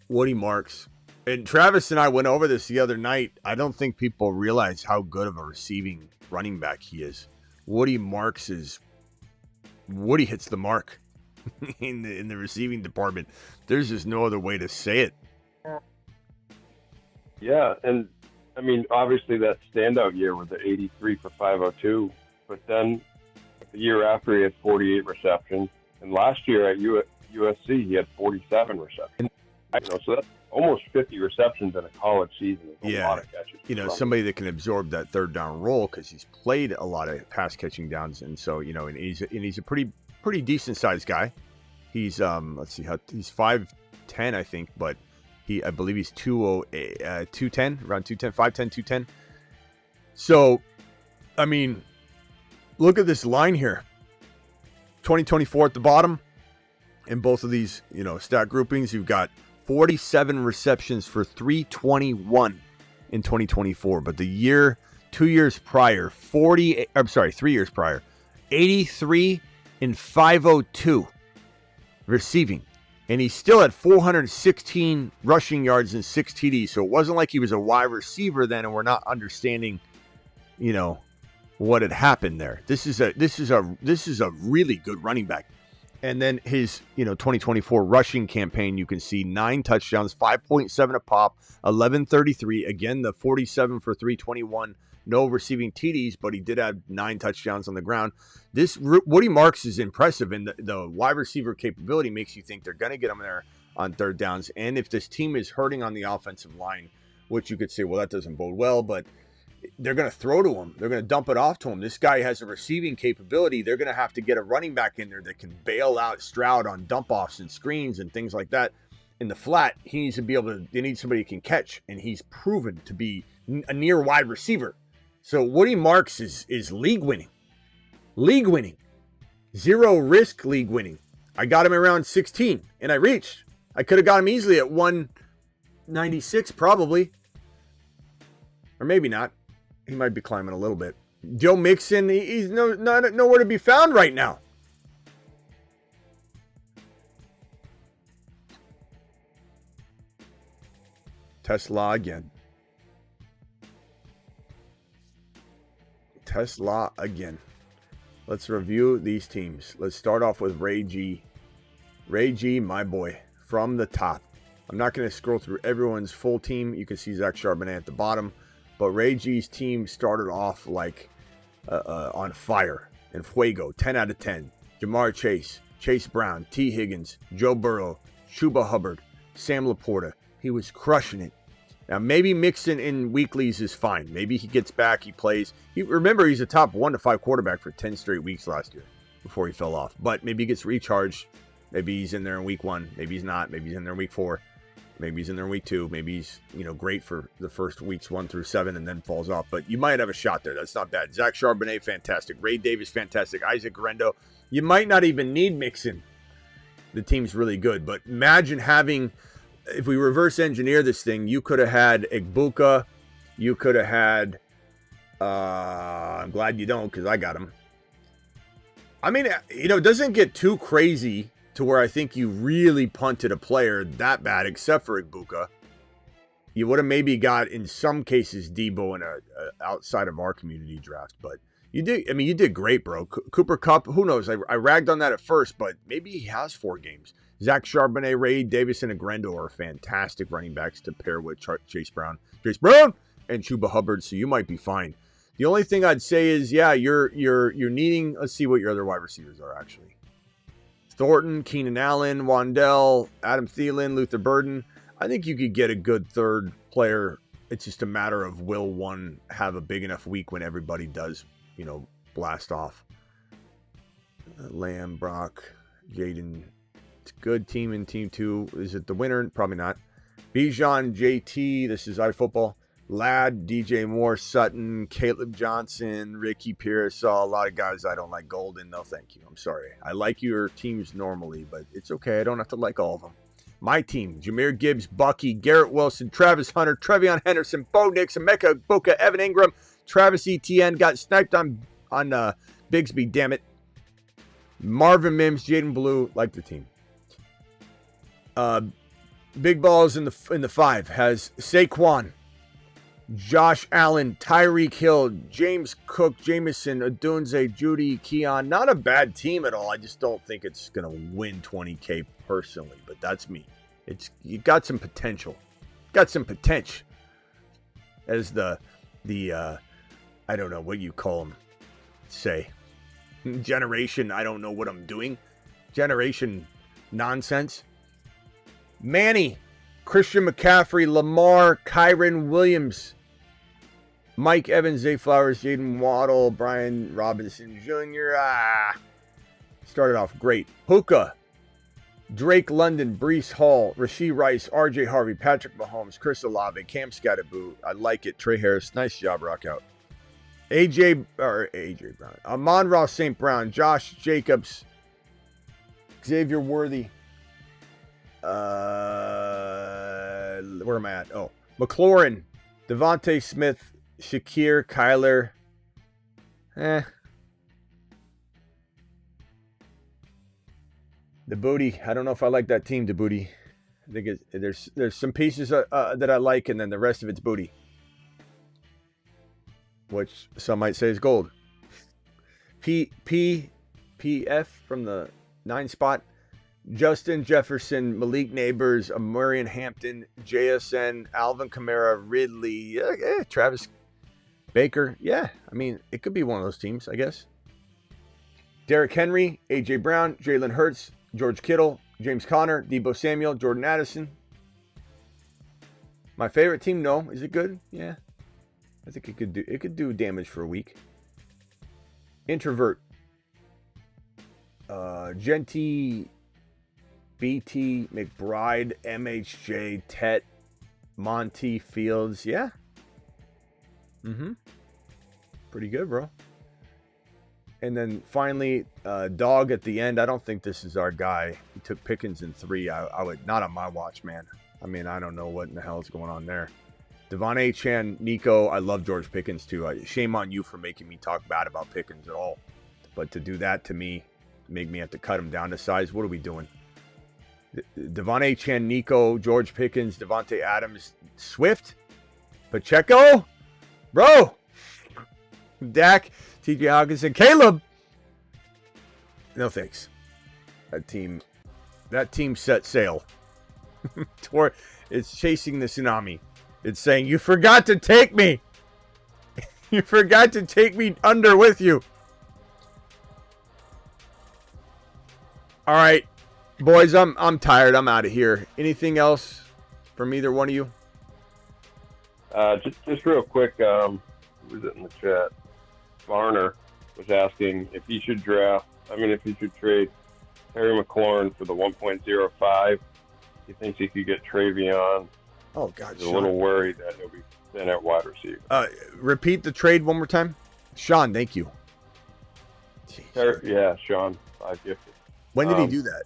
Woody Marks. And Travis and I went over this the other night. I don't think people realize how good of a receiving running back he is. Woody hits the mark in the receiving department. There's just no other way to say it. Yeah, and I mean, obviously that standout year with the 83 for 502, but then the year after he had 48 receptions, and last year at USC he had 47 receptions. So that's almost 50 receptions in a college season. A lot of catches. Somebody that can absorb that third down role because he's played a lot of pass catching downs, and so and he's a pretty decent sized guy. He's let's see how he's 5'10", I think, but I believe he's 210, around 210, 5'10", 210. So, I mean, look at this line here. 2024 at the bottom. In both of these, stat groupings, you've got 47 receptions for 321 in 2024. But 3 years prior, 83 and 502 receiving. And he still had 416 rushing yards and 6 TDs. So it wasn't like he was a wide receiver then, and we're not understanding, what had happened there. This is a really good running back. And then his, 2024 rushing campaign, you can see 9 touchdowns, 5.7 a pop, 1133. Again, the 47 for 321. No receiving TDs, but he did have 9 touchdowns on the ground. This Woody Marks is impressive, and the wide receiver capability makes you think they're going to get him there on third downs. And if this team is hurting on the offensive line, which you could say, well, that doesn't bode well, but they're going to throw to him. They're going to dump it off to him. This guy has a receiving capability. They're going to have to get a running back in there that can bail out Stroud on dump-offs and screens and things like that. In the flat, he needs to be able to, they need somebody who can catch, and he's proven to be a near wide receiver. So Woody Marks is league winning. League winning. Zero risk league winning. I got him around 16, and I reached. I could have got him easily at 196 probably. Or maybe not. He might be climbing a little bit. Joe Mixon, he's nowhere to be found right now. Tesla again. Tesla again. Let's review these teams. Let's start off with Ray G. Ray G, my boy, from the top. I'm not going to scroll through everyone's full team. You can see Zach Charbonnet at the bottom. But Ray G's team started off like on fire. And Fuego, 10 out of 10. Jamar Chase, Chase Brown, T. Higgins, Joe Burrow, Chuba Hubbard, Sam Laporta. He was crushing it. Now, maybe Mixon in weeklies is fine. Maybe he gets back, he plays. Remember, he's a top 1 to 5 quarterback for 10 straight weeks last year before he fell off. But maybe he gets recharged. Maybe he's in there in week 1. Maybe he's not. Maybe he's in there in week 4. Maybe he's in there in week 2. Maybe he's, great for the first weeks 1 through 7 and then falls off. But you might have a shot there. That's not bad. Zach Charbonnet, fantastic. Ray Davis, fantastic. Isaac Grendo. You might not even need Mixon. The team's really good. But imagine having, if we reverse engineer this thing, you could have had Igbuka. You could have had, I'm glad you don't because I got him. I mean, it doesn't get too crazy to where I think you really punted a player that bad, except for Igbuka. You would have maybe got, in some cases, Debo in a outside of our community draft. But you did. I mean, you did great, bro. Cooper Kupp, who knows? I ragged on that at first, but maybe he has 4 games. Zach Charbonnet, Ray Davis, and Agrendo are fantastic running backs to pair with Chase Brown, and Chuba Hubbard. So you might be fine. The only thing I'd say is, yeah, you're needing. Let's see what your other wide receivers are actually. Thornton, Keenan Allen, Wandell, Adam Thielen, Luther Burden. I think you could get a good third player. It's just a matter of will one have a big enough week when everybody does, blast off. Lamb, Brock, Jaden. It's a good team in team 2. Is it the winner? Probably not. Bijan, JT. This is iFootball. Ladd, DJ Moore, Sutton, Caleb Johnson, Ricky Pearsall. A lot of guys I don't like. Golden, no thank you. I'm sorry. I like your teams normally, but it's okay. I don't have to like all of them. My team, Jahmyr Gibbs, Bucky, Garrett Wilson, Travis Hunter, Trevion Henderson, Bo Nix, Emeka Egbuka, Evan Ingram, Travis Etienne. Got sniped on Bigsby, damn it. Marvin Mims, Jaden Blue, like the team. Big balls in the 5 has Saquon, Josh Allen, Tyreek Hill, James Cook, Jamison, Odunze, Judy, Keon. Not a bad team at all. I just don't think it's going to win 20K personally, but that's me. You got some potential. Got some potential. As the I don't know what you call them. Say. Generation, I don't know what I'm doing. Generation nonsense. Manny, Christian McCaffrey, Lamar, Kyron Williams, Mike Evans, Zay Flowers, Jaden Waddle, Brian Robinson Jr. Started off great. Puka, Drake London, Breece Hall, Rasheed Rice, RJ Harvey, Patrick Mahomes, Chris Olave, Cam Scatterboo. I like it. Trey Harris, nice job, rock out. AJ Brown, Amon-Ra St. Brown, Josh Jacobs, Xavier Worthy. Where am I at? Oh, McLaurin, Devontae Smith, Shakir, Kyler. The Booty. I don't know if I like that team, the Booty. I think there's some pieces that I like, and then the rest of it's booty, which some might say is gold. PF from the 9 spot. Justin Jefferson, Malik Neighbors, Omarion Hampton, JSN, Alvin Kamara, Ridley, Travis Baker. Yeah, I mean, it could be one of those teams, I guess. Derrick Henry, A.J. Brown, Jalen Hurts, George Kittle, James Conner, Deebo Samuel, Jordan Addison. My favorite team, no. Is it good? Yeah. I think it could do damage for a week. Introvert. Genty, BT, McBride, MHJ, Tet, Monty, Fields. Yeah. Pretty good, bro. And then finally, Dog at the end. I don't think this is our guy. He took Pickens in 3. I would not on my watch, man. I mean, I don't know what in the hell is going on there. Devon A. Chan, Nico. I love George Pickens too. Shame on you for making me talk bad about Pickens at all. But to do that to me, make me have to cut him down to size. What are we doing? Devon A. Chan, Nico, George Pickens, Devontae Adams, Swift, Pacheco, bro, Dak, T.J. Hawkinson, Caleb. No thanks. That team set sail. It's chasing the tsunami. It's saying, you forgot to take me. You forgot to take me under with you. All right, boys, I'm tired. I'm out of here. Anything else from either one of you? Just real quick, who was it in the chat? Varner was asking if he should trade Terry McLaurin for the 1.05. He thinks he could get Travion. Oh, God, He's a little worried that he'll be thin at wide receiver. Repeat the trade one more time. Sean, thank you. Yeah, Sean, 5 gifted. When did he do that?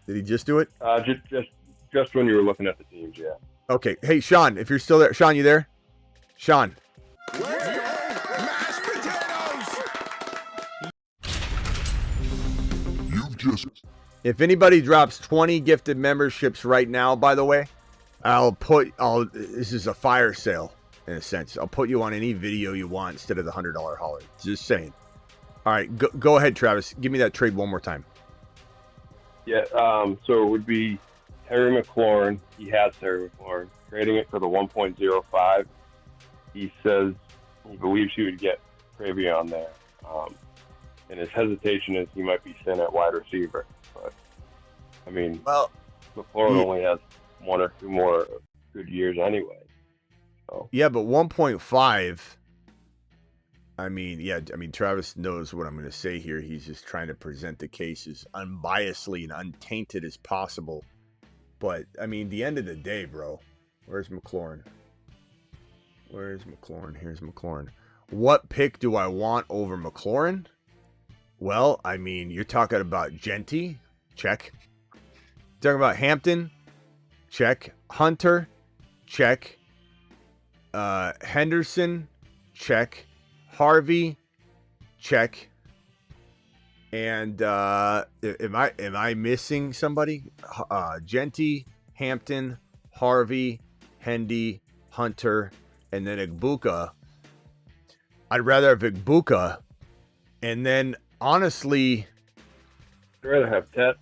Did he just do it? Just when you were looking at the teams, yeah. Okay. Hey, Sean, if you're still there. Sean, you there? Sean. If anybody drops 20 gifted memberships right now, by the way, this is a fire sale in a sense. I'll put you on any video you want instead of the $100 hauler. Just saying. All right, go ahead, Travis. Give me that trade one more time. Yeah, so it would be Terry McLaurin. He has Terry McLaurin. Trading it for the 1.05. He says he believes he would get Travion there. And his hesitation is he might be thin at wide receiver. But, I mean, McLaurin only has 1 or 2 more good years anyway. So. Yeah, but 1.5... I mean, Travis knows what I'm going to say here. He's just trying to present the case as unbiasedly and untainted as possible. But, I mean, the end of the day, bro, where's McLaurin? Here's McLaurin. What pick do I want over McLaurin? Well, I mean, you're talking about Genty, check. Talking about Hampton, check. Hunter, check. Henderson, check. Harvey, check. And am I missing somebody? Genty, Hampton, Harvey, Hendy, Hunter, and then Igbuka. I'd rather have Igbuka. And then honestly, I'd rather have Tet.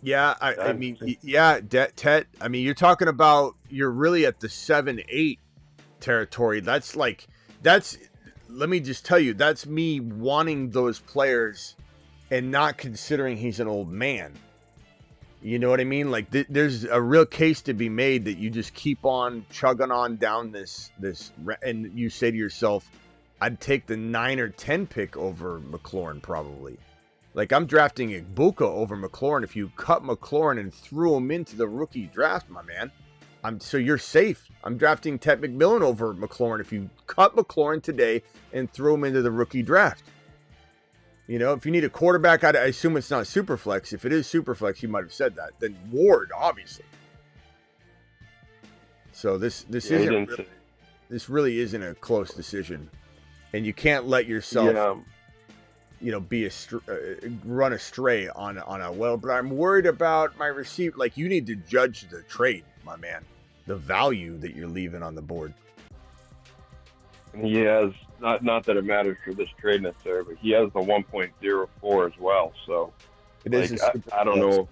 Yeah, I mean, Tet. I mean, you're talking about, you're really at the 7-8 territory. Let me just tell you, that's me wanting those players and not considering he's an old man. You know what I mean? Like, there's a real case to be made that you just keep on chugging on down this, and you say to yourself, I'd take the 9 or 10 pick over McLaurin probably. Like, I'm drafting Igbuka over McLaurin. If you cut McLaurin and threw him into the rookie draft, my man, so you're safe. I'm drafting Ted McMillan over McLaurin if you cut McLaurin today and throw him into the rookie draft. You know, if you need a quarterback, I assume it's not Superflex. If it is Superflex, you might have said that. Then Ward, obviously. So this really isn't a close decision, and you can't let yourself, be run astray on a But I'm worried about my receiver. Like, you need to judge the trade, my man, the value that you're leaving on the board. And he has not that it matters for this trade necessarily, but he has the 1.04 as well. So it is. I don't know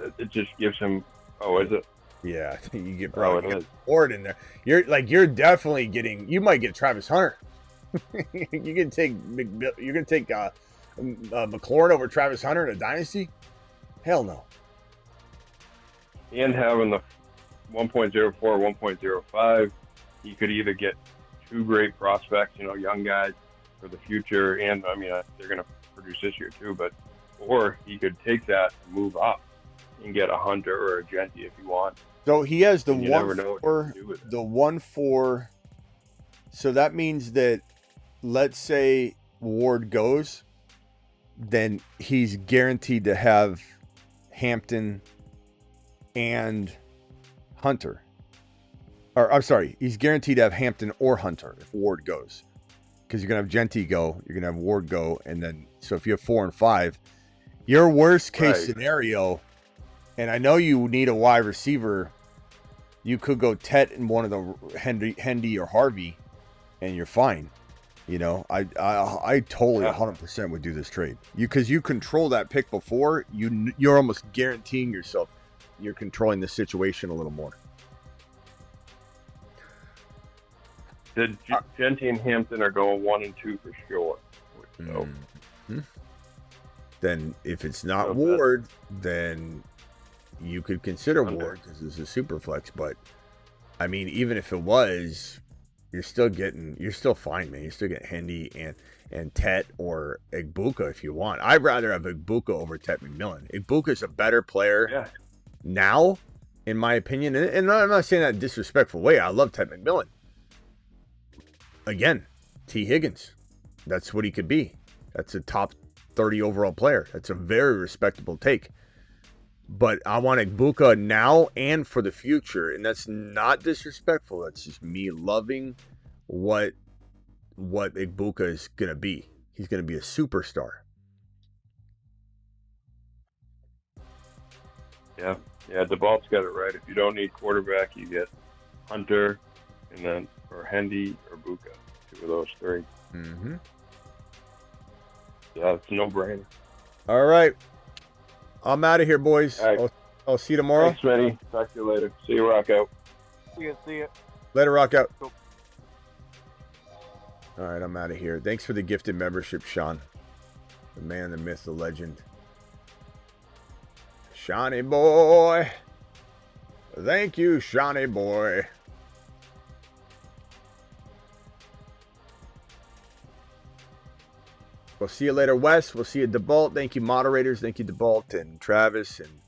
if it just gives him. Oh, is it? Yeah, I think you get Ward in there. You're definitely getting. You might get Travis Hunter. You can take McLaurin over Travis Hunter in a dynasty. Hell no. And having the 1.04, 1.05, you could either get two great prospects, young guys for the future, and they're going to produce this year too. Or he could take that and move up and get a Hunter or a Genty if you want. So he has the 1.4. So that means that, let's say Ward goes, then he's guaranteed to have Hampton and Hunter. Or I'm sorry, he's guaranteed to have Hampton or Hunter if Ward goes, because you're gonna have Genty go, you're gonna have Ward go, and then so if you have 4 and 5, your worst case scenario. And I know you need a wide receiver. You could go Tet in one of the Hendy or Harvey, and you're fine. I totally 100% would do this trade. Because you control that pick before, you're almost guaranteeing yourself you're controlling the situation a little more. The Genty and Hampton are going 1 and 2 for sure. So. Then if it's not Ward, then you could consider Ward because it's a super flex. But I mean, even if it was, you're still fine, man. You still get Hendy and Tet or Igbuka if you want. I'd rather have Igbuka over Tet McMillan. Igbuka's a better player now, in my opinion. And I'm not saying that in a disrespectful way. I love Tet McMillan. Again, T. Higgins. That's what he could be. That's a top 30 overall player. That's a very respectable take. But I want Igbuka now and for the future. And that's not disrespectful. That's just me loving what Igbuka is going to be. He's going to be a superstar. Yeah, DeBalt's got it right. If you don't need quarterback, you get Hunter, and then or Hendy or Buka. Two of those three. Mm-hmm. Yeah, it's a no-brainer. All right. I'm out of here, boys. All right. I'll see you tomorrow. Thanks, Smitty. Talk to you later. See you, Rock Out. See ya. Later, Rock Out. Cool. All right, I'm out of here. Thanks for the gifted membership, Sean. The man, the myth, the legend. Shawnee boy. Thank you, Shawnee boy. We'll see you later, Wes. We'll see you, DeBalt. Thank you, moderators. Thank you, DeBalt and Travis and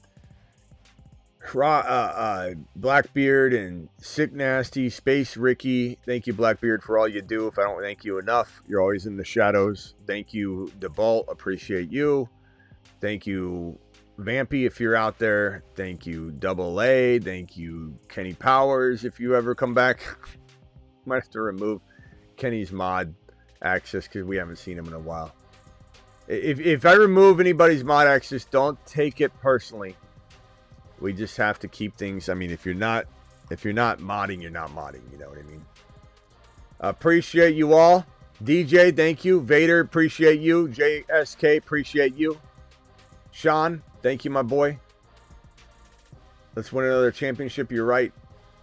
Blackbeard and Sick Nasty, Space Ricky. Thank you, Blackbeard, for all you do. If I don't thank you enough, you're always in the shadows. Thank you, DeBalt. Appreciate you. Thank you, Vampy, if you're out there. Thank you, Double A. Thank you, Kenny Powers, if you ever come back. Might have to remove Kenny's mod access because we haven't seen him in a while. If I remove anybody's mod access, don't take it personally. We just have to keep things. I mean, if you're not modding, you're not modding. You know what I mean? Appreciate you all. DJ, thank you. Vader, appreciate you. JSK, appreciate you. Sean, thank you, my boy. Let's win another championship. You're right.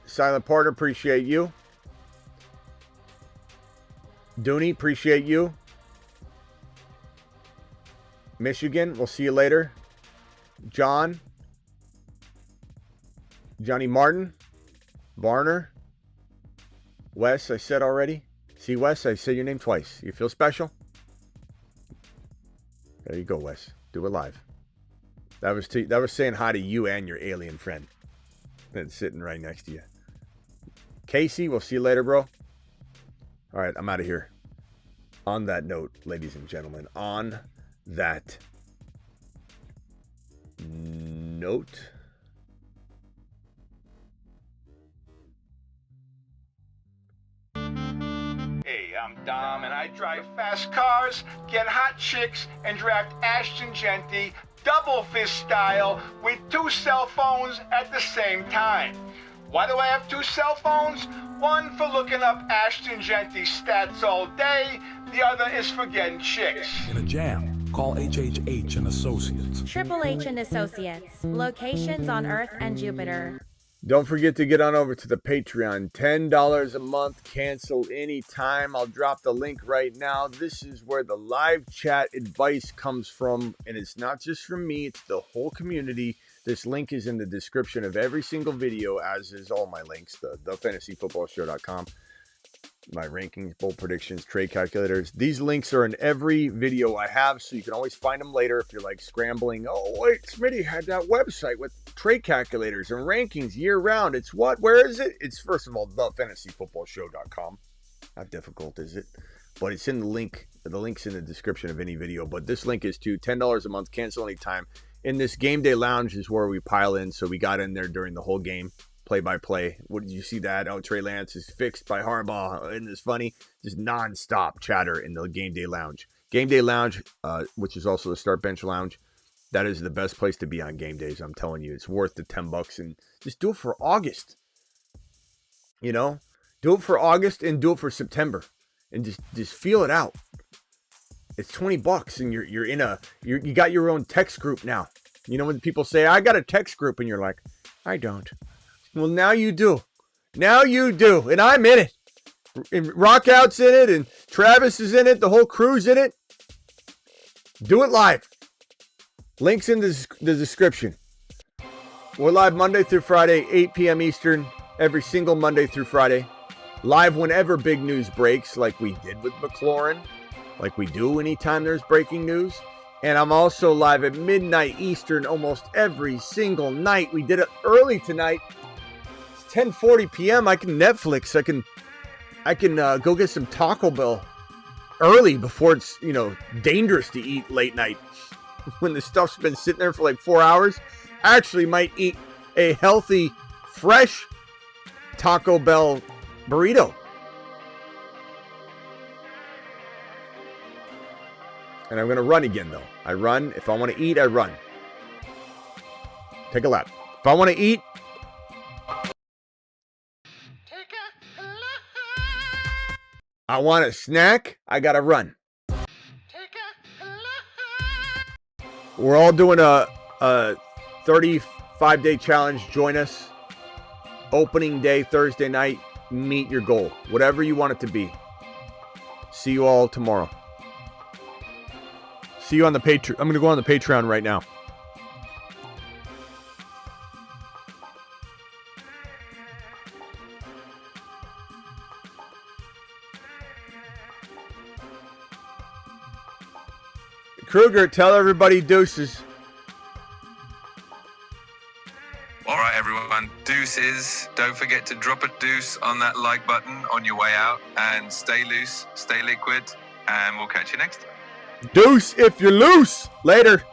Silent Partner, appreciate you. Dooney, appreciate you. Michigan, we'll see you later. Johnny Martin, Varner, Wes, I said already. See, Wes, I said your name twice. You feel special? There you go, Wes. Do it live. That was saying hi to you and your alien friend that's sitting right next to you. Casey, we'll see you later, bro. All right, I'm out of here. On that note, ladies and gentlemen, on that note, Hey, I'm Dom, and I drive fast cars, get hot chicks, and draft Ashton Genty double fist style with 2 cell phones at the same time. Why do I have 2 cell phones? One for looking up Ashton Genty stats all day, the other is for getting chicks. In a jam, call HHH and Associates. Triple H and Associates. Locations on Earth and Jupiter. don't forget to get on over to the Patreon. $10 a month, cancel anytime. I'll drop the link right now. This is where the live chat advice comes from, and it's not just from me, it's the whole community. This link is in the description of every single video, as is all my links, the fantasyfootballshow.com, my rankings, bold predictions, trade calculators. These links are in every video I have, so you can always find them later if you're like scrambling. Oh, wait, Smitty had that website with trade calculators and rankings year round. It's what? Where is it? It's, first of all, thefantasyfootballshow.com. How difficult is it? But it's in the link. The link's in the description of any video. But this link is to $10 a month, cancel anytime. In this game day lounge is where we pile in. So we got in there during the whole game, play-by-play. What did you see that? Oh, Trey Lance is fixed by Harbaugh. Isn't this funny? Just nonstop chatter in the game day lounge. Game day lounge, which is also the start bench lounge. That is the best place to be on game days. I'm telling you, it's worth the $10 and just do it for August. You know, do it for August and do it for September, and just feel it out. It's $20 and you got your own text group now. You know, when people say, I got a text group, and you're like, I don't. Well, now you do. Now you do. And I'm in it. And Rockout's in it, and Travis is in it. The whole crew's in it. Do it live. Links in the description. We're live Monday through Friday, 8 p.m. Eastern, every single Monday through Friday. Live whenever big news breaks, like we did with McLaurin, like we do anytime there's breaking news. And I'm also live at midnight Eastern almost every single night. We did it early tonight. It's 10:40 p.m. I can Netflix. I can go get some Taco Bell early before it's, dangerous to eat late night. When the stuff's been sitting there for like 4 hours, I actually might eat a healthy, fresh Taco Bell burrito. And I'm going to run again, though. I run. If I want to eat, I run. Take a lap. If I want to eat, I want a snack, I got to run. We're all doing a 35-day challenge. Join us. Opening day, Thursday night. Meet your goal. Whatever you want it to be. See you all tomorrow. See you on the Patreon. I'm going to go on the Patreon right now. Kruger, tell everybody deuces. All right, everyone. Deuces. Don't forget to drop a deuce on that like button on your way out. And stay loose, stay liquid, and we'll catch you next time. Deuce if you're loose. Later.